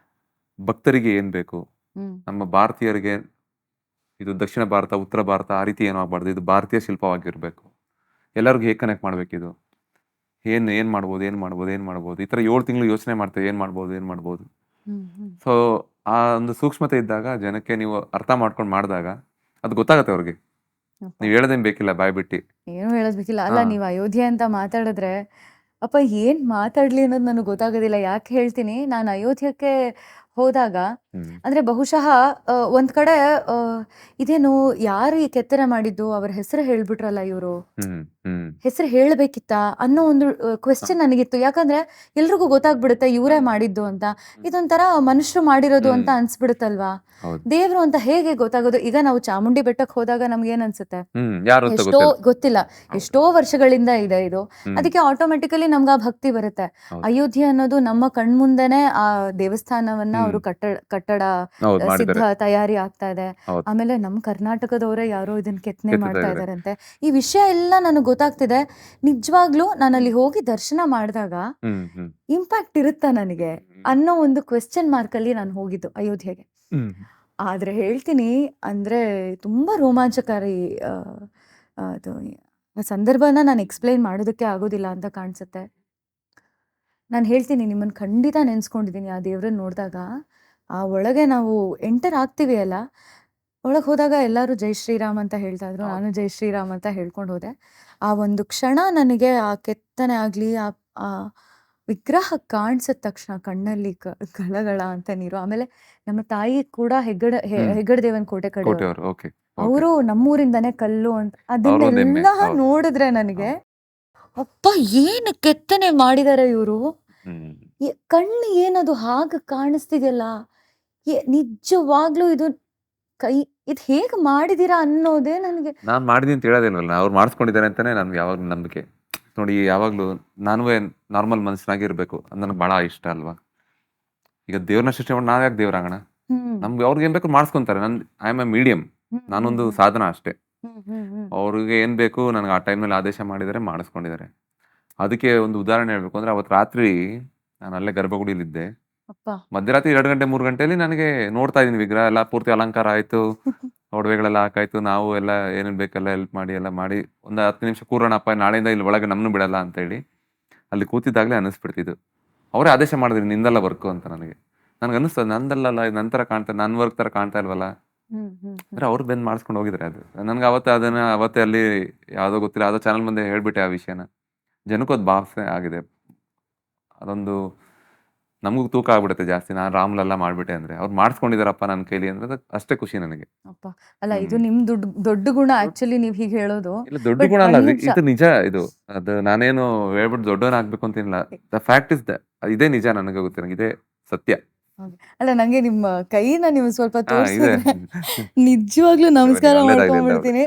ಭಕ್ತರಿಗೆ ಏನು ಬೇಕು, ಹ್ಮ್ ನಮ್ಮ ಭಾರತೀಯರಿಗೆ ಇದು ದಕ್ಷಿಣ ಭಾರತ, ಉತ್ತರ ಭಾರತ ಆ ರೀತಿ ಏನೂ ಆಗಬಾರ್ದು. ಇದು ಭಾರತೀಯ ಶಿಲ್ಪವಾಗಿರಬೇಕು. ಎಲ್ಲರಿಗೂ ಹೇಗೆ ಕನೆಕ್ಟ್ ಮಾಡಬೇಕಿದು, ಏನು ಮಾಡ್ಬೋದು ಈ ಥರ 7 ತಿಂಗಳು ಯೋಚನೆ ಮಾಡ್ತೇವೆ ಏನು ಮಾಡ್ಬೋದು. ಹ್ಮ್ ಹ್ಮ್ ಸೊ ಆ ಒಂದು ಸೂಕ್ಷ್ಮತೆ ಇದ್ದಾಗ ಜನಕ್ಕೆ ನೀವು ಅರ್ಥ ಮಾಡ್ಕೊಂಡು ಮಾಡಿದಾಗ ಅದು ಗೊತ್ತಾಗುತ್ತೆ ಅವ್ರಿಗೆ. ಅಪ್ಪ. ನೀವು ಹೇಳೋದೇನು ಬೇಕಿಲ್ಲ ಬಾಯ್ ಬಿಟ್ಟು. ಏನು ಹೇಳೋದ್ಬೇಕಿಲ್ಲ. ಅಲ್ಲ ಹಾ. ನೀವು ಅಯೋಧ್ಯೆ ಅಂತ ಮಾತಾಡಿದ್ರೆ ಅಪ್ಪ ಏನ್ ಮಾತಾಡ್ಲಿ ಅನ್ನೋದು ನನಗೆ ಗೊತ್ತಾಗೋದಿಲ್ಲ. ಯಾಕೆ ಹೇಳ್ತೀನಿ, ನಾನು ಅಯೋಧ್ಯಕ್ಕೆ ಹೋದಾಗ ಹ್ಮ್ ಅಂದ್ರೆ ಬಹುಶಃ ಒಂದ್ ಕಡೆ ಆ, ಇದೇನು ಯಾರು ಈ ಕೆತ್ತನೆ ಮಾಡಿದ್ದು, ಅವ್ರ ಹೆಸರು ಹೇಳ್ಬಿಟ್ರಲ್ಲ ಇವರು, ಹ್ಮ್ ಹ್ಮ್ ಹೆಸರು ಹೇಳ್ಬೇಕಿತ್ತಾ ಅನ್ನೋ ಒಂದು ಕ್ವೆಶ್ಚನ್ ನನಗಿತ್ತು. ಯಾಕಂದ್ರೆ ಎಲ್ರಿಗೂ ಗೊತ್ತಾಗ್ಬಿಡುತ್ತೆ ಇವರೇ ಮಾಡಿದ್ದು ಅಂತ. ಇದೊಂಥರ ಮನುಷ್ಯರು ಮಾಡಿರೋದು ಅಂತ ಅನ್ಸ್ಬಿಡುತ್ತಲ್ವಾ. ಹೌದು. ದೇವ್ರು ಅಂತ ಹೇಗೆ ಗೊತ್ತಾಗೋದು? ಈಗ ನಾವು ಚಾಮುಂಡಿ ಬೆಟ್ಟಕ್ಕೆ ಹೋದಾಗ ನಮ್ಗೆ ಏನ್ ಅನ್ಸುತ್ತೆ, ಯಾರು ಅಂತ ಎಷ್ಟೋ ಗೊತ್ತಿಲ್ಲ. ಗೊತ್ತಿಲ್ಲ, ಎಷ್ಟೋ ವರ್ಷಗಳಿಂದ ಇದೆ ಇದು. ಹ್ಮ್. ಅದಕ್ಕೆ ಆಟೋಮೆಟಿಕಲಿ ನಮ್ಗೆ ಆ ಭಕ್ತಿ ಬರುತ್ತೆ. ಹೌದು. ಅಯೋಧ್ಯೆ ಅನ್ನೋದು ನಮ್ಮ ಕಣ್ಮುಂದೆನೆ ಆ ದೇವಸ್ಥಾನವನ್ನ ಅವರು ಕಟ್ಟಡ ಹೌದು ಸಿದ್ಧ ಮಾಡಿದ್ದಾರೆ. ತಯಾರಿ ಆಗ್ತಾ ಇದೆ. ಹೌದು. ಆಮೇಲೆ ನಮ್ಮ ಕರ್ನಾಟಕದವರೇ ಯಾರೋ ಇದನ್ನ ಕೆತ್ತನೆ ಕೆತ್ತುತ್ತಾ ಮಾಡ್ತಾ ಇದ್ದಾರೆ. ಇದಾರಂತೆ. ಈ ವಿಷಯ ಎಲ್ಲ ನನಗೆ ಗೊತ್ತಾಗ್ತಿದೆ. ನಿಜವಾಗ್ಲೂ ನಾನು ಅಲ್ಲಿ ಹೋಗಿ ದರ್ಶನ ಮಾಡಿದಾಗ ಹ್ಮ್ ಹ್ಮ್ ಇಂಪ್ಯಾಕ್ಟ್ ಇರುತ್ತಾ ನನಗೆ ಅನ್ನೋ ಒಂದು ಕ್ವೆಶ್ಚನ್ ಮಾರ್ಕ್ ಅಲ್ಲಿ ನಾನು ಹೋಗಿದ್ದು ಅಯೋಧ್ಯೆಗೆ. ಹ್ಮ್ ಆದ್ರೆ ಹೇಳ್ತೀನಿ, ಅಂದ್ರೆ ತುಂಬಾ ರೋಮಾಂಚಕಾರಿ ಅದು ಆ ಸಂದರ್ಭನ ನಾನು ಎಕ್ಸ್ಪ್ಲೈನ್ ಮಾಡೋದಕ್ಕೆ ಆಗೋದಿಲ್ಲ ಅಂತ ಕಾಣಿಸುತ್ತೆ. ನಾನು ಹೇಳ್ತೀನಿ, ನಿಮ್ಮನ್ನು ಖಂಡಿತ ನೆನೆಸ್ಕೊಂಡಿದ್ದೀನಿ ಆ ದೇವ್ರನ್ನ ನೋಡಿದಾಗ. ಆ ಒಳಗೆ ನಾವು ಎಂಟರ್ ಆಗ್ತೀವಿ ಅಲ್ಲ, ಒಳಗೆ ಹೋದಾಗ ಎಲ್ಲರೂ ಜೈ ಶ್ರೀರಾಮ್ ಅಂತ ಹೇಳ್ತಾ ಇದ್ರು. ನಾನು ಜೈ ಶ್ರೀರಾಮ್ ಅಂತ ಹೇಳ್ಕೊಂಡು ಹೋದೆ. ಆ ಒಂದು ಕ್ಷಣ ನನಗೆ ಆ ಕೆತ್ತನೆ ಆಗಲಿ, ಆ ವಿಗ್ರಹ ಕಾಣಿಸಿದ ತಕ್ಷಣ ಕಣ್ಣಲ್ಲಿ ಗಳಗಳ ಅಂತ ನೀರು. ಆಮೇಲೆ ನಮ್ಮ ತಾಯಿ ಕೂಡ ಹೆಗ್ಗಡ ದೇವನ ಕೋಟೆ ಕಡೆ ಕೋಟೆಯವರು. ಓಕೆ. ಅವರು ನಮ್ಮೂರಿಂದನೇ ಕಲ್ಲು ಅಂತ. ಅವ್ರೊಂದ್ ಹೆಮ್ಮೆ. ಅದನ್ನೆಲ್ಲ ಹೌದು. ನೋಡಿದ್ರೆ ನನಗೆ ಅಪ್ಪ ಏನು ಕೆತ್ತನೆ ಮಾಡಿದಾರೆ ಇವರು. ಹ್ಮ್ ಕಣ್ಣು ಏನದು ಹಾಗೆ ಕಾಣಿಸ್ತಿದೆಯಲ್ಲ, ನಿಜವಾಗ್ಲೂ ಇದು ಇದು ಹೇಗೆ ಮಾಡಿದೀರಾ ಅನ್ನೋದೇ ನನಗೆ. ನಾನ್ ಮಾಡಿದೀನಿ ಅಂತ ಹೇಳೋದಿಲ್ವಲ್ಲ, ಅವ್ರು ಮಾಡಿಸ್ಕೊಂಡಿದ್ದಾರೆ ಅಂತಾನೆ ನನ್ಗೆ ಯಾವಾಗ್ಲೂ ನಂಬಿಕೆ. ನೋಡಿ ಯಾವಾಗ್ಲೂ ನಾನು ನಾರ್ಮಲ್ ಮನುಷ್ಯನಾಗಿ ಇರ್ಬೇಕು ಅದು ನನಗೆ ಬಹಳ ಇಷ್ಟ ಅಲ್ವಾ. ಈಗ ದೇವ್ರನ್ನ ಸೃಷ್ಟಿ ಮಾಡಿ ನಾವ್ ಯಾಕೆ ದೇವ್ರಾಗೋಣ? ಹ್ಮ್ ನಮ್ಗೆ ಅವ್ರಿಗೆ ಏನ್ ಬೇಕು ಮಾಡಿಸ್ಕೊಂತಾರೆ. I am a medium. Hmm ನಾನೊಂದು ಸಾಧನ ಅಷ್ಟೇ. ಹ್ಮ್ ಹ್ಮ್ ಹ್ಮ್ ಅವ್ರಿಗೆ ಏನ್ ಬೇಕು ನನಗೆ ಆ ಟೈಮ್ನಲ್ಲಿ ಆದೇಶ ಮಾಡಿದರೆ ಮಾಡಿಸ್ಕೊಂಡಿದ್ದಾರೆ. ಅದಕ್ಕೆ ಒಂದು ಉದಾಹರಣೆ ಹೇಳ್ಬೇಕು ಅಂದ್ರೆ ಅವತ್ತು ರಾತ್ರಿ ನಾನು ಅಲ್ಲೇ ಗರ್ಭಗುಡಿಲಿದ್ದೆ. ಅಪ್ಪ. ಮಧ್ಯರಾತ್ರಿ 2 ಗಂಟೆ 3 ಗಂಟೆಯಲ್ಲಿ ನನಗೆ ನೋಡ್ತಾ ಇದೀನಿ ವಿಗ್ರಹ ಎಲ್ಲ ಪೂರ್ತಿ ಅಲಂಕಾರ ಆಯ್ತು, ಒಡವೆಗಳೆಲ್ಲ ಹಾಕಾಯ್ತು. ನಾವು ಎಲ್ಲ ಏನೇನು ಬೇಕೆಲ್ಲ ಹೆಲ್ಪ್ ಮಾಡಿ ಎಲ್ಲ ಮಾಡಿ ಒಂದು 10 ನಿಮಿಷ ಕೂರೋಣಪ್ಪ, ನಾಳೆಯಿಂದ ಇಲ್ಲಿ ಒಳಗೆ ನಮ್ಮನ್ನು ಬಿಡಲ್ಲ ಅಂತೇಳಿ ಅಲ್ಲಿ ಕೂತಿದ್ದಾಗಲೇ ಅನ್ನಿಸ್ಬಿಡ್ತಿದ್ದು. ಅವರೇ ಆದೇಶ ಮಾಡಿದ್ರಿ ನಿಂದೆಲ್ಲ ವರ್ಕು ಅಂತ. ನನಗೆ ಅನಿಸ್ತದೆ ನಂದಲ್ಲಲ್ಲ, ಇದು ನನ್ನ ಥರ ಕಾಣ್ತಾ, ನನ್ನ ವರ್ಕ್ ಥರ ಕಾಣ್ತಾ ಇಲ್ವಲ್ಲ ಹ್ಮ್ ಹ್ಮ್ ಅಂದ್ರೆ ಅವ್ರು ಬಂದು ಮಾಡಿಸ್ಕೊಂಡು ಹೋಗಿದ್ರೆ. ಅದು ನನಗೆ ಅವತ್ತೇ ಅಲ್ಲಿ ಯಾವುದೋ ಗೊತ್ತಿಲ್ಲ ಯಾವುದೋ ಚಾನಲ್ ಮುಂದೆ ಹೇಳ್ಬಿಟ್ಟೆ ಆ ವಿಷಯನ. ಜನಕ್ಕೂ ಅದು ಭಾವನೆ ಆಗಿದೆ. ಅದೊಂದು ನಮಗೂ ತೂಕ ಆಗ್ಬಿಡುತ್ತೆ ಜಾಸ್ತಿ. ನಾನು ರಾಮ್‌ಲಲ್ಲ ಮಾಡ್ಬಿಟ್ಟೆ ಅಂದ್ರೆ. ಅವ್ರು ಮಾಡಿಸ್ಕೊಂಡಿದಾರಪ್ಪ ನನ್ನ ಕೈಲಿ ಅಂದ್ರೆ ಅದು ಅಷ್ಟೇ ಖುಷಿ ನನಗೆ. ಅಪ್ಪ ಅಲ್ಲ, ಇದು ಹ್ಮ್. ನಿಮ್ ದೊಡ್ಡ ಗುಣ ಆಕ್ಚುಲಿ ನೀವ್ ಹೀಗೆ ಹೇಳೋದು. ಇಲ್ಲ ದೊಡ್ಡ ಬಟ್ ಗುಣ ಅಲ್ಲ ಒಂದ್ ಅದು. ನಿಮಿಷ, ಇದು ನಿಜ ಇದು. ಅದು ನಾನೇನು ಹೇಳ್ಬಿಟ್ಟು ದೊಡ್ಡವನಾಗ್ಬೇಕು ಅಂತಿಲ್ಲ. ದ ಫ್ಯಾಕ್ಟ್ ಇಸ್ ಇದೇ ನಿಜ ನನಗೆ ಗೊತ್ತಿರೋ ಇದೇ ಸತ್ಯ. ಅಲ್ಲ, ನಂಗೆ ನಿಮ್ಮ ಕೈನ ನೀವು ಸ್ವಲ್ಪ ಇದೆ. ತೋರಿಸಿದ್ರೆ ನಿಜವಾಗ್ಲೂ ನಮಸ್ಕಾರ ಒಳ್ಳೇದಾಗ್ಲಿ ಅಂತ ಮಾಡ್ಕೊಂಡ್ಬಿಡ್ತೀನಿ.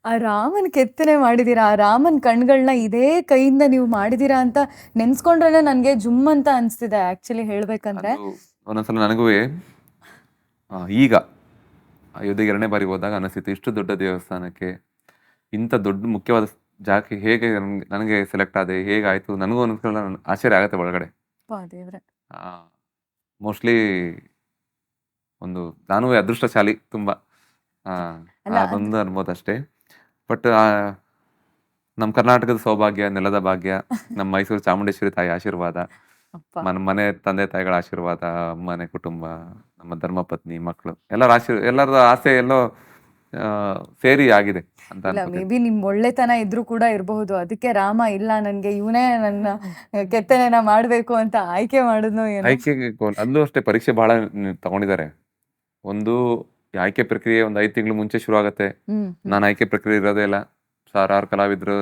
ಆ ರಾಮನ್ ಕೆತ್ತನೆ ಮಾಡಿದೀರಾ, ಆ ರಾಮನ್ ಕಣ್ಗಳನ್ನ ಇದೇ ಕೈಯಿಂದ ನೀವು ಮಾಡಿದೀರಾ ಅಂತ ನೆನ್ಸ್ಕೊಂಡ್ರೇನೆ ನನ್ಗೆ ಜುಮ್ ಅಂತ ಅನ್ಸ್ತಿದೆ ಆಕ್ಚುಲಿ ಹೇಳ್ಬೇಕಂದ್ರೆ. ಅದು ಒಂದೊಂದ್ಸಲ ನನಗೂವೆ ಈಗ ಅಯೋಧ್ಯೆಗೆ 2ನೇ ಬಾರಿ ಹೋದಾಗ ಅನಿಸ್ತಿತ್ತು, ಇಷ್ಟು ದೊಡ್ಡ ದೇವಸ್ಥಾನಕ್ಕೆ ಇಂಥ ದೊಡ್ಡ ಮುಖ್ಯವಾದ ಜಾಗಕ್ಕೆ ಹೇಗೆ ನನಗೆ ಸೆಲೆಕ್ಟ್ ಆದೆ, ಹೇಗಾಯ್ತು ನನಗೂ ಒಂದೊಂದ್ಸಲ ಆಶ್ಚರ್ಯ ಆಗತ್ತೆ ಒಳಗಡೆ. ದೇವ್ರೆ. ಮೋಸ್ಟ್ಲಿ ಒಂದು ನಾನೂ ಅದೃಷ್ಟಶಾಲಿ ತುಂಬಾ. ಅಲ್ಲ, ಅದೊಂದು ಅನ್ಬೋದು ಅಷ್ಟೇ. ಬಟ್ ನಮ್ಮ ಕರ್ನಾಟಕದ ಸೌಭಾಗ್ಯ, ನೆಲದ ಭಾಗ್ಯ, ನಮ್ಮ ಮೈಸೂರು ಚಾಮುಂಡೇಶ್ವರಿ ತಾಯಿ ಆಶೀರ್ವಾದ, ಅಪ್ಪ ಮನೆ ತಂದೆ ತಾಯಿಗಳ ಆಶೀರ್ವಾದ, ಮನೆ ಕುಟುಂಬ, ನಮ್ಮ ಧರ್ಮಪತ್ನಿ, ಮಕ್ಕಳು ಎಲ್ಲರ ಎಲ್ಲರದ ಆಸೆ ಎಲ್ಲೋ ಸೇರಿ ಆಗಿದೆ ಅಂತ ಇಲ್ಲ, ಮೇ ಅನ್ಕೋತೀನಿ. ಬಿ ನಿಮ್ ಒಳ್ಳೆತನ ಇದ್ರೂ ಕೂಡ ಇರಬಹುದು. ಅದಕ್ಕೆ ರಾಮ ಇಲ್ಲ ನನ್ಗೆ ಇವನೇ ನನ್ನ ಕೆತ್ತನೆನ ಮಾಡ್ಬೇಕು ಅಂತ ಆಯ್ಕೆ ಮಾಡಿದ್ನೋ ಏನೋ. ಆಯ್ಕೆಗೆ ಅಲ್ಲೂ ಅಷ್ಟೇ ಪರೀಕ್ಷೆ ಬಹಳ ತಗೊಂಡಿದ್ದಾರೆ. ಒಂದು ಈ ಆಯ್ಕೆ ಪ್ರಕ್ರಿಯೆ ಒಂದು 5 ತಿಂಗಳು ಮುಂಚೆ ಶುರು ಆಗುತ್ತೆ. ನಾನು ಆಯ್ಕೆ ಪ್ರಕ್ರಿಯೆ ಇರೋದೇ ಇಲ್ಲ. 1000 ಕಲಾವಿದ್ರು,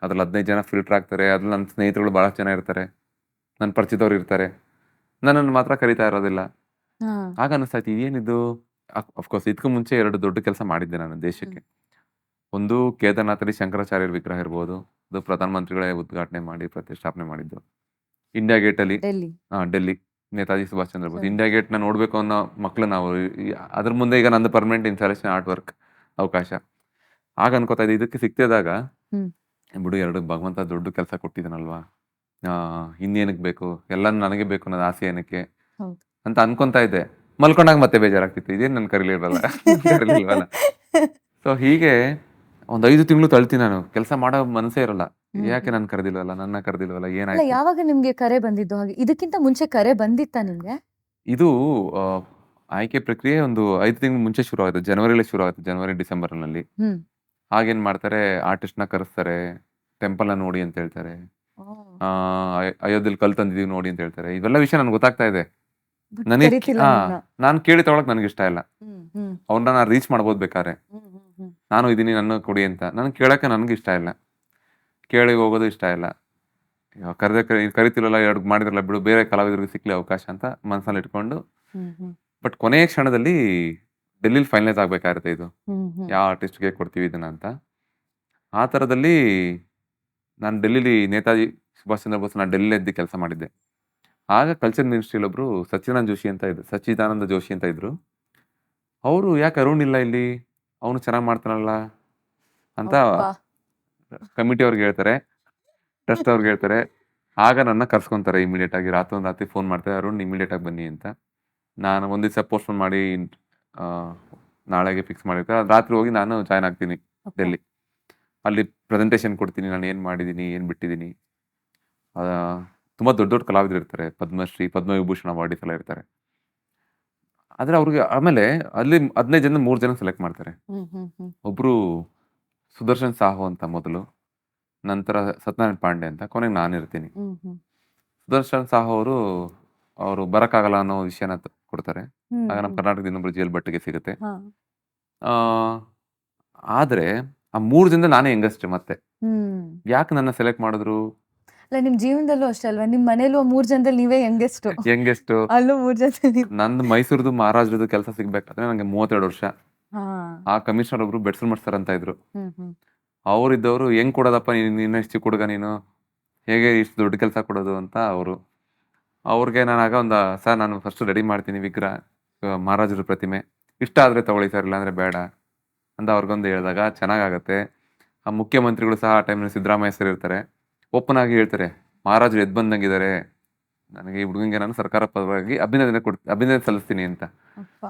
ಅದ್ರಲ್ಲಿ 15 ಜನ ಫಿಲ್ಟರ್ ಆಗ್ತಾರೆ. ಅದ್ರಲ್ಲಿ ನನ್ನ ಸ್ನೇಹಿತರುಗಳು ಬಹಳ ಜನ ಇರ್ತಾರೆ, ನನ್ನ ಪರಿಚಿತವ್ರು ಇರ್ತಾರೆ. ನನ್ನನ್ನು ಮಾತ್ರ ಕರಿತಾ ಇರೋದಿಲ್ಲ. ಹಾ. ಆಗ ಅನಿಸ್ತಾಯ್ತು ಇದೇನಿದು. ಅಫ್ಕೋರ್ಸ್ ಇದಕ್ಕೂ ಮುಂಚೆ 2 ದೊಡ್ಡ ಕೆಲಸ ಮಾಡಿದ್ದೆ ನಾನು ದೇಶಕ್ಕೆ. ಒಂದು ಕೇದಾರ್ನಾಥಲ್ಲಿ ಶಂಕರಾಚಾರ್ಯರ ವಿಗ್ರಹ ಇರ್ಬೋದು, ಅದು ಪ್ರಧಾನಮಂತ್ರಿಗಳೇ ಉದ್ಘಾಟನೆ ಮಾಡಿ ಪ್ರತಿಷ್ಠಾಪನೆ ಮಾಡಿದ್ದು. ಇಂಡಿಯಾ ಗೇಟ್ ಅಲ್ಲಿ ಡೆಲ್ಲಿ. ಡೆಲ್ಲಿ ನೇತಾಜಿ ಸುಭಾಷ್ ಚಂದ್ರ ಬೋಸ್ ಇಂಡಿಯಾ ಗೇಟ್ ನ ನೋಡ್ಬೇಕು ಅನ್ನೋ ಮಕ್ಳು ನಾವು. ಅದ್ರ ಮುಂದೆ ಈಗ ನಂದು ಪರ್ಮನೆಂಟ್ ಇನ್ಸ್ಟಾಲೇಷನ್ ಆರ್ಟ್ ವರ್ಕ್ ಅವಕಾಶ. ಆಗ ಅನ್ಕೋತಾ ಇದ್ದೆ ಇದಕ್ಕೆ ಸಿಕ್ತಿದಾಗ ಬಿಡು, 2 ಭಗವಂತ ದೊಡ್ಡ ಕೆಲಸ ಕೊಟ್ಟಿದ್ದಾನಲ್ವಾ, ಇನ್ನೇನಕ್ಕೆ ಬೇಕು, ಎಲ್ಲ ನನಗೆ ಬೇಕು ಅನ್ನೋದು ಆಸೆ ಏನಕ್ಕೆ ಹೌದು. ಅಂತ ಅನ್ಕೊಂತಾ ಇದ್ದೆ. ಮಲ್ಕೊಂಡಾಗ ಮತ್ತೆ ಬೇಜಾರಾಗ್ತಿತ್ತು, ಇದೇನು ನನ್ ಕರೀಲಿಲ್ವಲ್ಲ ಕರೀಲಿಲ್ವಲ್ಲ. ಸೊ ಹೀಗೆ ಒಂದ್ 5 ತಿಂಗಳು ತಳ್ತೀನಿ ನಾನು. ಕೆಲಸ ಮಾಡೋ ಮನಸ್ಸೇ ಇರಲ್ಲ. ಯಾಕೆ ನನ್ನ ಕರೆದಿಲ್ವಲ್ಲ, ನನ್ನ ಕರೆದಿಲ್ವಲ್ಲ, ಅಲ್ಲ, ಏನಾಯ್ತು. ಯಾವಾಗ ನಿಮ್ಗೆ ಕರೆ ಬಂದಿದ್ದು? ಹಾಗೆ ಇದಕ್ಕಿಂತ ಮುಂಚೆ ಕರೆ ಬಂದಿತ್ತಾ ನಿಮ್ಗೆ? ಇದು ಆಯ್ಕೆ ಪ್ರಕ್ರಿಯೆ ಒಂದು 5 ತಿಂಗಳು ಮುಂಚೆ ಶುರು ಆಗುತ್ತೆ. ಜನವರಿಲೇ ಶುರು ಆಗುತ್ತೆ, ಜನವರಿ ಡಿಸೆಂಬರ್ ನಲ್ಲಿ. ಹಾಗೇನ್ ಮಾಡ್ತಾರೆ, ಆರ್ಟಿಸ್ಟ್ ನ ಕರೆಸ್ತಾರೆ, ಟೆಂಪಲ್ ನ ನೋಡಿ ಅಂತ ಹೇಳ್ತಾರೆ, ಅಯೋಧ್ಯೆಯಲ್ಲಿ ಕಲ್ ತಂದಿದೀವಿ ನೋಡಿ ಅಂತ ಹೇಳ್ತಾರೆ. ಇವೆಲ್ಲ ವಿಷಯ ನನ್ಗೆ ಗೊತ್ತಾಗ್ತಾ ಇದೆ. ನನಗೆ ನಾನು ಕೇಳಿ ತಗೊಳಕ್ ನನಗೆ ಇಷ್ಟ ಇಲ್ಲ. ಅವ್ರನ್ನ ನಾನು ರೀಚ್ ಮಾಡ್ಬೋದು ಬೇಕಾದ್ರೆ, ನಾನು ಇದೀನಿ ನನ್ನ ಕೊಡಿ ಅಂತ. ನನ್ಗೆ ಕೇಳಕ್ಕೆ ನನ್ಗೆ ಇಷ್ಟ ಇಲ್ಲ, ಕೇಳಿ ಹೋಗೋದು ಇಷ್ಟ ಇಲ್ಲ. ಕರಿತಿರಲ್ಲ, 2 ಮಾಡಿದ್ರಲ್ಲ ಬಿಡು, ಬೇರೆ ಕಲಾವಿದರಿಗೆ ಸಿಕ್ಲಿ ಅವಕಾಶ ಅಂತ ಮನಸ್ಸಲ್ಲಿ ಇಟ್ಕೊಂಡು. ಬಟ್ ಕೊನೆಯ ಕ್ಷಣದಲ್ಲಿ ಡೆಲ್ಲಿಲಿ ಫೈನಲೈಸ್ ಆಗ್ಬೇಕಾಗಿರುತ್ತೆ ಇದು, ಯಾವ ಆರ್ಟಿಸ್ಟ್ಗೆ ಕೊಡ್ತೀವಿ ಇದನ್ನ ಅಂತ. ಆ ಥರದಲ್ಲಿ ನಾನು ಡೆಲ್ಲಿಲಿ ನೇತಾಜಿ ಸುಭಾಷ್ ಚಂದ್ರ ಬೋಸ್ ನಾನು ಡೆಲ್ಲಿ ಎದ್ದು ಕೆಲಸ ಮಾಡಿದ್ದೆ. ಆಗ ಕಲ್ಚರ್ ಮಿನಿಸ್ಟ್ರಿಲಿ ಒಬ್ರು ಸಚ್ಚಿದಾನಂದ ಜೋಶಿ ಅಂತ ಇದ್ರು. ಅವರು ಯಾಕೆ ಅರುಣ್ ಇಲ್ಲ ಇಲ್ಲಿ, ಅವನು ಚೆನ್ನಾಗಿ ಮಾಡ್ತಾನಲ್ಲ ಅಂತ ಕಮಿಟಿ ಅವ್ರಿಗೆ ಹೇಳ್ತಾರೆ, ಟ್ರಸ್ಟ್ ಅವ್ರಿಗೆ ಹೇಳ್ತಾರೆ. ಆಗ ನನ್ನ ಕರ್ಸ್ಕೊಂತಾರೆ ಇಮಿಡಿಯೇಟ್ ಆಗಿ. ರಾತ್ರಿ ಫೋನ್ ಮಾಡ್ತಾರೆ, ಅರುಣ್ ಇಮಿಡಿಯೇಟ್ ಆಗಿ ಬನ್ನಿ ಅಂತ. ನಾನು ಒಂದು ದಿವಸ ಪೋಸ್ಟ್ಪೋನ್ ಮಾಡಿ ನಾಳೆಗೆ ಫಿಕ್ಸ್ ಮಾಡಿರ್ತಾರೆ. ರಾತ್ರಿ ಹೋಗಿ ನಾನು ಜಾಯ್ನ್ ಆಗ್ತೀನಿ ಡೆಲ್ಲಿ. ಅಲ್ಲಿ ಪ್ರೆಸೆಂಟೇಷನ್ ಕೊಡ್ತೀನಿ, ನಾನು ಏನು ಮಾಡಿದ್ದೀನಿ, ಏನು ಬಿಟ್ಟಿದ್ದೀನಿ. ತುಂಬ ದೊಡ್ಡ ದೊಡ್ಡ ಕಲಾವಿದರು ಇರ್ತಾರೆ, ಪದ್ಮಶ್ರೀ, ಪದ್ಮವಿಭೂಷಣ ಅವಾರ್ಡಿಸ್ ಎಲ್ಲ ಇರ್ತಾರೆ. ಆದರೆ ಅವ್ರಿಗೆ ಆಮೇಲೆ ಅಲ್ಲಿ 15 ಜನ 3 ಜನ ಸೆಲೆಕ್ಟ್ ಮಾಡ್ತಾರೆ. ಒಬ್ರು ಸುದರ್ಶನ್ ಸಾಹು ಅಂತ ಮೊದಲು, ನಂತರ ಸತ್ಯನಾರಾಯಣ ಪಾಂಡೆ ಅಂತ, ಕೊನೆಗೆ ನಾನಿರ್ತೀನಿ. ಸುದರ್ಶನ್ ಸಾಹು ಅವರು ಬರಕ್ಕಾಗಲ್ಲ ಅನ್ನೋ ವಿಷಯನ ಕೊಡ್ತಾರೆ. ಆಗ ನಮ್ಮ ಕರ್ನಾಟಕದ ಇನ್ನೊಬ್ರು ಜೇಲ್ ಭಟ್ಟಿಗೆ ಸಿಗುತ್ತೆ. ಆದ್ರೆ ಆ 3 ಜನದಲ್ಲಿ ನಾನೇ ಯಂಗೆಸ್ಟ್. ಮತ್ತೆ ಯಾಕೆ ನನ್ನ ಸೆಲೆಕ್ಟ್ ಮಾಡಿದ್ರು? ಅಲ್ಲ, ನಿಮ್ ಜೀವನದಲ್ಲೂ ಅಷ್ಟೇ ಅಲ್ವಾ, ನಿಮ್ ಮನೇಲೂ 3 ಜನದಲ್ಲಿ ನೀವೇ ಯಂಗೆಸ್ಟ್. ಅಲ್ಲೂ 3 ಜನದಲ್ಲಿ. ನಂದು ಮೈಸೂರದು ಮಹಾರಾಜ್ರದ್ದು ಕೆಲಸ ಸಿಗ್ಬೇಕಾದ್ರೆ ನಂಗೆ 32 ವರ್ಷ. ಆ ಕಮಿಷನರ್ ಒಬ್ರು ಬೆಡ್ಸಲ್ ಸರ್ ಅಂತ ಇದ್ರು. ಅವ್ರಿದ್ದವರು ಹೆಂಗ್ ಕೊಡೋದಪ್ಪ ನೀನು ಇಷ್ಟು ಹುಡುಗ, ನೀನು ಹೇಗೆ ಇಷ್ಟು ದೊಡ್ಡ ಕೆಲಸ ಕೊಡೋದು ಅಂತ ಅವ್ರಿಗೆ ನಾನು ಆಗ ಸರ್ ನಾನು ಫಸ್ಟ್ ರೆಡಿ ಮಾಡ್ತೀನಿ ವಿಗ್ರಹ, ಮಹಾರಾಜರ ಪ್ರತಿಮೆ, ಇಷ್ಟ ಆದ್ರೆ ತಗೊಳ್ಳಿ ಸರ್, ಇಲ್ಲಾಂದ್ರೆ ಬೇಡ ಅಂತ ಅವ್ರಿಗೊಂದು ಹೇಳಿದಾಗ ಚೆನ್ನಾಗಾಗತ್ತೆ. ಆ ಮುಖ್ಯಮಂತ್ರಿಗಳು ಸಹ ಆ ಟೈಮ್ನಲ್ಲಿ ಸಿದ್ದರಾಮಯ್ಯ ಸರ್ ಇರ್ತಾರೆ, ಓಪನ್ ಆಗಿ ಹೇಳ್ತಾರೆ, ಮಹಾರಾಜರು ಎದ್ದು ಬಂದಂಗಿದ್ದಾರೆ, ನನಗೆ ಈ ಹುಡುಗಂಗೆ ನಾನು ಸರ್ಕಾರ ಪರವಾಗಿ ಅಭಿನಂದನೆ ಸಲ್ಲಿಸ್ತೀನಿ ಅಂತ.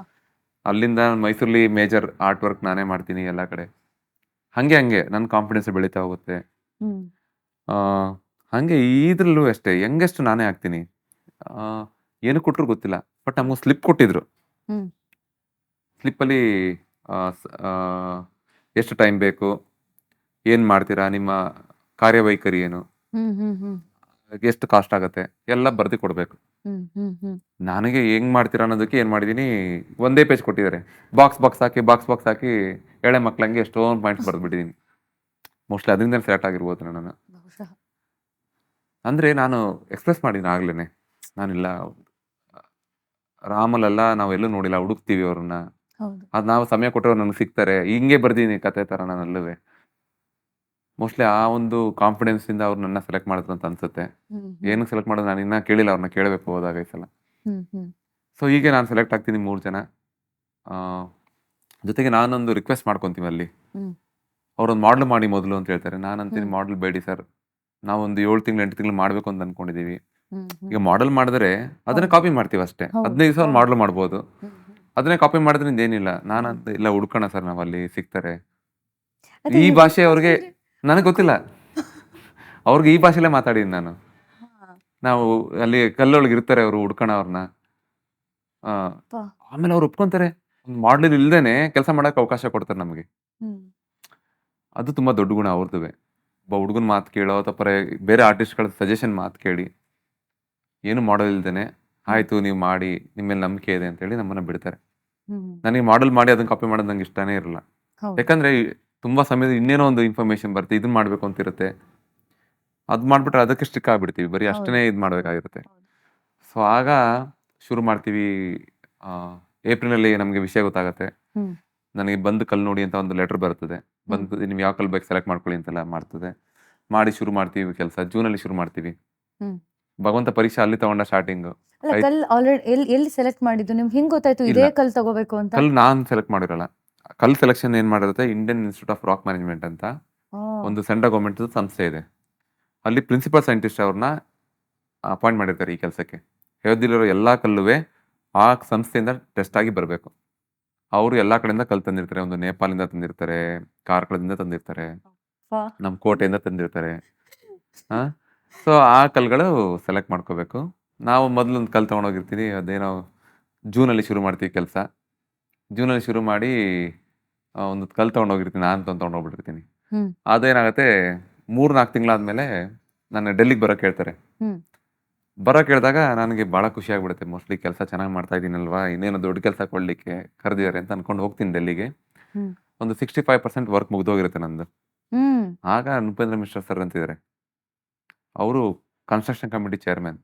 ಅಲ್ಲಿಂದ ಮೈಸೂರಲ್ಲಿ ಮೇಜರ್ ಆರ್ಟ್ ವರ್ಕ್ ನಾನೇ ಮಾಡ್ತೀನಿ ಎಲ್ಲ ಕಡೆ. ಹಂಗೆ ನನ್ನ ಕಾನ್ಫಿಡೆನ್ಸ್ ಬೆಳೀತಾ ಹೋಗುತ್ತೆ. ಹಂಗೆ ಇದ್ರಲ್ಲೂ ಅಷ್ಟೇ ಯಂಗೆಸ್ಟ್ ನಾನೇ ಆಗ್ತೀನಿ. ಏನು ಕೊಟ್ಟರು ಗೊತ್ತಿಲ್ಲ, ಬಟ್ ನಮಗೂ ಸ್ಲಿಪ್ ಕೊಟ್ಟಿದ್ರು. ಸ್ಲಿಪ್ಪಲ್ಲಿ ಎಷ್ಟು ಟೈಮ್ ಬೇಕು, ಏನು ಮಾಡ್ತೀರಾ, ನಿಮ್ಮ ಕಾರ್ಯವೈಖರಿ ಏನು, ಎಷ್ಟು ಕಾಸ್ಟ್ ಆಗುತ್ತೆ ಎಲ್ಲ ಬರ್ದು ಕೊಡಬೇಕು. ಹ್ಮ್ ಹ್ಮ್ ಹ್ಮ್ ನನಗೆ ಹೆಂಗ್ ಮಾಡ್ತೀರಾ ಅನ್ನೋದಕ್ಕೆ ಏನ್ ಮಾಡಿದೀನಿ, ಒಂದೇ ಪೇಜ್ ಕೊಟ್ಟಿದ್ದಾರೆ. ಬಾಕ್ಸ್ ಹಾಕಿ ಎಳೆ ಮಕ್ಳಂಗೆ ಎಷ್ಟೊಂದು ಪಾಯಿಂಟ್ಸ್ ಬರ್ದ್ಬಿಟ್ಟಿದೀನಿ. ಮೋಸ್ಟ್ಲಿ ಅದರಿಂದನೇ ಸೆಲೆಕ್ಟ್ ಆಗಿರ್ಬೋದು ನಾನು. ಬಹುಶಃ. ಅಂದ್ರೆ ನಾನು ಎಕ್ಸ್‌ಪ್ರೆಸ್ ಮಾಡಿದೀನಿ ಆಗ್ಲೇನೆ. ನಾನಿಲ್ಲ ರಾಮಲೆಲ್ಲ ನಾವೆಲ್ಲೂ ನೋಡಿಲ್ಲ, ಹುಡುಕ್ತೀವಿ ಅವ್ರನ್ನ. ಹೌದು. ಅದ್ ನಾವು ಸಮಯ ಕೊಟ್ಟರೆ ಅವ್ರು ನಮ್ಗೆ ಸಿಗ್ತಾರೆ. ಹಿಂಗೆ ಬರ್ದೀನಿ ಕತೆ ತರ ನಾನೆಲ್ಲುವೆ. ಮೋಸ್ಟ್ಲಿ ಆ ಒಂದು ಕಾನ್ಫಿಡೆನ್ಸ್ ಇಂದ ಅವ್ರು ನನ್ನ ಸೆಲೆಕ್ಟ್ ಮಾಡಿದ್ರು ಅಂತ ಅನ್ಸುತ್ತೆ. ಹ್ಮ್ ಹ್ಮ್ ಏನಕ್ಕೆ ಸೆಲೆಕ್ಟ್ ಮಾಡೋದು ನಾನು ಇನ್ನ ಕೇಳಿಲ್ಲ, ಅವ್ರನ್ನ ಕೇಳಬೇಕು ಹೋದಾಗ ಈ ಸಲ. ಹ್ಮ್ ಹ್ಮ್ ಸೊ ಹೀಗೆ ನಾನು ಸೆಲೆಕ್ಟ್ ಆಗ್ತೀನಿ 3 ಜನ. ಆ, ಜೊತೆಗೆ ನಾನೊಂದು ರಿಕ್ವೆಸ್ಟ್ ಮಾಡ್ಕೊಂತೀವಿ ಅಲ್ಲಿ. ಹ್ಮ್ ಅವ್ರೊಂದು ಮಾಡಲ್ ಮಾಡಿ ಮೊದಲು ಅಂತ ಹೇಳ್ತಾರೆ. ನಾನು ಅಂತೀನಿ ಹ್ಮ್ ಮಾಡಲ್ ಬೇಡಿ ಸರ್. ನಾವೊಂದು 7 ತಿಂಗಳು 8 ತಿಂಗಳು ಮಾಡಬೇಕು ಅಂತ ಅನ್ಕೊಂಡಿದೀವಿ. ಹ್ಮ್ ಹ್ಮ್ ಈಗ ಮಾಡಲ್ ಮಾಡಿದ್ರೆ ಅದನ್ನ ಹೌದು. ಕಾಪಿ ಮಾಡ್ತೀವಿ ಅಷ್ಟೇ. ಹೌದು 15 ದಿವಸ ಒಂದು ಹೌದು. ಮಾಡಲ್ ಮಾಡ್ಬೋದು. ಹ್ಮ್ ಹ್ಮ್ ಅದನ್ನೇ ಕಾಪಿ ಮಾಡೋದ್ರಿಂದ ಏನಿಲ್ಲ. ಹ್ಮ್. ನಾನಂತ ಇಲ್ಲ, ಹುಡ್ಕೋಣ ಸರ್ ನಾವಲ್ಲಿ ಸಿಗ್ತಾರೆ. ಅದೇ ಈ ಭಾಷೆ ಅವ್ರಿಗೆ ಹುಡುಕ್ಬೇಕಂದ್ರೆ ನನಗೆ ಗೊತ್ತಿಲ್ಲ. ಅವ್ರಿಗೆ ಈ ಭಾಷೆಲ್ಲೇ ಮಾತಾಡಿದ್ದೀನಿ ನಾನು. ಹಾ, ನಾವು ಅಲ್ಲಿ ಕಲ್ಲೊಳಗೆ ಇರ್ತಾರೆ ಅವರು, ಹುಡ್ಕೋಣ ಅವ್ರನ್ನ. ಆ, ಅಪ್ಪಾ. ಆಮೇಲೆ ಅವ್ರು ಒಪ್ಕೊಂತಾರೆ. ಒಂದು ಮಾಡಲ್ ಇಲ್ದೇನೆ ಕೆಲಸ ಮಾಡಕ್ಕೆ ಅವಕಾಶ ಕೊಡ್ತಾರೆ ನಮಗೆ. ಹ್ಮ್ ಅದು ತುಂಬಾ ದೊಡ್ಡ ಗುಣ ಅವ್ರದುವೆ. ಒಬ್ಬ ಹುಡುಗನ ಮಾತು ಕೇಳೋ ಅಥವಾ ಬೇರೆ ಆರ್ಟಿಸ್ಟ್‌ಗಳ ಸಜೆಷನ್ ಮಾತು ಕೇಳಿ, ಏನು ಮಾಡಲ್ ಇಲ್ದೇನೆ ಹ್ಮ್ ಆಯ್ತು ನೀವು ಮಾಡಿ, ನಿಮ್ಮ ಮೇಲೆ ನಂಬಿಕೆ ಇದೆ ಅಂತ ಹೇಳಿ ನಮ್ಮನ್ನ ಬಿಡ್ತಾರೆ. ಹ್ಮ್ ನನಗೆ ಮಾಡಲ್ ಮಾಡಿ ಅದನ್ನ ಕಾಪಿ ಮಾಡೋದು ನಂಗೆ ಇಷ್ಟನೇ ಇರಲ್ಲ. ಹೌದು. ಯಾಕಂದ್ರೆ ತುಂಬಾ ಸಮಯದ ಇನ್ನೇನೋ ಒಂದು ಇನ್ಫಾರ್ಮೇಶನ್ ಬರುತ್ತೆ, ಇದನ್ನ ಮಾಡ್ಬೇಕು ಅಂತ ಇರುತ್ತೆ. ಅದ್ ಮಾಡ್ಬಿಟ್ರೆ ಅದಕ್ಕೆ ಸ್ಟಿಕ್ ಆಗ್ಬಿಡ್ತೀವಿ. ಬರೀ ಹೌದು ಅಷ್ಟನ್ನೇ ಇದು ಹೌದು ಮಾಡ್ಬೇಕಾಗಿರುತ್ತೆ. ಹೌದು. ಸೊ ಆಗ ಶುರು ಮಾಡ್ತೀವಿ. ಆ, ಏಪ್ರಿಲಲ್ಲಿ ನಮಗೆ ವಿಷಯ ಗೊತ್ತಾಗತ್ತೆ. ಹ್ಮ್ ನನಗೆ ಬಂದು ಕಲ್ಲು ನೋಡಿ ಅಂತ ಒಂದು ಲೆಟರ್ ಬರ್ತದೆ. ಹ್ಮ್ ಬಂದು ನಿಮ್ಗೆ ಯಾವ ಕಲ್ಲು ಬೇಕು ಸೆಲೆಕ್ಟ್ ಮಾಡ್ಕೊಳ್ಳಿ ಅಂತೆಲ್ಲ ಮಾಡ್ತದೆ. ಮಾಡಿ ಶುರು ಮಾಡ್ತೀವಿ ಕೆಲಸ. ಜೂನಲ್ಲಿ ಶುರು ಮಾಡ್ತೀವಿ. ಹ್ಮ್ ಭಗವಂತ ಪರೀಕ್ಷೆ ಅಲ್ಲಿ ತಗೊಂಡ ಸ್ಟಾರ್ಟಿಂಗು. ಅಲ್ಲ, ಆಯ್ತು. ಕಲ್ ಆಲ್ರೆಡಿ ಎಲ್ಲಿ ಸೆಲೆಕ್ಟ್ ಮಾಡಿದ್ದು ನಿಮ್ಗೆ ಹಿಂಗ್ ಗೊತ್ತಾಯ್ತು ಇಲ್ಲ, ಇದೇ ಕಲ್ ತಗೋಬೇಕು ಅಂತ? ಕಲ್ಲು ನಾನು ಸೆಲೆಕ್ಟ್ ಮಾಡಿರಲ್ಲ. ಕಲ್ಲು ಸೆಲೆಕ್ಷನ್ ಏನ್ ಮಾಡಿರುತ್ತೆ, Indian institute of rock management ಅಂತ ಓ. ಒಂದು ಸೆಂಟ್ರಲ್ ಗವರ್ಮೆಂಟ್ ಸಂಸ್ಥೆ ಇದೆ. ಅಲ್ಲಿ ಪ್ರಿನ್ಸಿಪಲ್ ಸೈಂಟಿಸ್ಟ್ ಅವ್ರನ್ನ ಅಪಾಯಿಂಟ್ ಮಾಡಿರ್ತಾರೆ ಈ ಕೆಲಸಕ್ಕೆ. ಅಯೋಧ್ಯೆಲಿರೋ ಎಲ್ಲಾ ಕಲ್ಲುವೆ ಆ ಸಂಸ್ಥೆಯಿಂದ ಟೆಸ್ಟ್ ಆಗಿ ಬರಬೇಕು. ಅವರು ಎಲ್ಲಾ ಕಡೆಯಿಂದ ಕಲ್ಲು ತಂದಿರ್ತಾರೆ. ಒಂದು ನೇಪಾಳಿಂದ ತಂದಿರ್ತಾರೆ, ಕಾರ್ಕಳದಿಂದ ತಂದಿರ್ತಾರೆ, ಅಪ್ಪಾ. ನಮ್ಮ ಕೋಟೆಯಿಂದ ತಂದಿರ್ತಾರೆ. ಆ, ಸೊ ಆ ಕಲ್ಗಳು ಸೆಲೆಕ್ಟ್ ಮಾಡ್ಕೋಬೇಕು. ನಾವು ಮೊದಲು ಒಂದು ಕಲ್ಲು ತಗೊಂಡೋಗಿರ್ತೀವಿ. ಅದೇನೋ ಜೂನಲ್ಲಿ ಶುರು ಮಾಡ್ತೀವಿ ಕೆಲಸ. ಜೂನಲ್ಲಿ ಶುರು ಮಾಡಿ ಒಂದು ಕಲ್ಲು ತಗೊಂಡೋಗಿರ್ತೀನಿ. ನಾನು ತಗೊಂಡೋಗ್ಬಿಟ್ಟಿರ್ತೀನಿ. ಹ್ಮ್ ಅದೇನಾಗುತ್ತೆ, 3-4 ತಿಂಗಳಾದ್ಮೇಲೆ ನನ್ನ ಡೆಲ್ಲಿಗೆ ಬರೋಕೆ ಹೇಳ್ತಾರೆ. ಹ್ಮ್ ಬರೋಕೆ ಹೇಳಿದಾಗ ನನಗೆ ಭಾಳ ಖುಷಿ ಆಗ್ಬಿಡುತ್ತೆ. ಮೋಸ್ಟ್ಲಿ ಕೆಲಸ ಚೆನ್ನಾಗಿ ಮಾಡ್ತಾ ಇದ್ದೀನಲ್ವಾ, ಇನ್ನೇನು ದೊಡ್ಡ ಕೆಲಸ ಕೊಡಲಿಕ್ಕೆ ಕರೆದಿದ್ದಾರೆ ಅಂತ ಅನ್ಕೊಂಡು ಹೋಗ್ತೀನಿ ಡೆಲ್ಲಿಗೆ. ಹ್ಮ್ ಒಂದು 65% ವರ್ಕ್ ಮುಗ್ದೋಗಿರುತ್ತೆ ನಂದು. ಹ್ಮ್ ಆಗ ನೃಪೇಂದ್ರ ಮಿಶ್ರಾ ಸರ್ ಅಂತಿದ್ದಾರೆ. ಅವರು ಕನ್ಸ್ಟ್ರಕ್ಷನ್ ಕಮಿಟಿ ಚೇರ್ಮನ್.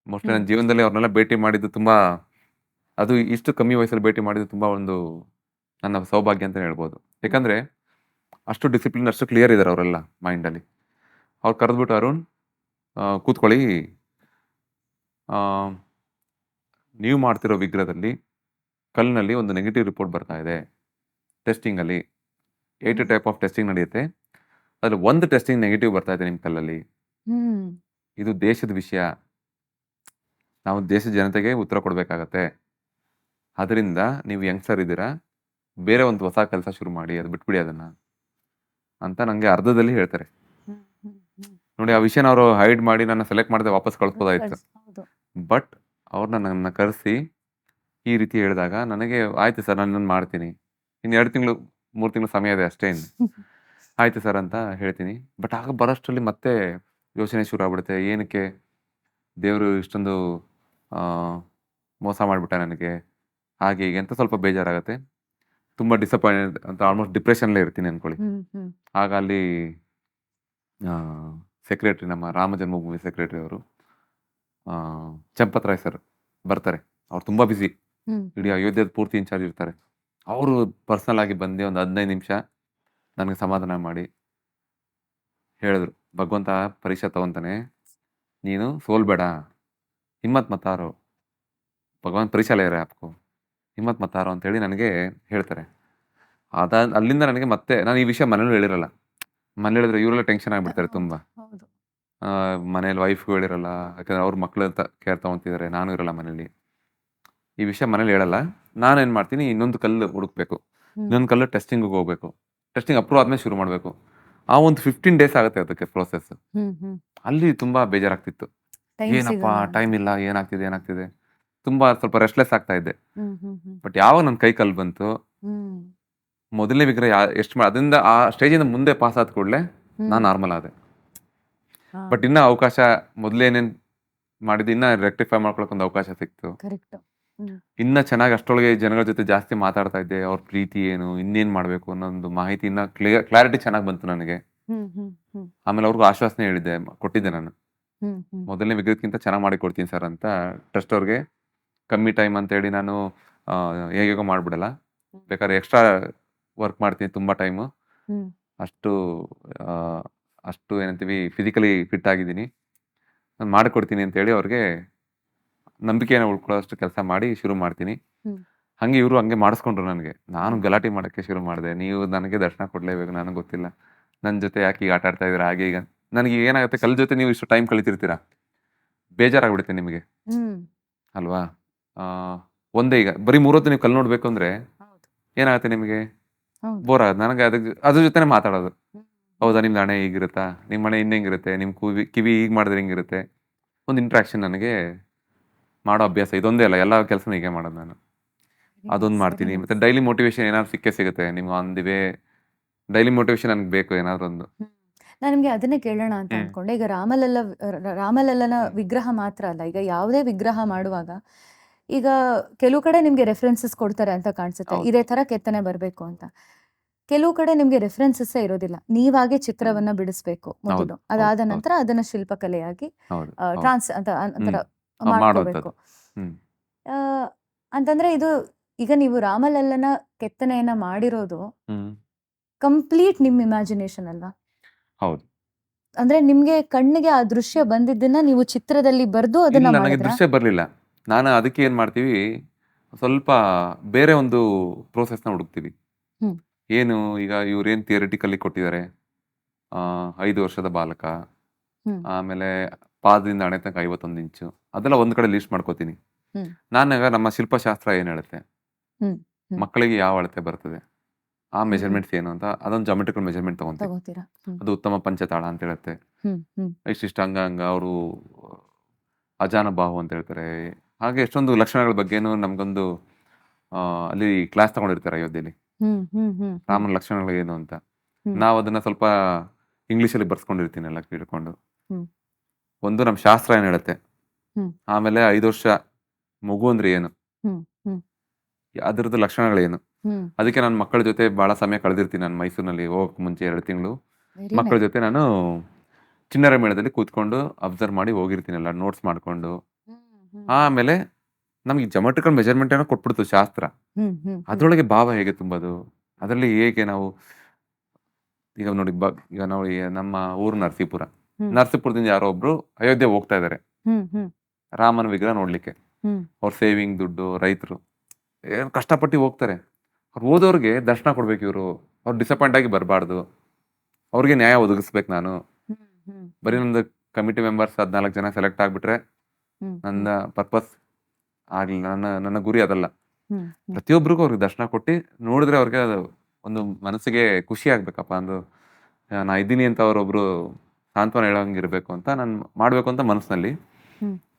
ಮೋಸ್ಟ್ಲಿ ಹ್ಮ್ ನನ್ನ ಜೀವನದಲ್ಲಿ ಅವ್ರನ್ನೆಲ್ಲ ಭೇಟಿ ಮಾಡಿದ್ದು ತುಂಬಾ, ಅದು ಇಷ್ಟು ಕಮ್ಮಿ ವಯಸ್ಸಲ್ಲಿ ಭೇಟಿ ಮಾಡಿದ್ದು ತುಂಬಾ ಒಂದು ನನ್ನ ಸೌಭಾಗ್ಯ ಅಂತ ಹೇಳ್ಬೋದು. ಯಾಕಂದ್ರೆ ಅಷ್ಟು ಡಿಸಿಪ್ಲಿನ್, ಅಷ್ಟು ಕ್ಲಿಯರ್ ಇದ್ದಾರೆ ಅವರೆಲ್ಲ ಮೈಂಡಲ್ಲಿ. ಅವ್ರು ಕರೆದ್ಬಿಟ್ಟು, ಅರುಣ್ ಕೂತ್ಕೊಳ್ಳಿ, ಆ, ನೀವು ಮಾಡ್ತಿರೋ ವಿಗ್ರಹದಲ್ಲಿ ಕಲ್ಲಿನಲ್ಲಿ ಒಂದು ನೆಗೆಟಿವ್ ರಿಪೋರ್ಟ್ ಬರ್ತಾ ಇದೆ ಟೆಸ್ಟಿಂಗಲ್ಲಿ. 8 ಟೈಪ್ ಆಫ್ ಟೆಸ್ಟಿಂಗ್ ನಡೆಯುತ್ತೆ. ಅದ್ರಲ್ಲಿ ಒಂದು ಟೆಸ್ಟಿಂಗ್ ನೆಗೆಟಿವ್ ಬರ್ತಾ ಇದೆ ನಿಮ್ಮ ಕಲ್ಲಲ್ಲಿ. ಹ್ಮ್ ಇದು ದೇಶದ ವಿಷಯ, ನಾವು ದೇಶದ ಜನತೆಗೆ ಉತ್ತರ ಕೊಡಬೇಕಾಗತ್ತೆ. ಅದರಿಂದ ನೀವು ಯಂಗ್ಸ್ಟರ್ ಇದ್ದೀರಾ, ಬೇರೆ ಒಂದು ಹೊಸ ಕೆಲಸ ಶುರು ಮಾಡಿ, ಅದು ಬಿಟ್ಬಿಡಿ ಅದನ್ನ ಅಂತ ನಂಗೆ ಅರ್ಧದಲ್ಲಿ ಹೇಳ್ತಾರೆ. ಹ್ಮ್ ಹ್ಮ್ ಹ್ಮ್ ನೋಡಿ, ಆ ವಿಷಯನ ಅವರು ಹೈಡ್ ಮಾಡಿ ನನ್ನ ಸೆಲೆಕ್ಟ್ ಮಾಡದೆ ವಾಪಸ್ ಕಳಿಸ್ಬೋದಾಯ್ತು. ಹೌದು. ಬಟ್ ಅವ್ರನ್ನ ನನ್ನ ಕರೆಸಿ ಈ ರೀತಿ ಹೇಳಿದಾಗ ನನಗೆ ಆಯ್ತು ಸರ್, ನಾನು ಮಾಡ್ತೀನಿ. ಇನ್ನು 2 ತಿಂಗಳು 3 ತಿಂಗಳು ಸಮಯ ಇದೆ ಅಷ್ಟೇ ಇನ್ನು. ಆಯ್ತು ಸರ್ ಅಂತ ಹೇಳ್ತೀನಿ. ಬಟ್ ಆಗ ಬರೋಷ್ಟರಲ್ಲಿ ಮತ್ತೆ ಯೋಚನೆ ಶುರು ಆಗ್ಬಿಡುತ್ತೆ. ಏನಕ್ಕೆ ದೇವರು ಇಷ್ಟೊಂದು ಆ, ಮೋಸ ಮಾಡಿಬಿಟ್ಟ ನನಗೆ, ಹಾಗೆ ಹೀಗೆ ಅಂತ ಸ್ವಲ್ಪ ಬೇಜಾರಾಗುತ್ತೆ. ತುಂಬ ಡಿಸಪಾಯಿಂಟ್ ಅಂತ, ಆಲ್ಮೋಸ್ಟ್ ಡಿಪ್ರೆಷನ್ಲೇ ಇರ್ತೀನಿ ಅಂದ್ಕೊಳ್ಳಿ. ಹ್ಮ್ ಹ್ಮ್ ಆಗ ಅಲ್ಲಿ ಸೆಕ್ರೆಟರಿ, ನಮ್ಮ ರಾಮ ಜನ್ಮಭೂಮಿ ಸೆಕ್ರೆಟರಿ ಅವರು, ಚಂಪತ್ ರಾಯ್ ಸರ್ ಬರ್ತಾರೆ. ಅವ್ರು ತುಂಬ ಬ್ಯುಸಿ, ಹ್ಮ್ ಇಡೀ ಅಯೋಧ್ಯೆದ ಪೂರ್ತಿ ಇನ್ಚಾರ್ಜ್ ಇರ್ತಾರೆ. ಅವರು ಪರ್ಸ್ನಲ್ ಆಗಿ ಬಂದು ಒಂದು 15 ನಿಮಿಷ ನನಗೆ ಸಮಾಧಾನ ಮಾಡಿ ಹೇಳಿದ್ರು, ಭಗವಂತ ಪರೀಕ್ಷೆ ತಗೊಂತಾನೆ, ನೀನು ಸೋಲ್ಬೇಡ, ಹಿಮ್ಮತ್ ಮತ್ತಾರೋ, ಭಗವಾನ್ ಪರೀಕ್ಷೆ ಲೇ ರೇ ಆಪ್ಕೋ, ಹಿಮ್ಮತ್ ಮತ್ತಾರೋ ಅಂತೇಳಿ ನನಗೆ ಹೇಳ್ತಾರೆ. ಅಲ್ಲಿಂದ ನನಗೆ ಮತ್ತೆ, ನಾನು ಈ ವಿಷಯ ಮನೇಲೂ ಹೇಳಿರಲ್ಲ. ಮನೇಲಿ ಹೇಳಿದ್ರೆ ಇವರೆಲ್ಲ ಟೆನ್ಷನ್ ಆಗಿಬಿಡ್ತಾರೆ ತುಂಬ. ಹೌದು. ಮನೇಲಿ ವೈಫ್ಗೂ ಹೇಳಿರಲ್ಲ, ಯಾಕಂದ್ರೆ ಅವ್ರ ಮಕ್ಳು ಕೇರ್ ತೊಗೊತಿದ್ದಾರೆ, ನಾನು ಇರಲ್ಲ ಮನೇಲಿ. ಈ ವಿಷಯ ಮನೇಲಿ ಹೇಳಲ್ಲ. ನಾನೇನು ಮಾಡ್ತೀನಿ, ಇನ್ನೊಂದು ಕಲ್ಲು ಹುಡುಕ್ಬೇಕು, ಹ್ಮ್ ಇನ್ನೊಂದು ಕಲ್ಲು ಟೆಸ್ಟಿಂಗಿಗೆ ಹೋಗ್ಬೇಕು. ಟೆಸ್ಟಿಂಗ್ ಅಪ್ರೂವ್ ಆದ್ಮೇಲೆ ಶುರು ಮಾಡಬೇಕು. ಆ ಒಂದು 15 ಡೇಸ್ ಆಗುತ್ತೆ ಅದಕ್ಕೆ ಪ್ರೋಸೆಸ್. ಹ್ಮ್ ಹ್ಮ್ ಅಲ್ಲಿ ತುಂಬ ಬೇಜಾರಾಗ್ತಿತ್ತು. ಟೈಮ್ ಏನಪ್ಪ ಸಿಗಲ್ಲ. ಟೈಮ್ ಇಲ್ಲ, ಏನಾಗ್ತಿದೆ ತುಂಬ ಸ್ವಲ್ಪ ರೆಸ್ಟ್ಲೆಸ್ ಆಗ್ತಾ ಇದ್ದೆ. ಹ್ಮ್ ಹ್ಮ್ ಹ್ಮ್ ಬಟ್ ಯಾವಾಗ ನನ್ನ ಕೈ ಕಲ್ಲು ಬಂತು, ಹ್ಮ್ ಮೊದಲನೇ ವಿಗ್ರಹ ಎಷ್ಟು ಅದರಿಂದ ಆ ಸ್ಟೇಜಿಂದ ಮುಂದೆ ಪಾಸ್ ಆದ ಕೂಡಲೇ ನಾನು ಹ್ಮ್ ನಾರ್ಮಲ್ ಆದೆ. ಹಾ. ಬಟ್ ಇನ್ನೂ ಅವಕಾಶ, ಮೊದಲೇನೇನು ಮಾಡಿದ್ದು ಇನ್ನ ರೆಕ್ಟಿಫೈ ಮಾಡ್ಕೊಳಕ್ ಒಂದು ಅವಕಾಶ ಸಿಕ್ತು. ಕರೆಕ್ಟ್. ಇನ್ನ ಚೆನ್ನಾಗಿ ಅಷ್ಟರೊಳಗೆ ಜನಗಳ ಜೊತೆ ಜಾಸ್ತಿ ಮಾತಾಡ್ತಾ ಇದ್ದೆ. ಅವ್ರ ಪ್ರೀತಿ ಏನು, ಇನ್ನೇನ್ ಮಾಡ್ಬೇಕು ಅನ್ನೋ ಮಾಹಿತಿ ಇನ್ನ ಕ್ಲಾರಿಟಿ ಚೆನ್ನಾಗಿ ಬಂತು ನನಗೆ. ಆಮೇಲೆ ಅವ್ರಿಗೂ ಆಶ್ವಾಸನೆ ಹೇಳಿದ್ದೆ, ಕೊಟ್ಟಿದ್ದೆ ನಾನು. ಮೊದಲನೇ ವಿಗ್ರಹಕ್ಕಿಂತ ಚೆನ್ನಾಗಿ ಮಾಡಿ ಕೊಡ್ತೀನಿ ಸರ್ ಅಂತ ಟ್ರಸ್ಟ್ ಅವ್ರಿಗೆ. ಕಮ್ಮಿ ಟೈಮ್ ಅಂತ ಹೇಳಿ ನಾನು ಹೇಗೋ ಮಾಡ್ಬಿಡಲ್ಲ, ಬೇಕಾದ್ರೆ ಎಕ್ಸ್ಟ್ರಾ ವರ್ಕ್ ಮಾಡ್ತೀನಿ ತುಂಬಾ ಟೈಮು. ಅಷ್ಟು ಅಷ್ಟು ಏನಂತೀವಿ ಫಿಸಿಕಲಿ ಫಿಟ್ ಆಗಿದ್ದೀನಿ, ನಾನು ಮಾಡಿಕೊಡ್ತೀನಿ ಅಂತ ಹೇಳಿ ಅವ್ರಿಗೆ ನಂಬಿಕೆಯನ್ನು ಉಳ್ಕೊಳ್ಳೋಷ್ಟು ಕೆಲಸ ಮಾಡಿ ಶುರು ಮಾಡ್ತೀನಿ. ಹಂಗೆ ಇವರು ಹಂಗೆ ಮಾಡಿಸ್ಕೊಂಡ್ರು ನನಗೆ. ನಾನು ಗಲಾಟೆ ಮಾಡೋಕ್ಕೆ ಶುರು ಮಾಡಿದೆ, ನೀವು ನನಗೆ ದರ್ಶನ ಕೊಡ್ಲೇಬೇಕು, ನನಗೆ ಗೊತ್ತಿಲ್ಲ ನನ್ನ ಜೊತೆ ಯಾಕೆ ಈಗ ಆಟ ಆಡ್ತಾ ಇದ್ದೀರಾ ಹಾಗೆ ಈಗ. ನನಗೆ ಏನಾಗುತ್ತೆ, ಕಲ್ ಜೊತೆ ನೀವು ಇಷ್ಟು ಟೈಮ್ ಕಳಿತಿರ್ತೀರಾ, ಬೇಜಾರಾಗ್ಬಿಡುತ್ತೆ ನಿಮಗೆ ಅಲ್ವಾ. ಒಂದೇ ಈಗ ಬರೀ 3 ಹೊತ್ತು ನೀವು ಕಲ್ ನೋಡ್ಬೇಕು ಅಂದ್ರೆ ಏನಾಗುತ್ತೆ ನಿಮಗೆ, ಬೋರ್ ಆಗುತ್ತೆ. ನನಗೆ ಅದ್ರ ಜೊತೆನೆ ಮಾತಾಡೋದು. ಹೌದಾ, ನಿಮ್ದು ಹಣೆ ಹೀಗಿರುತ್ತಾ, ನಿಮ್ಮ ಹಣೆ ಇನ್ನೆಂಗಿರುತ್ತೆ, ನಿಮ್ಮ ಕಿವಿ ಈಗ ಮಾಡಿದ್ರೆ ಹಿಂಗಿರುತ್ತೆ, ಒಂದು ಇಂಟ್ರಾಕ್ಷನ್ ನನಗೆ ಮಾಡೋ ಅಭ್ಯಾಸ. ಇದೊಂದೇ ಅಲ್ಲ, ಎಲ್ಲ ಕೆಲಸನೂ ಹೀಗೆ ಮಾಡೋದು ನಾನು. ಅದೊಂದು ಮಾಡ್ತೀನಿ. ಮತ್ತೆ ಡೈಲಿ ಮೋಟಿವೇಶನ್ ಏನಾದ್ರು ಸಿಗುತ್ತೆ ನಿಮ್ಗೆ on the way. Daily motivation ನನಗೆ ಬೇಕು ಏನಾದ್ರು ಒಂದು. ನಾನು ನಿಮ್ಗೆ ಅದನ್ನೇ ಕೇಳೋಣ ಅಂತ ಅನ್ಕೊಂಡೆ. ಈಗ ರಾಮಲಲ್ಲನ ವಿಗ್ರಹ ಮಾತ್ರ ಅಲ್ಲ, ಈಗ ಯಾವುದೇ ವಿಗ್ರಹ ಮಾಡುವಾಗ ಈಗ ಕೆಲವು ಕಡೆ ನಿಮ್ಗೆ ರೆಫರೆನ್ಸಸ್ ಕೊಡ್ತಾರೆ ಅಂತ ಕಾಣಿಸುತ್ತೆ, ಇದೇ ತರ ಕೆತ್ತನೆ ಬರ್ಬೇಕು ಅಂತ. ಕೆಲವು ಕಡೆ ನಿಮ್ಗೆ ರೆಫರೆನ್ಸಸ್ ಇರೋದಿಲ್ಲ, ನೀವಾಗೆ ಚಿತ್ರವನ್ನ ಬಿಡಿಸ್ಬೇಕು ಮೊದಲು, ಅದಾದ ನಂತರ ಅದನ್ನ ಶಿಲ್ಪಕಲೆಯಾಗಿ ಟ್ರಾನ್ಸ್ ಅಂತ ಮಾಡ್ಕೋಬೇಕು. ಅಂತಂದ್ರೆ ಇದು ಈಗ ನೀವು ರಾಮಲಲ್ಲನ ಕೆತ್ತನೆಯನ್ನ ಮಾಡಿರೋದು ಕಂಪ್ಲೀಟ್ ನಿಮ್ ಇಮ್ಯಾಜಿನೇಷನ್ ಅಲ್ವಾ? ಹೌದು. ಅಂದ್ರೆ ನಿಮ್ಗೆ ಕಣ್ಣಿಗೆ ಆ ದೃಶ್ಯ ಬಂದಿದ್ದನ್ನ ನೀವು ಚಿತ್ರದಲ್ಲಿ ಬರ್ದು ಅದನ್ನ ನನಗೆ ದೃಶ್ಯ ಬರ್ಲಿಲ್ಲ. ನಾನು ಅದಕ್ಕೆ ಏನ್ ಮಾಡ್ತೀವಿ, ಸ್ವಲ್ಪ ಬೇರೆ ಒಂದು ಪ್ರೋಸೆಸ್ನ ಹುಡುಕ್ತೀವಿ. ಏನು ಈಗ ಇವ್ರೇನ್ ಥಿಯರಿಟಿಕಲಿ ಕೊಟ್ಟಿದ್ದಾರೆ, 5 ವರ್ಷದ ಬಾಲಕ, ಆಮೇಲೆ ಪಾದದಿಂದ ಹಣೆ ತನಕ 51 ಇಂಚು, ಅದೆಲ್ಲ ಒಂದ್ ಕಡೆ ಲಿಸ್ಟ್ ಮಾಡ್ಕೋತೀನಿ. ನಾನಾಗ ನಮ್ಮ ಶಿಲ್ಪಶಾಸ್ತ್ರ ಏನ್ ಹೇಳುತ್ತೆ, ಮಕ್ಕಳಿಗೆ ಯಾವ ಅಳತೆ ಬರ್ತದೆ, ಆ ಮೆಜರ್ಮೆಂಟ್ಸ್ ಏನು ಅಂತ ಅದೊಂದು ಜಾಮೆಟ್ರಿಕಲ್ ಮೆಜರ್ಮೆಂಟ್ ತಗೊಂತೀರಾ. ಅದು ಉತ್ತಮ ಪಂಚತಾಳ ಅಂತ ಹೇಳುತ್ತೆ. ಇಷ್ಟಿಷ್ಟು ಅಂಗಾಂಗ, ಅವರು ಅಜಾನ ಬಾಹು ಅಂತ ಹೇಳ್ತಾರೆ. ಹಾಗೆ ಎಷ್ಟೊಂದು ಲಕ್ಷಣಗಳ ಬಗ್ಗೆನೂ ನಮ್ಗೊಂದು ಅಲ್ಲಿ ಕ್ಲಾಸ್ ತಗೊಂಡಿರ್ತಾರೆ ಅಯೋಧ್ಯೆಯಲ್ಲಿ, ರಾಮನ ಲಕ್ಷಣಗಳು ಏನು ಅಂತ. ನಾವು ಅದನ್ನ ಸ್ವಲ್ಪ ಇಂಗ್ಲಿಷಲ್ಲಿ ಬರ್ಸ್ಕೊಂಡಿರ್ತೀನಿ ಎಲ್ಲ ಕೇಳ್ಕೊಂಡು. ಒಂದು ನಮ್ಮ ಶಾಸ್ತ್ರ ಏನ್ ಹೇಳುತ್ತೆ, ಆಮೇಲೆ 5 ವರ್ಷ ಮಗು ಅಂದ್ರೆ ಏನು, ಅದರದ್ದು ಲಕ್ಷಣಗಳೇನು. ಅದಕ್ಕೆ ನಾನು ಮಕ್ಕಳ ಜೊತೆ ಬಹಳ ಸಮಯ ಕಳೆದಿರ್ತೀನಿ. ನಾನು ಮೈಸೂರಿನಲ್ಲಿ ಹೋಗಕ್ಕೆ ಮುಂಚೆ 2 ತಿಂಗಳು ಮಕ್ಕಳ ಜೊತೆ ನಾನು ಚಿಣ್ಣರ ಮೇಳದಲ್ಲಿ ಕೂತ್ಕೊಂಡು ಅಬ್ಸರ್ವ್ ಮಾಡಿ ಹೋಗಿರ್ತೀನಿ, ಎಲ್ಲ ನೋಟ್ಸ್ ಮಾಡ್ಕೊಂಡು. ಆಮೇಲೆ ನಮ್ಗೆ ಜಮೆಟ್ರಿಕಲ್ ಮೆಜರ್ಮೆಂಟ್ ಏನೋ ಕೊಟ್ಬಿಡ್ತು ಶಾಸ್ತ್ರ. ಅದ್ರೊಳಗೆ ಭಾವ ಹೇಗೆ ತುಂಬೋದು, ಅದರಲ್ಲಿ ಹೇಗೆ ನಾವು ಈಗ ನೋಡಿ, ಈಗ ನೋಡಿ ನಮ್ಮ ಊರು ನರಸೀಪುರದಿಂದ ಯಾರೋ ಒಬ್ರು ಅಯೋಧ್ಯೆ ಹೋಗ್ತಾ ಇದಾರೆ ರಾಮನ ವಿಗ್ರಹ ನೋಡ್ಲಿಕ್ಕೆ. ಅವ್ರ ಸೇವಿಂಗ್ ದುಡ್ಡು, ರೈತರು ಏನ್ ಕಷ್ಟಪಟ್ಟು ಹೋಗ್ತಾರೆ. ಅವ್ರು ಹೋದವ್ರಿಗೆ ದರ್ಶನ ಕೊಡ್ಬೇಕು ಇವರು, ಅವ್ರು ಡಿಸಪಾಯಿಂಟ್ ಆಗಿ ಬರಬಾರ್ದು, ಅವ್ರಿಗೆ ನ್ಯಾಯ ಒದಗಿಸ್ಬೇಕು ನಾನು. ಬರೀ ನಮ್ದು ಕಮಿಟಿ ಮೆಂಬರ್ಸ್ 14 ಜನ ಸೆಲೆಕ್ಟ್ ಆಗ್ಬಿಟ್ರೆ ನನ್ನ ಪರ್ಪಸ್ ಆಗ್ಲಿಲ್ಲ, ನನ್ನ ಗುರಿ ಅದಲ್ಲ. ಪ್ರತಿಯೊಬ್ಬರಿಗೂ ಅವ್ರಿಗೆ ದರ್ಶನ ಕೊಟ್ಟು ನೋಡಿದ್ರೆ ಅವ್ರಿಗೆ ಒಂದು ಮನಸ್ಸಿಗೆ ಖುಷಿ ಆಗ್ಬೇಕಪ್ಪ, ಅಂದು ನಾ ಇದ್ದೀನಿ ಅಂತ ಅವರೊಬ್ರು ಸಾಂತ್ವನ ಹೇಳೋಂಗಿರ್ಬೇಕು ಅಂತ ನಾನು ಮಾಡ್ಬೇಕು ಅಂತ ಮನಸ್ಸಿನಲ್ಲಿ.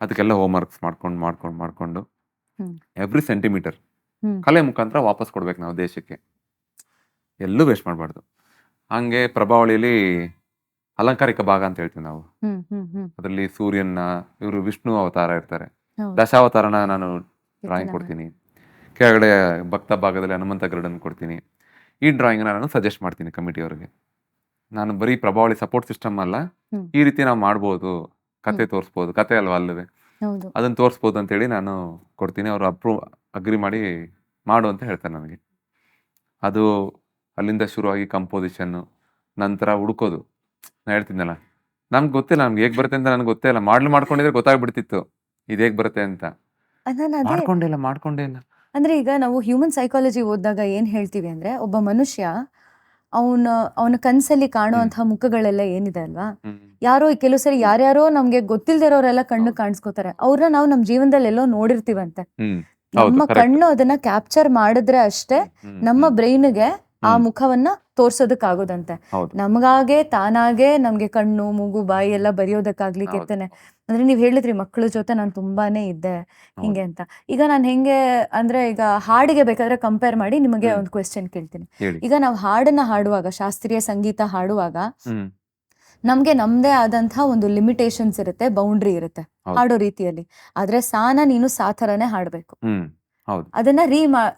ಅದಕ್ಕೆಲ್ಲ ಹೋಮ್ ವರ್ಕ್ಸ್ ಮಾಡ್ಕೊಂಡು ಎವ್ರಿ ಸೆಂಟಿಮೀಟರ್ ಕಲೆ ಮುಖಾಂತರ ವಾಪಸ್ ಕೊಡ್ಬೇಕು ನಾವು ದೇಶಕ್ಕೆ, ಎಲ್ಲೂ ವೇಸ್ಟ್ ಮಾಡಬಾರ್ದು. ಹಂಗೆ ಪ್ರಭಾವಳಿಯಲ್ಲಿ ಅಲಂಕಾರಿಕ ಭಾಗ ಅಂತ ಹೇಳ್ತೀವಿ ನಾವು. ಅದರಲ್ಲಿ ಸೂರ್ಯನ, ಇವರು ವಿಷ್ಣು ಅವತಾರ ಇರ್ತಾರೆ, ದಶಾವತಾರನ ನಾನು ಡ್ರಾಯಿಂಗ್ ಕೊಡ್ತೀನಿ. ಕೆಳಗಡೆ ಭಕ್ತ ಭಾಗದಲ್ಲಿ ಹನುಮಂತ ಗರುಡನ್ ಕೊಡ್ತೀನಿ. ಈ ಡ್ರಾಯಿಂಗ್ ನಾನು ಸಜೆಸ್ಟ್ ಮಾಡ್ತೀನಿ ಕಮಿಟಿಯವರಿಗೆ. ನಾನು ಬರೀ ಪ್ರಭಾವಳಿ ಸಪೋರ್ಟ್ ಸಿಸ್ಟಮ್ ಅಲ್ಲ, ಈ ರೀತಿ ನಾವು ಮಾಡ್ಬೋದು, ಕತೆ ತೋರಿಸ್ಬೋದು, ಕತೆ ಅಲ್ವಾ ಅಲ್ಲವೇ, ಅದನ್ನ ತೋರಿಸ್ಬೋದು ಅಂತೇಳಿ ನಾನು ಕೊಡ್ತೀನಿ. ಅವರು ಅಗ್ರಿ ಮಾಡಿ ಮಾಡು ಅಂತ ಹೇಳ್ತಾರೆ ನನಗೆ. ಅದು ಅಲ್ಲಿಂದ ಶುರುವಾಗಿ ಕಂಪೋಸಿಷನ್ನು, ನಂತರ ಹುಡುಕೋದು. ನಾನು ಹೇಳ್ತಿದ್ನಲ್ಲ, ನಮ್ಗೆ ಗೊತ್ತಿಲ್ಲ, ನಮ್ಗೆ ಹೇಗೆ ಬರುತ್ತೆ ಅಂತ ನನಗೆ ಗೊತ್ತೇ ಇಲ್ಲ. ಮಾಡ್ಕೊಂಡಿದ್ರೆ ಗೊತ್ತಾಗ್ಬಿಡ್ತಿತ್ತು ಇದು ಹೇಗೆ ಬರುತ್ತೆ ಅಂತ. ಮಾಡ್ಕೊಂಡೇ ಇಲ್ಲ. ಅಂದ್ರೆ ಈಗ ನಾವು ಹ್ಯೂಮನ್ ಸೈಕಾಲಜಿ ಓದಿದಾಗ ಏನ್ ಹೇಳ್ತೀವಿ ಅಂದ್ರೆ, ಒಬ್ಬ ಮನುಷ್ಯ ಅವನ ಕನ್ಸಲ್ಲಿ ಕಾಣುವಂತಹ ಮುಖಗಳೆಲ್ಲ ಏನಿದೆ ಅಲ್ವಾ, ಯಾರೋ ಕೆಲವು ಸರಿ ಯಾರ್ಯಾರೋ ನಮ್ಗೆ ಗೊತ್ತಿಲ್ದಿರೋರೆಲ್ಲ ಕಣ್ಣು ಕಾಣಿಸ್ಕೋತಾರೆ, ಅವ್ರನ್ನ ನಾವು ನಮ್ ಜೀವನದಲ್ಲಿ ಎಲ್ಲೋ ನೋಡಿರ್ತೀವಂತೆ. ನಮ್ಮ ಕಣ್ಣು ಅದನ್ನ ಕ್ಯಾಪ್ಚರ್ ಮಾಡಿದ್ರೆ ಅಷ್ಟೇ ನಮ್ಮ ಬ್ರೈನ್ಗೆ ಆ ಮುಖವನ್ನ ತೋರ್ಸೋದಕ್ಕಾಗೋದಂತೆ. ನಮ್ಗಾಗೆ ತಾನಾಗೆ ನಮ್ಗೆ ಕಣ್ಣು, ಮೂಗು, ಬಾಯಿ ಎಲ್ಲ ಬರೆಯೋದಕ್ಕಾಗ್ಲಿ ಕೆತ್ತನೆ. ಅಂದ್ರೆ ನೀವ್ ಹೇಳಿದ್ರಿ ಮಕ್ಕಳ ಜೊತೆ ನಾನು ತುಂಬಾನೇ ಇದ್ದೆ ಹಿಂಗೆ ಅಂತ. ಈಗ ನಾನು ಹೆಂಗೆ ಅಂದ್ರೆ, ಈಗ ಹಾಡಿಗೆ ಬೇಕಾದ್ರೆ ಕಂಪೇರ್ ಮಾಡಿ ನಿಮಗೆ ಒಂದು ಕ್ವೆಶ್ಚನ್ ಕೇಳ್ತೀನಿ. ಈಗ ನಾವು ಹಾಡನ್ನ ಹಾಡುವಾಗ, ಶಾಸ್ತ್ರೀಯ ಸಂಗೀತ ಹಾಡುವಾಗ ನಮ್ಗೆ ನಮ್ದೇ ಆದಂತಹ ಒಂದು ಲಿಮಿಟೇಷನ್ಸ್ ಇರುತ್ತೆ, ಬೌಂಡ್ರಿ ಇರುತ್ತೆ ಹೌದು. ಹಾಡೋ ರೀತಿಯಲ್ಲಿ. ಆದ್ರೆ ಸಾನ ನೀನು ಸಾಥರನೇ ಹಾಡ್ಬೇಕು. ಹೌದು. ಅದನ್ನ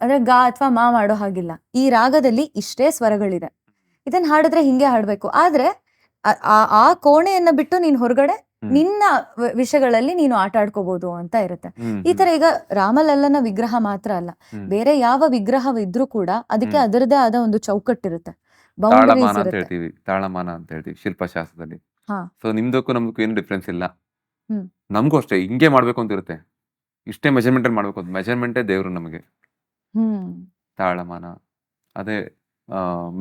ಅಂದ್ರೆ ಗಾ ಅಥವಾ ಮಾ ಮಾಡೋ ಹಾಗಿಲ್ಲ. ಈ ರಾಗದಲ್ಲಿ ಇಷ್ಟೇ ಸ್ವರಗಳಿದೆ, ಇದನ್ನ ಹಾಡಿದ್ರೆ ಹಿಂಗೆ ಹಾಡ್ಬೇಕು. ಆದ್ರೆ ಆ ಕೋಣೆಯನ್ನ ಬಿಟ್ಟು ನೀನ್ ಹೊರಗಡೆ ನಿನ್ನ ವಿಷಯಗಳಲ್ಲಿ ನೀನು ಆಟ ಆಡ್ಕೋಬಹುದು ಅಂತ ಇರುತ್ತೆ. ಈ ತರ ಈಗ ರಾಮಲಲ್ಲನ ವಿಗ್ರಹ ಮಾತ್ರ ಅಲ್ಲ, ಬೇರೆ ಯಾವ ವಿಗ್ರಹವಿದ್ರೂ ಕೂಡ ಅದಕ್ಕೆ ಅದರದೇ ಆದ ಒಂದು ಚೌಕಟ್ಟಿರುತ್ತೆ, ತಾಳಮಾನ ಬೌಂಡರೀಸ್ ಅಂತ ಇರುತ್ತೆ. ಹೇಳ್ತೀವಿ, ತಾಳಮಾನ ಅಂತ ಹೇಳ್ತೀವಿ ಶಿಲ್ಪಶಾಸ್ತ್ರದಲ್ಲಿ. ಹಾ. ಸೊ ನಿಮ್ದಕ್ಕೂ ನಮ್ದಕ್ಕೂ ಏನು ಡಿಫ್ರೆನ್ಸ್ ಇಲ್ಲ. ಹ್ಮ್. ನಮಗೂ ಅಷ್ಟೇ ಹಿಂಗೆ ಮಾಡ್ಬೇಕು ಅಂತ ಇರುತ್ತೆ. ಇಷ್ಟೇ ಮೆಜರ್ಮೆಂಟ್ ಅಲ್ಲಿ ಮಾಡ್ಬೇಕು ಅಂತ. ಮೆಜರ್ಮೆಂಟೇ ದೇವ್ರು ನಮಗೆ. ತಾಳಮಾನ ಅದೇ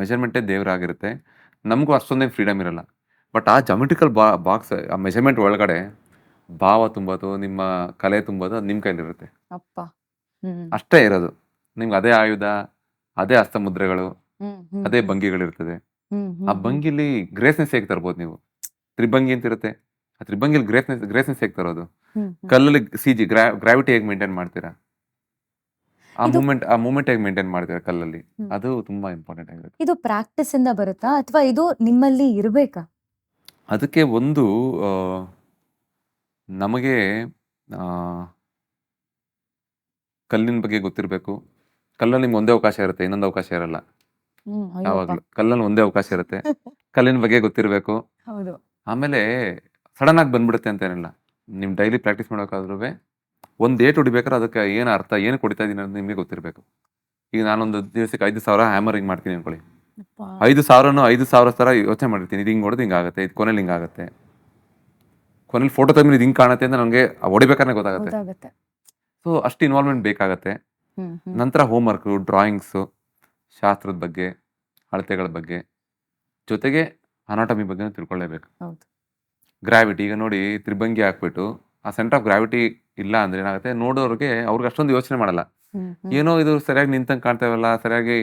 ಮೆಜರ್ಮೆಂಟೇ ದೇವ್ರಾಗಿರುತ್ತೆ. ನಮಗೂ ಅಷ್ಟೊಂದೇನು ಫ್ರೀಡಮ್ ಇರಲ್ಲ. ಬಟ್ ಆ ಜಾಮೆಟ್ರಿಕಲ್ ಬಾಕ್ಸ್, ಆ ಮೆಜರ್ಮೆಂಟ್ ಒಳಗಡೆ ಭಾವ ತುಂಬೋದು, ನಿಮ್ಮ ಕಲೆ ತುಂಬೋದು, ಅದು ನಿಮ್ಮ ಕೈಲಿರುತ್ತೆ. ಅಪ್ಪ. ಹ್ಮ್. ಅಷ್ಟೇ ಇರೋದು. ನಿಮ್ಗೆ ಅದೇ ಆಯುಧ, ಅದೇ ಹಸ್ತಮುದ್ರೆಗಳು, ಅದೇ ಭಂಗಿಗಳಿರ್ತದೆ. ಆ ಭಂಗಿಲಿ ಗ್ರೇಸ್ನೆಸ್ ಹೇಗೆ ತರ್ಬೋದು ನೀವು? ತ್ರಿಭಂಗಿ ಅಂತ ಇರುತ್ತೆ, ಆ ತ್ರಿಭಂಗಿಲಿ ಗ್ರೇಸ್ನೆಸ್ ಹೇಗೆ ತರೋದು? ಕಲ್ಲಲ್ಲಿ ಸಿಜಿ ಗ್ರಾವಿಟಿ ಹೇಗೆ ಮೇಂಟೈನ್ ಮಾಡ್ತೀರಾ? ಆ ಮೂಮೆಂಟ್ ಹೇಗೆ ಮೇಂಟೈನ್ ಮಾಡ್ತೀರಾ ಕಲ್ಲಲ್ಲಿ? ಅದು ತುಂಬಾ ಇಂಪಾರ್ಟೆಂಟ್ ಆಗಿರುತ್ತೆ. ಇದು ಪ್ರಾಕ್ಟೀಸ್ ಇಂದ ಬರುತ್ತಾ ಅಥವಾ ಇದು ನಿಮ್ಮಲ್ಲಿ ಇರ್ಬೇಕಾ? ಅದಕ್ಕೆ ಒಂದು ನಮಗೆ ಕಲ್ಲಿನ ಬಗ್ಗೆ ಗೊತ್ತಿರಬೇಕು. ಕಲ್ಲಲ್ಲಿ ನಿಮ್ಗೆ ಒಂದೇ ಅವಕಾಶ ಇರುತ್ತೆ, ಇನ್ನೊಂದು ಅವಕಾಶ ಇರಲ್ಲ. ಯಾವಾಗಲೂ ಕಲ್ಲಲ್ಲಿ ಒಂದೇ ಅವಕಾಶ ಇರುತ್ತೆ. ಕಲ್ಲಿನ ಬಗ್ಗೆ ಗೊತ್ತಿರಬೇಕು. ಹೌದು. ಆಮೇಲೆ ಸಡನ್ ಆಗಿ ಬಂದ್ಬಿಡುತ್ತೆ ಅಂತ ಏನಿಲ್ಲ. ನಿಮ್ ಡೈಲಿ ಪ್ರಾಕ್ಟೀಸ್ ಮಾಡೋಕ್ಕಾದ್ರೂ ಒಂದು ಏಟ್ ಹೊಡಿಬೇಕಾದ್ರೆ ಅದಕ್ಕೆ ಏನು ಅರ್ಥ, ಏನು ಕೊಡ್ತಾ ಇದೀನಿ ಅನ್ನೋದು ನಿಮಗೆ ಗೊತ್ತಿರಬೇಕು. ಈಗ ನಾನೊಂದು ದಿವಸಕ್ಕೆ 5,000 ಹ್ಯಾಮರಿಂಗ್ ಮಾಡ್ತೀನಿ ಅನ್ಕೊಳ್ಳಿ. 5,000 ಥರ ಯೋಚನೆ ಮಾಡಿರ್ತೀನಿ. ಇದು ಹಿಂಗೆ ಹೊಡೆದು ಹಿಂಗಾಗುತ್ತೆ, ಇದು ಕೊನೆಯಲ್ಲಿ ಹಿಂಗಾಗುತ್ತೆ, ಕೊನೆಯಲ್ಲಿ ಫೋಟೋ ತೆಗೆದು ಇದು ಹಿಂಗೆ ಕಾಣುತ್ತೆ ಅಂತ ನನಗೆ ಹೊಡಿಬೇಕಾದ್ರೆ ಗೊತ್ತಾಗುತ್ತೆ. ಸೊ ಅಷ್ಟು ಇನ್ವಾಲ್ವ್ಮೆಂಟ್ ಬೇಕಾಗತ್ತೆ. ನಂತರ ಹೋಮ್ವರ್ಕು, ಡ್ರಾಯಿಂಗ್ಸು, ಶಾಸ್ತ್ರದ ಬಗ್ಗೆ, ಅಳತೆಗಳ ಬಗ್ಗೆ, ಜೊತೆಗೆ ಅನಾಟಮಿ ಬಗ್ಗೆ ತಿಳ್ಕೊಳ್ಳೇಬೇಕು. ಗ್ರಾವಿಟಿ, ಈಗ ನೋಡಿ ತ್ರಿಭಂಗಿ ಹಾಕ್ಬಿಟ್ಟು ಆ ಸೆಂಟರ್ ಆಫ್ ಗ್ರಾವಿಟಿ ಇಲ್ಲ ಅಂದ್ರೆ ಏನಾಗುತ್ತೆ, ನೋಡೋರಿಗೆ ಅವ್ರಿಗೆ ಅಷ್ಟೊಂದು ಯೋಚನೆ ಮಾಡಲ್ಲ. ಏನೋ ಇದು ಸರಿಯಾಗಿ ನಿಂತಂಗೆ ಕಾಣ್ತಾವಲ್ಲ, ಸರಿಯಾಗಿ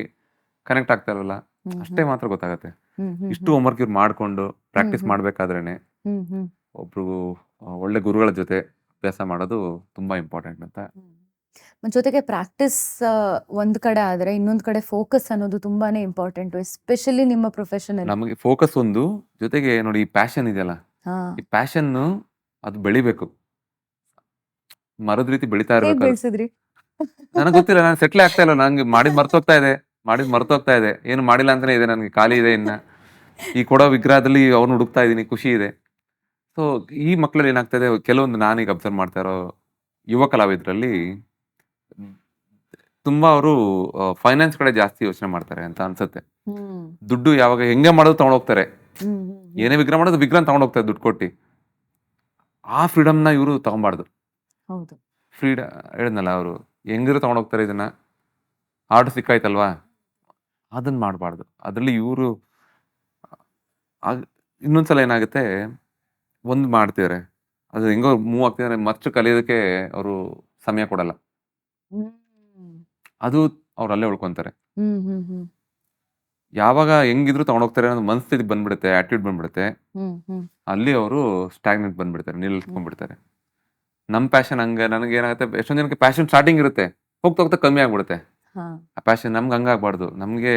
ಕನೆಕ್ಟ್ ಆಗ್ತಾ ಇರಲ್ಲ, ಅಷ್ಟೇ ಮಾತ್ರ ಗೊತ್ತಾಗತ್ತೆ. ಇಷ್ಟು ಹೋಮ್ವರ್ಕ್ ಇವ್ರು ಮಾಡ್ಕೊಂಡು ಪ್ರಾಕ್ಟೀಸ್ ಮಾಡ್ಬೇಕಾದ್ರೇನೆ ಒಬ್ರು ಒಳ್ಳೆ ಗುರುಗಳ ಜೊತೆ ಅಭ್ಯಾಸ ಮಾಡೋದು ತುಂಬಾ ಇಂಪಾರ್ಟೆಂಟ್ ಅಂತ. ಜೊತೆಗೆ ಪ್ರಾಕ್ಟೀಸ್ ಒಂದ್ ಕಡೆ ಆದ್ರೆ ಇನ್ನೊಂದ್ ಕಡೆ ಫೋಕಸ್ ಅನ್ನೋದು ತುಂಬಾನೇ ಇಂಪಾರ್ಟೆಂಟ್, ಎಸ್ಪೆಷಲಿ ನಿಮ್ಮ ಪ್ರೊಫೆಷನ್. ನಮಗೆ ಫೋಕಸ್ ಒಂದು, ಜೊತೆಗೆ ನೋಡಿ ಈ ಪ್ಯಾಷನ್ ಇದೆಯಲ್ಲ, ಈ ಪ್ಯಾಷನ್ ಅದು ಬೆಳಿಬೇಕು, ಮರದ ರೀತಿ ಬೆಳಿತಾ ಇರ್ಬೇಕು. ನನಗೆ ಗೊತ್ತಿಲ್ಲ, ನಾನು ಸೆಟ್ಲ್ ಆಗ್ತಾ ಇಲ್ಲ, ನಂಗೆ ಮಾಡಿದ್ ಮರ್ತೋಗ್ತಾ ಇದೆ, ಏನು ಮಾಡಿಲ್ಲ ಅಂತಾನೆ ಇದೆ, ನನ್ಗೆ ಖಾಲಿ ಇದೆ. ಇನ್ನ ಈ ಕೊಡೋ ವಿಗ್ರಹದಲ್ಲಿ ಅವ್ರನ್ನ ಹುಡುಕ್ತಾ ಇದೀನಿ, ಖುಷಿ ಇದೆ. ಸೊ ಈ ಮಕ್ಕಳಲ್ಲಿ ಏನಾಗ್ತಾ ಇದೆ, ಕೆಲವೊಂದು ನಾನೀಗ ಅಬ್ಸರ್ವ್ ಮಾಡ್ತಾ ಇರೋ ಯುವ ಕಲಾವಿದರಲ್ಲಿ ತುಂಬಾ ಅವರು ಫೈನಾನ್ಸ್ ಕಡೆ ಜಾಸ್ತಿ ಯೋಚನೆ ಮಾಡ್ತಾರೆ ಅಂತ ಅನ್ಸುತ್ತೆ. ದುಡ್ಡು ಯಾವಾಗ ಹೆಂಗೆ ಮಾಡೋದು ತಗೊಂಡೋಗ್ತಾರೆ, ಏನೇ ವಿಗ್ರಹ ಮಾಡೋದು ವಿಗ್ರಹ ತಗೊಂಡೋಗ್ತಾರೆ ದುಡ್ಡು ಕೊಟ್ಟು. ಆ ಫ್ರೀಡಮ್ನ ಇವರು ತಗೊಂಬಾರ್ದು. ಫ್ರೀಡಮ್ ಹೇಳಿದ್ನಲ್ಲ, ಅವರು ಹೆಂಗಿರೋ ತಗೊಂಡೋಗ್ತಾರೆ, ಇದನ್ನ ಆರ್ಡರ್ ಸಿಕ್ಕಾಯ್ತಲ್ವಾ, ಅದನ್ನ ಮಾಡಬಾರ್ದು. ಅದರಲ್ಲಿ ಇವರು ಇನ್ನೊಂದ್ಸಲ ಏನಾಗುತ್ತೆ, ಒಂದು ಮಾಡ್ತಿದ್ದಾರೆ, ಅದು ಹೆಂಗೋ ಮೂವ್ ಆಗ್ತಿದ್ದಾರೆ, ಮತ್ತೆ ಕಲಿಯೋದಕ್ಕೆ ಅವರು ಸಮಯ ಕೊಡಲ್ಲ. ಅದು ಅವ್ರು ಅಲ್ಲೇ ಉಳ್ಕೊಂತಾರೆ. ಯಾವಾಗ ಹೆಂಗಿದ್ರು ತಗೊಂಡೋಗ್ತಾರೆ ಅನ್ನೋ ಮನಸ್ಥಿತಿ ಬಂದ್ಬಿಡುತ್ತೆ, ಆಟಿಟ್ಯೂಡ್ ಬಂದ್ಬಿಡುತ್ತೆ, ಅಲ್ಲಿ ಅವರು ಸ್ಟಾಗ್ನೆಂಟ್ ಬಂದ್ಬಿಡ್ತಾರೆ, ನಿಲ್ಸ್ಕೊಂಡ್ಬಿಡ್ತಾರೆ. ನಮ್ಮ ಪ್ಯಾಷನ್ ಹಂಗೆ, ನನಗೆ ಏನಾಗುತ್ತೆ, ಎಷ್ಟೊಂದು ಜನಕ್ಕೆ ಪ್ಯಾಷನ್ ಸ್ಟಾರ್ಟಿಂಗ್ ಇರುತ್ತೆ, ಹೋಗ್ತಾ ಕಮ್ಮಿ ಆಗ್ಬಿಡುತ್ತೆ. ಆ ಪ್ಯಾಷನ್ ನಮ್ಗೆ ಹಂಗಾಗ್ಬಾರ್ದು. ನಮ್ಗೆ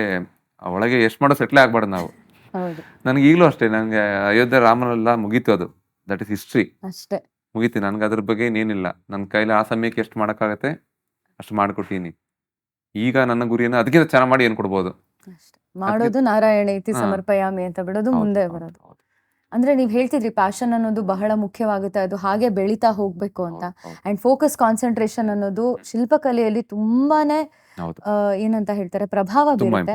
ಒಳಗೆ ಎಷ್ಟು ಮಾಡೋ ಸೆಟ್ಲೇ ಆಗ್ಬಾರ್ದು ನಾವು. ನನಗೆ ಈಗಲೂ ಅಷ್ಟೇ, ನನಗೆ ಅಯೋಧ್ಯೆ ರಾಮನೆಲ್ಲ ಮುಗೀತು, ಅದು ದಟ್ ಇಸ್ ಹಿಸ್ಟ್ರಿ, ಮುಗೀತು. ನನ್ಗೆ ಅದ್ರ ಬಗ್ಗೆ ಏನಿಲ್ಲ, ನನ್ನ ಕೈಲಿ ಆ ಸಮಯಕ್ಕೆ ಎಷ್ಟು ಮಾಡೋಕ್ಕಾಗತ್ತೆ ಅಷ್ಟು ಮಾಡ್ಕೊಟ್ಟಿನಿ. ಈಗ ನನ್ನ ಗುರಿಯನ್ನು ಅದಕ್ಕಿಂತ ಚೆನ್ನಾಗಿ ಮಾಡಿ ಏನ್ ಕೊಡ್ಬೋದು, ಮಾಡೋದು ನಾರಾಯಣ ಇತಿ ಸಮರ್ಪಯಾಮಿ ಅಂತ ಬಿಡೋದು, ಮುಂದೆ ಬರೋದು. ಅಂದ್ರೆ ನೀವ್ ಹೇಳ್ತಿದ್ರಿ ಪ್ಯಾಷನ್ ಅನ್ನೋದು ಬಹಳ ಮುಖ್ಯವಾಗುತ್ತೆ, ಅದು ಹಾಗೆ ಬೆಳೀತಾ ಹೋಗ್ಬೇಕು ಅಂತ. ಅಂಡ್ ಫೋಕಸ್, ಕಾನ್ಸಂಟ್ರೇಷನ್ ಅನ್ನೋದು ಶಿಲ್ಪಕಲೆಯಲ್ಲಿ ತುಂಬಾನೇ ಏನಂತ ಹೇಳ್ತಾರೆ, ಪ್ರಭಾವ ಬೀರುತ್ತೆ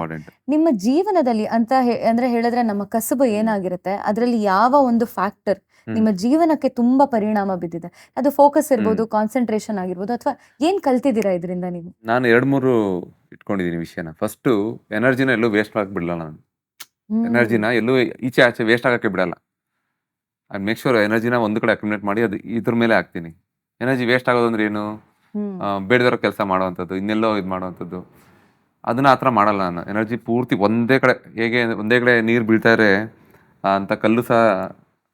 ನಿಮ್ಮ ಜೀವನದಲ್ಲಿ ಅಂತ ಅಂದ್ರೆ ಹೇಳಿದ್ರೆ. ನಮ್ಮ ಕಸುಬು ಏನಾಗಿರುತ್ತೆ, ಅದರಲ್ಲಿ ಯಾವ ಒಂದು ಫ್ಯಾಕ್ಟರ್ ನಿಮ್ಮ ಜೀವನಕ್ಕೆ ತುಂಬಾ ಪರಿಣಾಮ ಬಿದ್ದಿದೆ, ಅದು ಫೋಕಸ್ ಇರ್ಬೋದು, ಕಾನ್ಸಂಟ್ರೇಷನ್ ಆಗಿರ್ಬೋದು, ಅಥವಾ ಏನ್ ಕಲ್ತಿದ್ದೀರಾ ಇದರಿಂದ ನೀವು? ನಾನು 2-3 ಇಟ್ಕೊಂಡಿದ್ದೀನಿ ವಿಷಯನ. ಫಸ್ಟ್, ಎನರ್ಜಿನ ಎಲ್ಲೂ ವೇಸ್ಟ್ ಆಗ್ಬಿಡಲ್ಲ. ನಾನು ಎನರ್ಜಿನ ಎಲ್ಲೂ ಈಚೆ ಆಚೆ ವೇಸ್ಟ್ ಆಗಕ್ಕೆ ಬಿಡಲ್ಲ. ಐ ಮೇಕ್ ಶೋರ್ ಎನರ್ಜಿನ ಒಂದು ಕಡೆ ಅಕ್ಯುಮುಲೇಟ್ ಮಾಡಿ ಅದು ಇದ್ರ ಮೇಲೆ ಹಾಕ್ತೀನಿ. ಎನರ್ಜಿ ವೇಸ್ಟ್ ಆಗೋದಂದ್ರೆ ಏನು, ಬೇಡದಿರೋ ಕೆಲಸ ಮಾಡುವಂಥದ್ದು, ಇನ್ನೆಲ್ಲೋ ಇದು ಮಾಡುವಂಥದ್ದು, ಅದನ್ನ ಆ ಥರ ಮಾಡಲ್ಲ ನಾನು. ಎನರ್ಜಿ ಪೂರ್ತಿ ಒಂದೇ ಕಡೆ, ಹೇಗೆ ಒಂದೇ ಕಡೆ ನೀರು ಬೀಳ್ತಾರೆ ಅಂತ ಕಲ್ಲು ಸಹ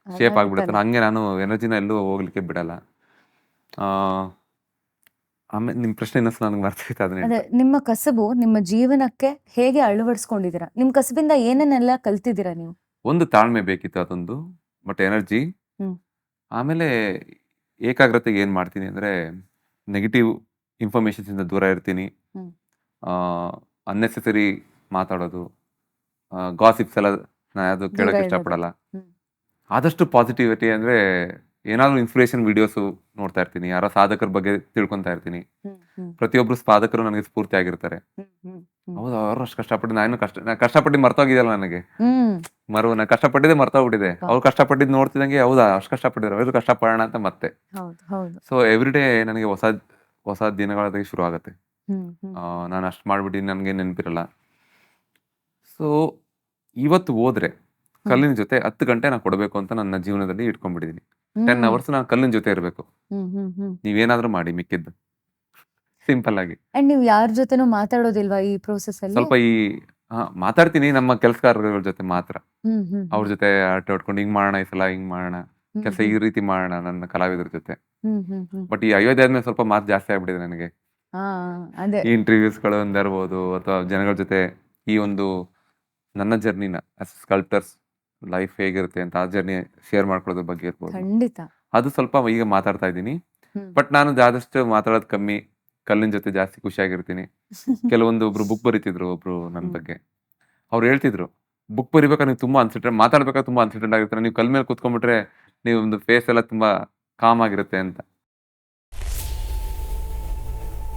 ಶೇಪ್ ಆಗಿಬಿಡುತ್ತೆ, ಹಂಗೆ ನಾನು ಎನರ್ಜಿನ ಎಲ್ಲೂ ಹೋಗ್ಲಿಕ್ಕೆ ಬಿಡಲ್ಲ. ಆಮೇಲೆ ನಿಮ್ಮ ಪ್ರಶ್ನೆ ಇನ್ನೊಂದು ನನಗೆ ಮರ್ತಿತ್ತು. ಅದನ್ನ ನಿಮ್ಮ ಕಸಬು ನಿಮ್ಮ ಜೀವನಕ್ಕೆ ಹೇಗೆ ಅಳವಡಿಸ್ಕೊಂಡಿದ್ದೀರಾ, ನಿಮ್ಮ ಕಸಬಿಂದ ಏನೇನೆಲ್ಲ ಕಲ್ತಿದ್ದೀರಾ ನೀವು? ಒಂದು ತಾಳ್ಮೆ ಬೇಕಿತ್ತು ಅದೊಂದು, ಬಟ್ ಎನರ್ಜಿ. ಹ್ಮ್. ಆಮೇಲೆ ಏಕಾಗ್ರತೆಗೆ ಏನು ಮಾಡ್ತೀನಿ ಅಂದರೆ, ನೆಗೆಟಿವ್ ಇನ್ಫಾರ್ಮೇಷನ್ಸಿಂದ ದೂರ ಇರ್ತೀನಿ. ಹ್ಮ್. ಅನ್ನೆಸೆಸರಿ ಮಾತಾಡೋದು, ಗಾಸಿಪ್ಸ್ ಎಲ್ಲ ನಾನು ಅದು ದೂರ ಕೇಳೋಕ್ಕೆ ಇರೋದು. ಇಷ್ಟಪಡಲ್ಲ. ಹ್ಮ್. ಆದಷ್ಟು ಪಾಸಿಟಿವಿಟಿ ಅಂದರೆ ಏನಾದರೂ ಇನ್ಸ್ಪಿರೇಷನ್ ವಿಡಿಯೋಸು ನೋಡ್ತಾ ಇರ್ತೀನಿ, ಯಾರೋ ಸಾಧಕರ ಬಗ್ಗೆ ತಿಳ್ಕೊತಾ ಇರ್ತೀನಿ. ಹ್ಮ್. ಹ್ಮ್. ಪ್ರತಿಯೊಬ್ಬರು ಸಾಧಕರು ನನಗೆ ಸ್ಫೂರ್ತಿ ಆಗಿರ್ತಾರೆ. ಹ್ಮ್. ಹ್ಮ್. ಹ್ಮ್. ಹೌದು, ಅವರು ಅಷ್ಟು ಕಷ್ಟಪಟ್ಟು ನಾನು ಕಷ್ಟಪಟ್ಟು ಮರ್ತೋಗಿದೆಯಲ್ಲ ನನಗೆ. ಹ್ಮ್. ನಾನು ಕಷ್ಟಪಟ್ಟಿದ್ದೆ ಮರ್ತೋಗ್ಬಿಟ್ಟಿದೆ. ಅವ್ರು ಕಷ್ಟಪಟ್ಟಿದ್ದು ನೋಡ್ತಿದ್ದಂಗೆ ಹೌದಾ ಅಷ್ಟು ಕಷ್ಟಪಟ್ಟಿದ್ರು, ಅವ್ರು ಕಷ್ಟಪಡೋಣ ಅಂತ ಮತ್ತೆ. ಹೌದು ಹೌದು. ಸೊ ಎವ್ರಿ ಡೇ ನನಗೆ ಹೊಸ ಹೊಸ ದಿನಗಳಾಗಿ ಶುರು ಆಗುತ್ತೆ. ಹ್ಮ್. ಹ್ಮ್. ನಾನು ಅಷ್ಟು ಮಾಡ್ಬಿಟ್ಟು ನನಗೆ ನೆನಪಿರಲ್ಲ. ಸೊ ಇವತ್ತು ಹೋದ್ರೆ ಕಲ್ಲಿನ ಜೊತೆ 10 ಗಂಟೆ ನಾನು ಕೊಡಬೇಕು ಅಂತ ನನ್ನ ಜೀವನದಲ್ಲಿ ಇಟ್ಕೊಂಡ್ಬಿಟ್ಟಿದ್ದೀನಿ. 10 ಅವರ್ಸ್ ನಾನು ಕಲ್ಲಿನ ಜೊತೆ ಇರಬೇಕು. ಹ್ಮ್. ಹ್ಮ್. ಹ್ಮ್. ನೀವೇನಾದ್ರೂ ಮಾಡಿ ಮಿಕ್ಕಿದ್ದು ಸಿಂಪಲ್ ಆಗಿ. ಅಂಡ್ ನೀವು ಯಾರ ಜೊತೆನೂ ಮಾತಾಡೋದಿಲ್ವಾ ಈ ಪ್ರೋಸೆಸ್ ಅಲ್ಲಿ? ಸ್ವಲ್ಪ ಮಾತಾಡ್ತೀನಿ ನಮ್ಮ ಕೆಲಸಗಾರಗಳ ಜೊತೆ ಮಾತ್ರ. ಹ್ಮ್. ಹ್ಮ್. ಅವ್ರ ಜೊತೆ ಆಟ ಆಡ್ಕೊಂಡು ಹಿಂಗ್ ಮಾಡೋಣ, ಈ ಸಲ ಹಿಂಗ್ ಮಾಡೋಣ, ಹ್ಮ್. ಕೆಲಸ ಈ ರೀತಿ ಮಾಡೋಣ ನನ್ನ ಕಲಾವಿದರ ಜೊತೆ. ಹ್ಮ್. ಹ್ಮ್. ಹ್ಮ್. ಬಟ್ ಈ ಅಯೋಧ್ಯೆ ಆದ್ಮೇಲೆ ಸ್ವಲ್ಪ ಮಾತು ಜಾಸ್ತಿ ಆಗ್ಬಿಟ್ಟಿದೆ ನನಗೆ. ಹಾ, ಅದೇ. ಈ ಇಂಟರ್ವ್ಯೂಸ್ಗಳು ಒಂದಿರ್ಬೋದು ಅಥವಾ ಜನಗಳ ಜೊತೆ ಈ ಒಂದು ನನ್ನ ಜರ್ನಿನ ಸ್ಕಲ್ಪ್ಟರ್ಸ್ ಲೈಫ್ ಹೇಗಿರುತ್ತೆ ಅಂತ ಆ ಜರ್ನಿ ಶೇರ್ ಮಾಡ್ಕೊಳ್ಳೋದ್ರ ಬಗ್ಗೆ ಇರ್ಬೋದು. ಖಂಡಿತ. ಅದು ಸ್ವಲ್ಪ ಈಗ ಮಾತಾಡ್ತಾ ಇದ್ದೀನಿ. ಹ್ಮ್. ಬಟ್ ನಾನು ಆದಷ್ಟು ಮಾತಾಡೋದು ಕಮ್ಮಿ, ಕಲ್ಲಿನ ಜೊತೆ ಜಾಸ್ತಿ ಖುಷಿಯಾಗಿರ್ತೀನಿ. ಒಬ್ರು ಬುಕ್ ಬರೀತಿದ್ರು ಒಬ್ರು ನನ್ನ ಹ್ಮ್. ಬಗ್ಗೆ. ಅವ್ರು ಹೇಳ್ತಿದ್ರು, ಬುಕ್ ಬರಿಬೇಕಾದ್ರೆ ನೀವು ತುಂಬಾ ಅನ್ಸಿಡೆಂಟ್, ಮಾತಾಡ್ಬೇಕಾದ್ರೆ ತುಂಬಾ ಅನ್ಸಿಡೆಂಟ್ ಆಗಿರ್ತಾರೆ, ನೀವು ಕಲ್ ಮೇಲೆ ಕೂತ್ಕೊಂಡ್ಬಿಟ್ರೆ ನೀವು ಒಂದು ಫೇಸ್ ಎಲ್ಲ ತುಂಬಾ ಕಾಮ್ ಆಗಿರುತ್ತೆ ಅಂತ.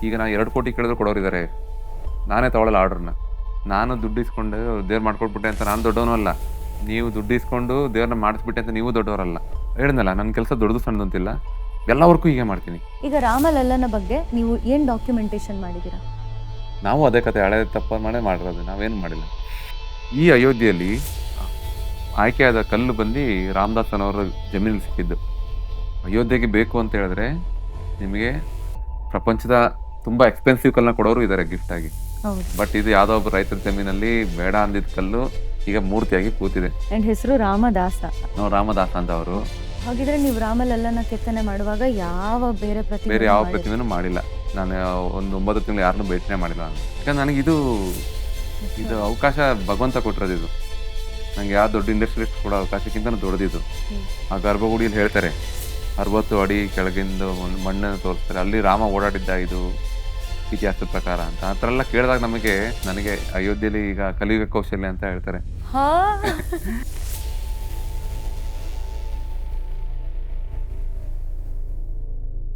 ಈಗ ನಾ 2 ಕೋಟಿ ಕೇಳಿದ್ರು ಕೊಡೋರಿದ್ದಾರೆ, ನಾನೇ ತಗೊಳ್ಳಲ್ಲ ಆರ್ಡರ್ನ. ನಾನು ದುಡ್ಡು ಇಸ್ಕೊಂಡು ದೇವ್ರು ಮಾಡ್ಕೊಟ್ಬಿಟ್ಟೆ ಅಂತ ನಾನು ದೊಡ್ಡವನು ಅಲ್ಲ, ನೀವು ದುಡ್ಡು ಇಸ್ಕೊಂಡು ದೇವ್ರನ್ನ ಮಾಡಿಸ್ಬಿಟ್ಟೆ ಅಂತ ನೀವು ದೊಡ್ಡವರಲ್ಲ. ಹೇಳಿದ್ನಲ್ಲ ನನ್ನ ಕೆಲಸ ದೊಡ್ಡದು ಸಣ್ಣದು ಅಂತಿಲ್ಲ, ಎಲ್ಲ ವರ್ಕು ಹೀಗೆ ಮಾಡ್ತೀನಿ. ಈಗ ರಾಮಲಲ್ಲನ ಬಗ್ಗೆ ನೀವು ಏನ್ ಡಾಕ್ಯುಮೆಂಟೇಶನ್ ಮಾಡಿದ್ದೀರಾ? ನಾವು ಅದೇ ಕತೆ ಹಳೆ ತಪ್ಪ ಮಾಡಿರೋದು, ನಾವೇನು ಮಾಡಿಲ್ಲ. ಈ ಅಯೋಧ್ಯೆಯಲ್ಲಿ ಆಯ್ಕೆಯಾದ ಕಲ್ಲು ಬಂದು ರಾಮದಾಸನವರ ಜಮೀನಲ್ಲಿ ಸಿಕ್ಕಿದ್ದು. ಅಯೋಧ್ಯೆಗೆ ಬೇಕು ಅಂತ ಹೇಳಿದ್ರೆ ನಿಮಗೆ ಪ್ರಪಂಚದ ತುಂಬ ಎಕ್ಸ್ಪೆನ್ಸಿವ್ ಕಲ್ಲನ್ನ ಕೊಡೋರು ಇದ್ದಾರೆ ಗಿಫ್ಟ್ ಆಗಿ. ಹೌದು. ಬಟ್ ಇದು ಯಾವುದೋ ಒಬ್ಬ ರೈತರ ಜಮೀನಲ್ಲಿ ಬೇಡ ಅಂದಿದ್ದ ಕಲ್ಲು ಈಗ ಮೂರ್ತಿಯಾಗಿ ಕೂತಿದೆ. ಅಂಡ್ ಹೆಸರು ರಾಮದಾಸ. ನಾವು ರಾಮದಾಸ ಅಂತ ಅವರು. ಹಾಗಿದ್ರೆ ನೀವು ರಾಮಲಲ್ಲನ ಕೆತ್ತನೆ ಮಾಡುವಾಗ ಯಾವ ಬೇರೆ ಬೇರೆ ಯಾವ ಪ್ರತಿಮೆನೂ ಮಾಡಿಲ್ಲ. ನಾನು ಒಂದು 9 ತಿಂಗಳು ಯಾರನ್ನೂ ಭೇಟಿನೇ ಮಾಡಿಲ್ಲ ನಾನು. ಯಾಕಂದ್ರೆ ನನಗೆ ಇದು ಅವಕಾಶ ಭಗವಂತ ಕೊಟ್ಟಿರೋದು. ಇದು ನನಗೆ ಯಾವ ದೊಡ್ಡ ಇಂಡಸ್ಟ್ರಿಯಲಿಸ್ಟ್ ಕೊಡೋ ಅವಕಾಶಕ್ಕಿಂತ ದೊಡ್ಡದಿದ್ದು. ಆ ಗರ್ಭಗುಡಿಯಲ್ಲಿ ಹೇಳ್ತಾರೆ 60 ಅಡಿ ಕೆಳಗಿಂದ ಮಣ್ಣನ್ನು ತೋರಿಸ್ತಾರೆ, ಅಲ್ಲಿ ರಾಮ ಓಡಾಡಿದ್ದ ಇದು ಇತಿಹಾಸದ ಪ್ರಕಾರ ಅಂತ. ಆ ಥರ ಎಲ್ಲ ಕೇಳಿದಾಗ ನನಗೆ ಅಯೋಧ್ಯೆಯಲ್ಲಿ ಈಗ ಕಲಿಯುಗ ಕೌಶಲ್ಯ ಅಂತ ಹೇಳ್ತಾರೆ.